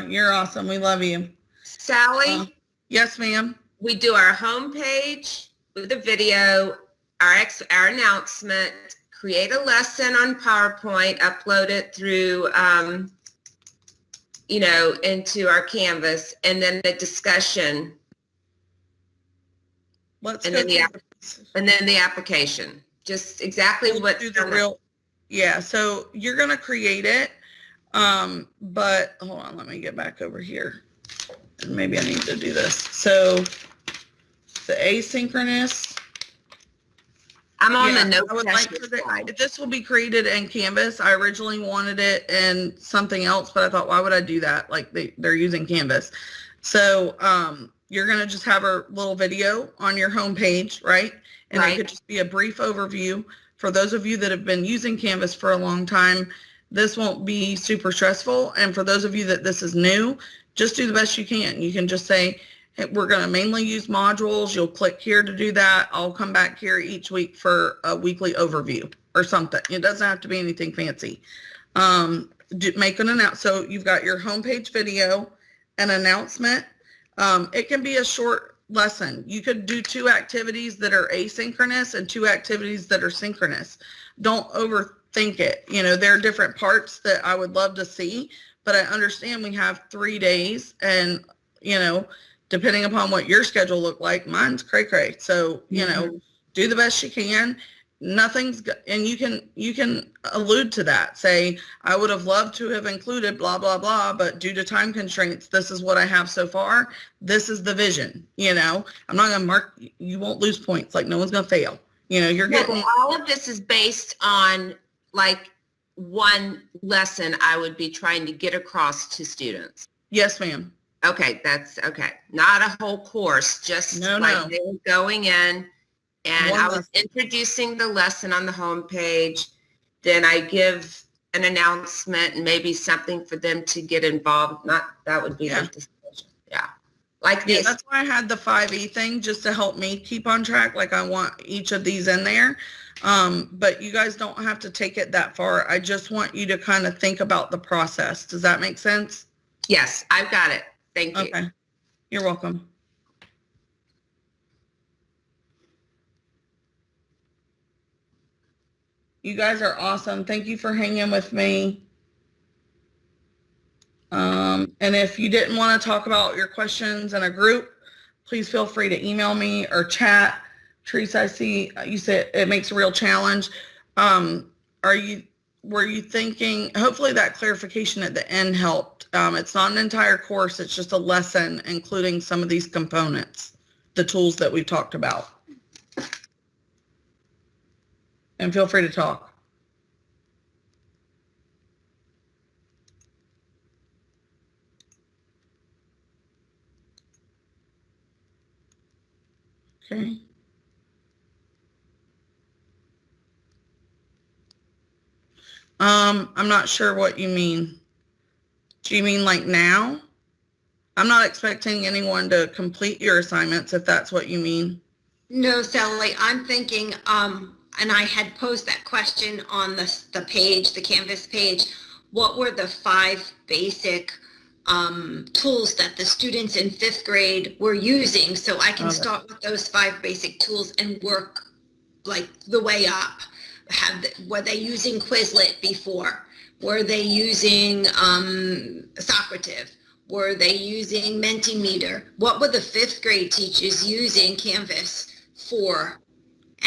You're awesome. We love you. Sally, Yes, ma'am. we do our homepage with the video, our announcement, create a lesson on PowerPoint, upload it through, into our Canvas, and then the discussion, Let's And go then the through and then the application. Just exactly we'll what. do the real. Yeah, so you're going to create it. But hold on, let me get back over here. And maybe I need to do this. So the asynchronous. I'm on the I note would like session for slide. this will be created in Canvas. I originally wanted it in something else, but I thought, why would I do that? Like they're using Canvas. So you're going to just have a little video on your homepage, right? And Right. it could just be a brief overview. For those of you that have been using Canvas for a long time, this won't be super stressful. And for those of you that this is new, just do the best you can. You can just say, hey, we're going to mainly use modules. You'll click here to do that. I'll come back here each week for a weekly overview or something. It doesn't have to be anything fancy. Make an announcement. So you've got your homepage video, an announcement. It can be a short lesson. You could do 2 activities that are asynchronous and 2 activities that are synchronous. Don't overthink it. There are different parts that I would love to see, but I understand we have 3 days and, depending upon what your schedule look like, mine's cray-cray. So, do the best you can. And you can allude to that. Say, I would have loved to have included blah, blah, blah, but due to time constraints, this is what I have so far. This is the vision. I'm not going to mark, you won't lose points. Like no one's going to fail. You're getting. All of this is based on like one lesson I would be trying to get across to students. Yes, ma'am. Okay, that's okay. Not a whole course, just No. they were going in and One I was lesson. introducing the lesson on the homepage. Then I give an announcement and maybe something for them to get involved. Not, that would be Yeah. the discussion. Yeah. Like Yeah, this. that's why I had the 5E thing, just to help me keep on track. Like, I want each of these in there. But you guys don't have to take it that far. I just want you to kind of think about the process. Does that make sense? Yes, I've got it. Thank you. Okay. You're welcome. You guys are awesome. Thank you for hanging with me. And if you didn't want to talk about your questions in a group, please feel free to email me or chat. Teresa, I see you said it makes a real challenge. Were you thinking, hopefully that clarification at the end helped. It's not an entire course, it's just a lesson, including some of these components, the tools that we've talked about. And feel free to talk. Okay. I'm not sure what you mean. Do you mean like now? I'm not expecting anyone to complete your assignments if that's what you mean. No, Sally, I'm thinking, and I had posed that question on the page, the Canvas page. What were the 5 basic tools that the students in 5th grade were using? So I can start with those 5 basic tools and work like the way up. Were they using Quizlet before? Were they using Socrative? Were they using Mentimeter? What were the 5th grade teachers using Canvas for?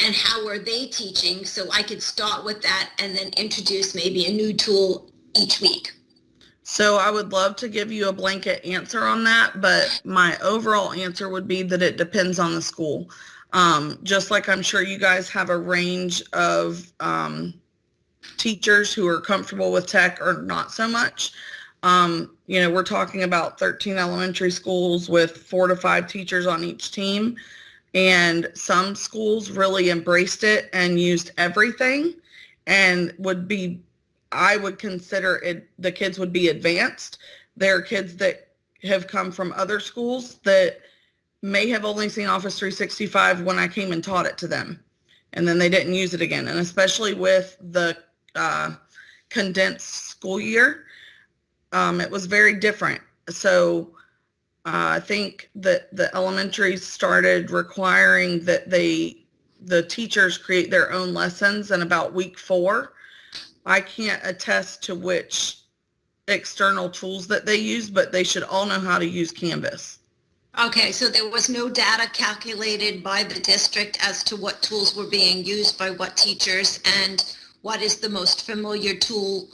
And how were they teaching? So I could start with that and then introduce maybe a new tool each week. So I would love to give you a blanket answer on that, but my overall answer would be that it depends on the school. Just like I'm sure you guys have a range of teachers who are comfortable with tech or not so much. We're talking about 13 elementary schools with 4 to 5 teachers on each team. And some schools really embraced it and used everything and I would consider it, the kids would be advanced. There are kids that have come from other schools that may have only seen Office 365 when I came and taught it to them. And then they didn't use it again. And especially with the condensed school year, it was very different. So I think that the elementary started requiring that the teachers create their own lessons in about week 4. I can't attest to which external tools that they use, but they should all know how to use Canvas. Okay, so there was no data calculated by the district as to what tools were being used by what teachers and what is the most familiar tool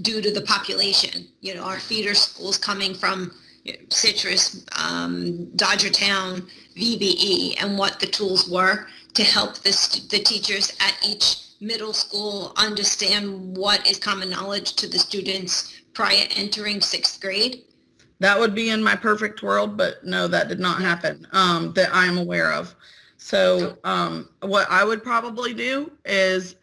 due to the population. Our feeder schools coming from Citrus, Dodgertown, VBE, and what the tools were to help the teachers at each middle school understand what is common knowledge to the students prior entering 6th grade. That would be in my perfect world, but no, that did not happen that I'm aware of. So what I would probably do is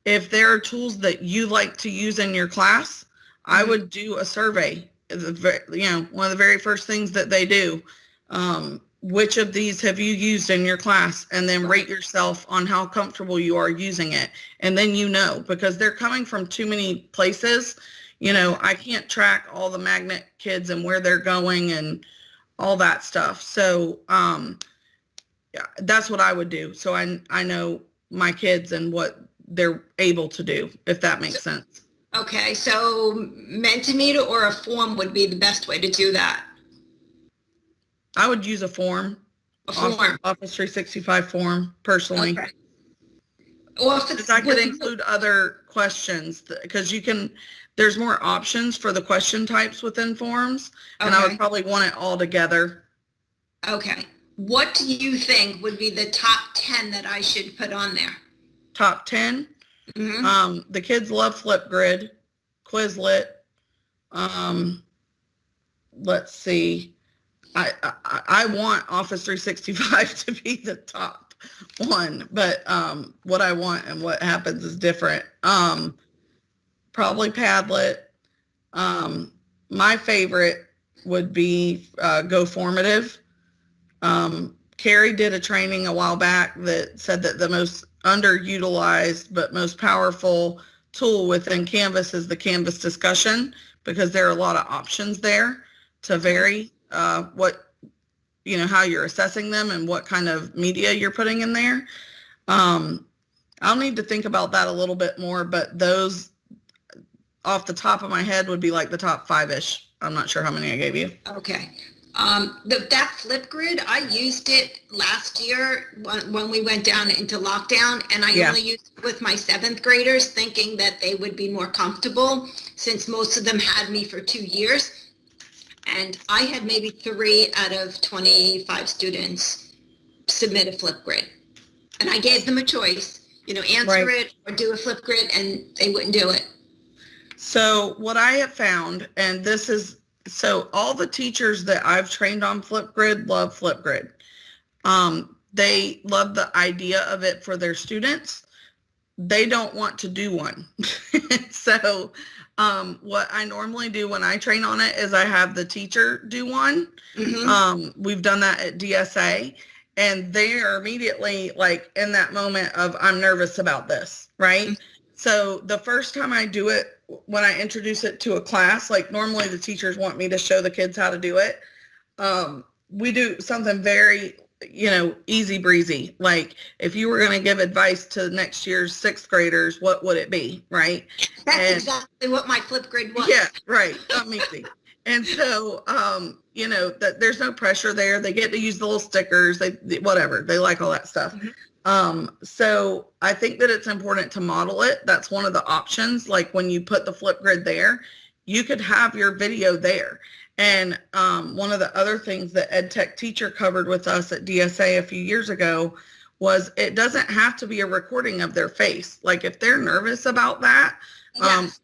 if there are tools that you like to use in your class, I would do a survey. One of the very first things that they do, which of these have you used in your class? And then rate yourself on how comfortable you are using it. And then because they're coming from too many places. I can't track all the magnet kids and where they're going and all that stuff. So that's what I would do. So I know my kids and what they're able to do, if that makes sense. Okay, so Mentimeter or a form would be the best way to do that. I would use a form. Office 365 form, personally. Okay. Because I could include other questions because there's more options for the question types within forms, and I would probably want it all together. Okay. What do you think would be the top 10 that I should put on there? Top 10? Mm-hmm. The kids love Flipgrid, Quizlet. Let's see. I want Office 365 to be the top one, but what I want and what happens is different. probably Padlet. My favorite would be Go Formative. Carrie did a training a while back that said that the most underutilized but most powerful tool within Canvas is the Canvas discussion, because there are a lot of options there to vary what, you know, how you're assessing them and what kind of media you're putting in there. I'll need to think about that a little bit more, but those off the top of my head would be like the top 5-ish. I'm not sure how many I gave you. Okay. That Flipgrid, I used it last year when we went down into lockdown, and I only used it with my 7th graders, thinking that they would be more comfortable since most of them had me for 2 years. And I had maybe 3 out of 25 students submit a Flipgrid. And I gave them a choice, you know, answer it or do a Flipgrid, and they wouldn't do it. So what I have found, and this is, so all the teachers that I've trained on Flipgrid love Flipgrid. They love the idea of it for their students. They don't want to do one. So what I normally do when I train on it is I have the teacher do one. We've done that at DSA, and they are immediately like in that moment of, I'm nervous about this, right? So the first time I do it, when I introduce it to a class, like normally the teachers want me to show the kids how to do it. We do something very, you know, easy breezy. Like if you were going to give advice to next year's 6th graders, what would it be, right? That's exactly what my Flipgrid was. Yeah, right. Easy. And so, you know, that there's no pressure there. They get to use the little stickers, whatever. They like all that stuff. So I think that it's important to model it. That's one of the options. Like when you put the Flipgrid there, you could have your video there. And one of the other things that EdTech teacher covered with us at DSA a few years ago was it doesn't have to be a recording of their face. Like if they're nervous about that,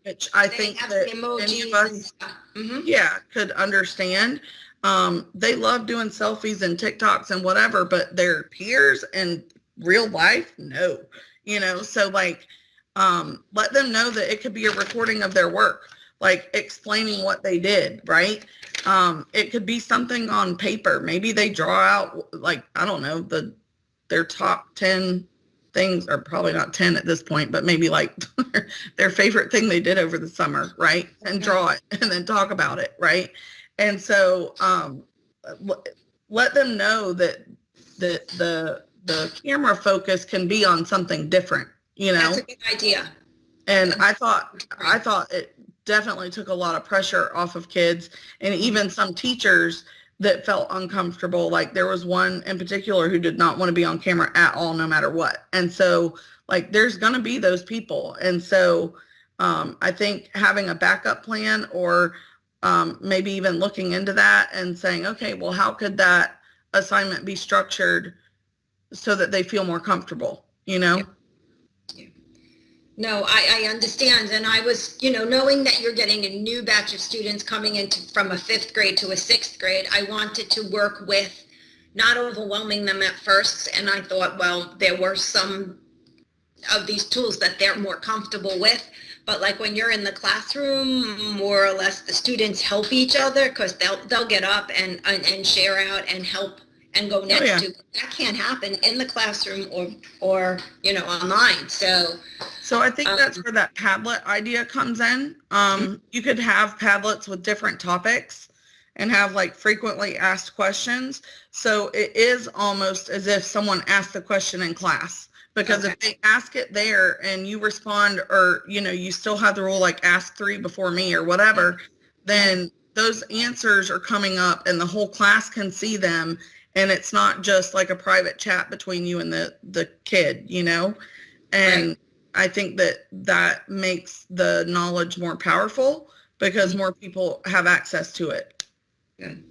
which I think that any of us, could understand. They love doing selfies and TikToks and whatever, but their peers and real life, no, you know, so like let them know that it could be a recording of their work, like explaining what they did, right? It could be something on paper. Maybe they draw out, like, I don't know, their top 10 things, or probably not 10 at this point, but maybe like their favorite thing they did over the summer, right? And draw it and then talk about it, right? And so let them know that the camera focus can be on something different, you know? That's a good idea. And I thought it definitely took a lot of pressure off of kids, and even some teachers that felt uncomfortable. Like there was one in particular who did not want to be on camera at all, no matter what. And so like, there's going to be those people. And so I think having a backup plan, or maybe even looking into that and saying, okay, well, how could that assignment be structured so that they feel more comfortable, you know? No, I understand. And I was, you know, knowing that you're getting a new batch of students coming into from a 5th grade to a 6th grade, I wanted to work with not overwhelming them at first. And I thought, well, there were some of these tools that they're more comfortable with. But like when you're in the classroom, more or less the students help each other, because they'll get up and share out and help and go next to. That can't happen in the classroom or you know, online. So I think that's where that Padlet idea comes in. You could have Padlets with different topics and have like frequently asked questions. So it is almost as if someone asked the question in class, because if they ask it there and you respond, or, you know, you still have the rule like ask 3 before me or whatever, then those answers are coming up and the whole class can see them. And it's not just like a private chat between you and the kid, you know? And I think that makes the knowledge more powerful, because more people have access to it. Good.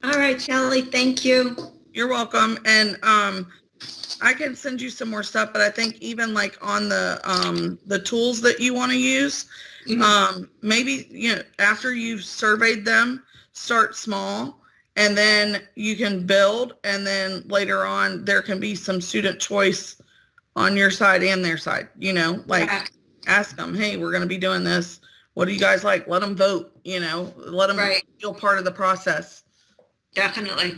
All right, Shelley, thank you. You're welcome. And I can send you some more stuff, but I think even like on the tools that you want to use, maybe, you know, after you've surveyed them, start small. And then you can build, and then later on there can be some student choice on your side and their side, you know, like ask them, hey, we're going to be doing this. What do you guys like? Let them vote, let them Right. feel part of the process. Definitely.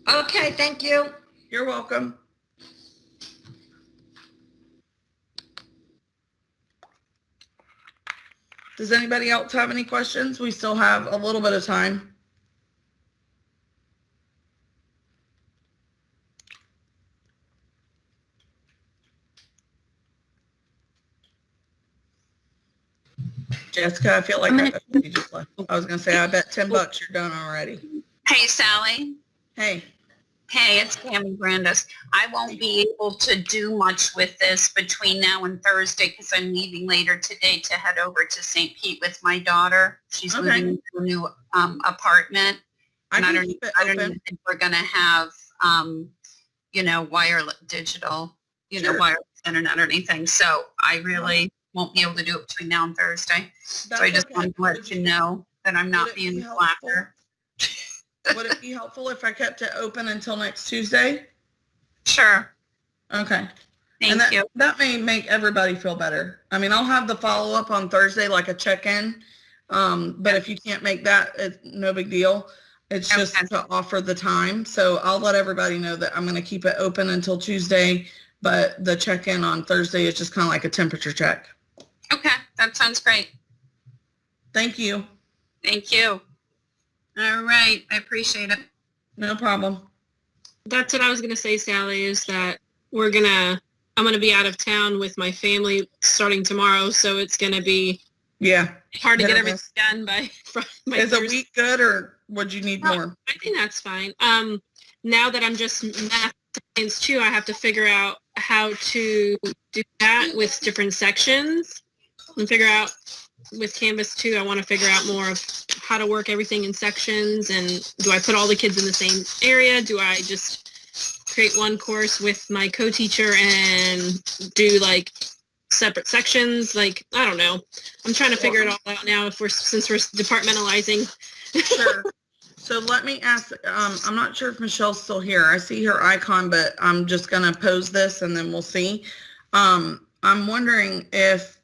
Okay, thank you. You're welcome. Does anybody else have any questions? We still have a little bit of time. Jessica, I feel like you just left. I was going to say, I bet $10 you're done already. Hey, Sally. Hey. Hey, it's Tammy Brandis. I won't be able to do much with this between now and Thursday because I'm leaving later today to head over to St. Pete with my daughter. She's Okay. moving into a new apartment. I And I can don't keep it even open. think we're going to have, wireless, digital, Sure. wireless internet or anything. So I really won't be able to do it between now and Thursday. That's So I just okay. wanted to let you know that I'm Would not it be being helpful? flatter. Would it be helpful if I kept it open until next Tuesday? Sure. Okay. Thank And you. that may make everybody feel better. I mean, I'll have the follow-up on Thursday, like a check-in. But if you can't make that, it's no big deal. It's just Okay. to offer the time. So I'll let everybody know that I'm going to keep it open until Tuesday, but the check-in on Thursday is just kind of like a temperature check. Okay, that sounds great. Thank you. Thank you. All right, I appreciate it. No problem. That's what I was going to say, Sally, is that I'm going to be out of town with my family starting tomorrow. So it's going to be Yeah. hard to Hit get or everything miss. done by Is a Thursday. week good or would you need more? I think that's fine. Now that I'm just math science 2, I have to figure out how to do that with different sections and figure out with Canvas 2, I want to figure out more of how to work everything in sections, and do I put all the kids in the same area? Do I just create one course with my co-teacher and do like separate sections? Like, I don't know. I'm trying to figure it all out now since we're departmentalizing. Sure. So let me ask, I'm not sure if Michelle's still here. I see her icon, but I'm just going to pose this and then we'll see. I'm wondering if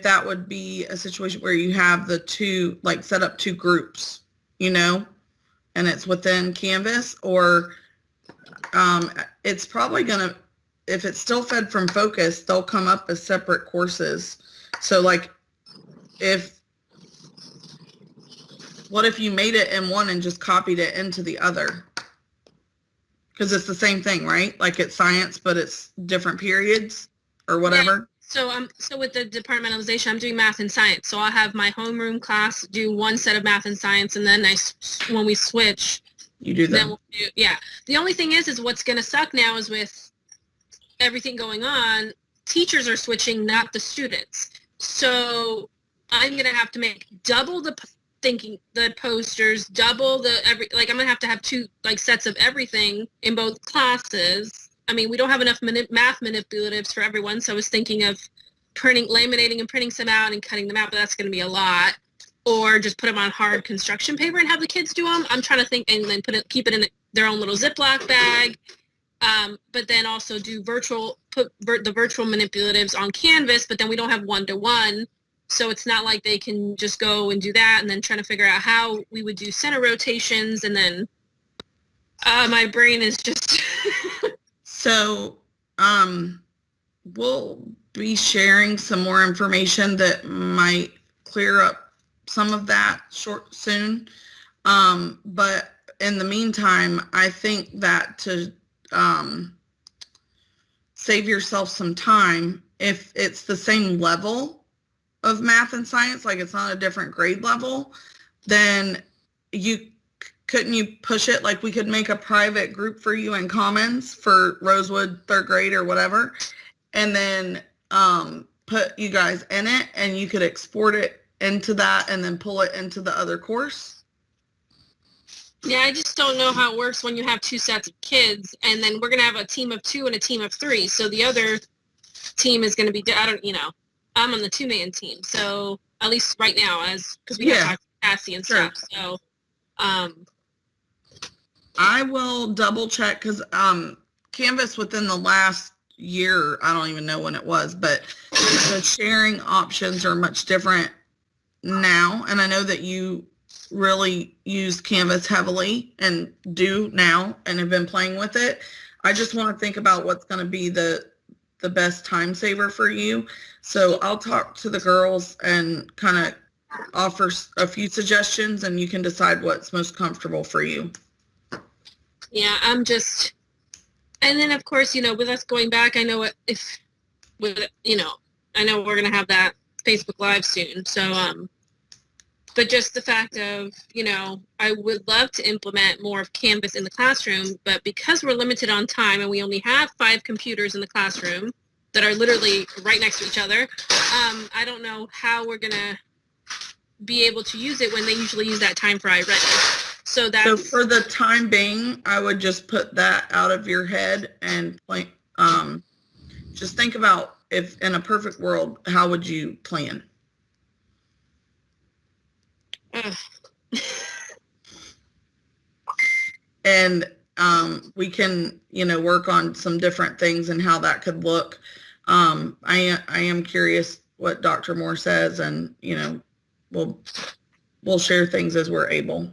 that would be a situation where you have the two, like set up two groups, and it's within Canvas, or it's probably going to, if it's still fed from Focus, they'll come up as separate courses. So like what if you made it in one and just copied it into the other? Because it's the same thing, right? Like it's science, but it's different periods or whatever. So with the departmentalization, I'm doing math and science. So I'll have my homeroom class do one set of math and science, and then when we switch, You do then that. yeah. The only thing is what's going to suck now is with everything going on, teachers are switching, not the students. So I'm going to have to make double the posters, double I'm going to have two sets of everything in both classes. I mean, we don't have enough math manipulatives for everyone, so I was thinking of laminating and printing some out and cutting them out, but that's going to be a lot. Or just put them on hard construction paper and have the kids do them. I'm trying to think, and then keep it in their own little Ziploc bag. But then also do the virtual manipulatives on Canvas, but then we don't have one-to-one. So it's not like they can just go and do that, and then trying to figure out how we would do center rotations, and then my brain is just... So we'll be sharing some more information that might clear up some of that soon. But in the meantime, I think that to save yourself some time, if it's the same level of math and science, like it's not a different grade level, then couldn't you push it? Like we could make a private group for you in Commons for Rosewood 3rd grade or whatever, and then put you guys in it, and you could export it into that and then pull it into the other course. Yeah, I just don't know how it works when you have two sets of kids, and then we're going to have a team of 2 and a team of 3. So the other team is going to be, I'm on the 2-man team. So at least right now, because we have Cassie and Sure. stuff. So, I will double check because Canvas within the last year, I don't even know when it was, but the sharing options are much different now. And I know that you really use Canvas heavily and do now and have been playing with it. I just want to think about what's going to be the best time saver for you. So I'll talk to the girls and kind of offer a few suggestions, and you can decide what's most comfortable for you. Yeah, and then of course, with us going back, I know I know we're going to have that Facebook Live soon. So, but just the fact of, I would love to implement more of Canvas in the classroom, but because we're limited on time and we only have 5 computers in the classroom that are literally right next to each other, I don't know how we're going to be able to use it when they usually use that time for iReady. So for the time being, I would just put that out of your head and just think about, if in a perfect world, how would you plan? And we can, work on some different things and how that could look. I am curious what Dr. Moore says, and we'll share things as we're able.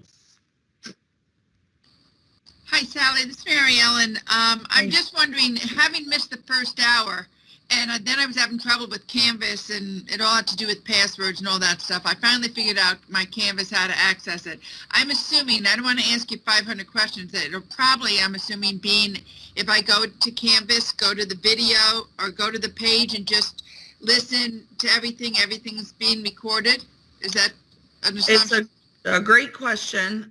Hi, Sally. This is Mary Ellen. I'm just wondering, having missed the first hour, and then I was having trouble with Canvas, and it all had to do with passwords and all that stuff. I finally figured out my Canvas, how to access it. I'm assuming, I don't want to ask you 500 questions, that it'll probably, I'm assuming, being if I go to Canvas, go to the video, or go to the page and just listen to everything's being recorded. Is that an assumption? It's a great question.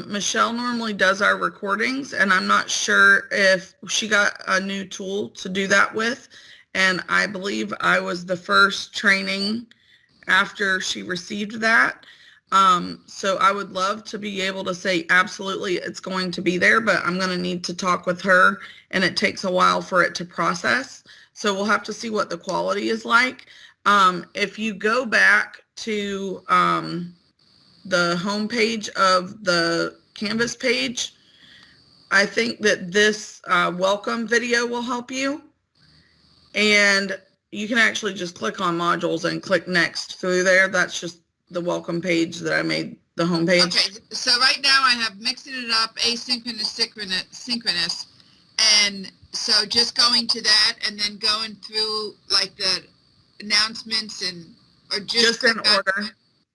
Michelle normally does our recordings, and I'm not sure if she got a new tool to do that with. And I believe I was the first training after she received that. So I would love to be able to say, absolutely, it's going to be there, but I'm going to need to talk with her, and it takes a while for it to process. So we'll have to see what the quality is like. If you go back to the home page of the Canvas page, I think that this welcome video will help you. And you can actually just click on modules and click next through there. That's just the welcome page that I made the home page. Okay, so right now I have mixing it up, asynchronous, synchronous. And so just going to that and then going through like the announcements or just in order.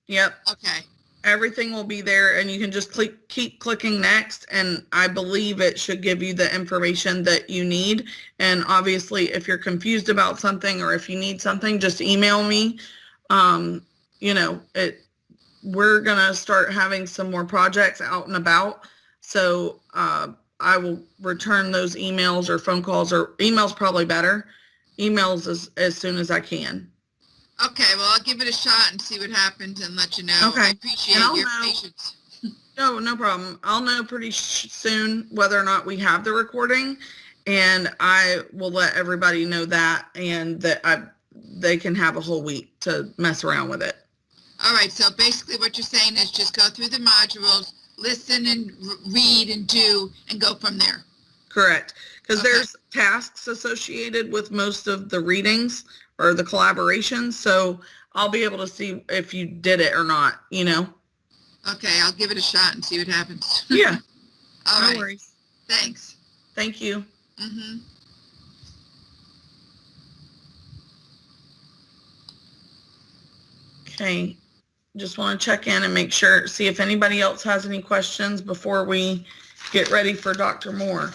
Yep. Okay. Everything will be there, and you can just keep clicking next, and I believe it should give you the information that you need. And obviously, if you're confused about something or if you need something, just email me. We're gonna start having some more projects out and about, so I will return those emails or phone calls, or emails probably better. Emails as soon as I can. Okay, well, I'll give it a shot and see what happens and let you know. Okay. I appreciate your patience. No problem. I'll know pretty soon whether or not we have the recording, and I will let everybody know that, and that they can have a whole week to mess around with it. All right, so basically what you're saying is just go through the modules, listen and read and do, and go from there. Correct, because there's tasks associated with most of the readings or the collaborations, so I'll be able to see if you did it or not, Okay, I'll give it a shot and see what happens. Yeah. All No right. worries. Thanks. Thank you. Mm-hmm. Okay, just want to check in and make sure, see if anybody else has any questions before we get ready for Dr. Moore.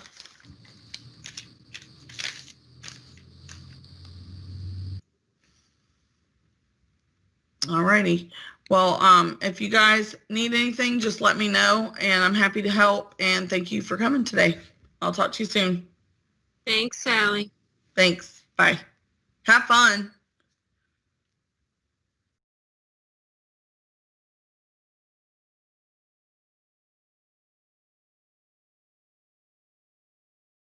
All righty. Well, if you guys need anything, just let me know, and I'm happy to help, and thank you for coming today. I'll talk to you soon. Thanks, Sally. Thanks. Bye. Have fun.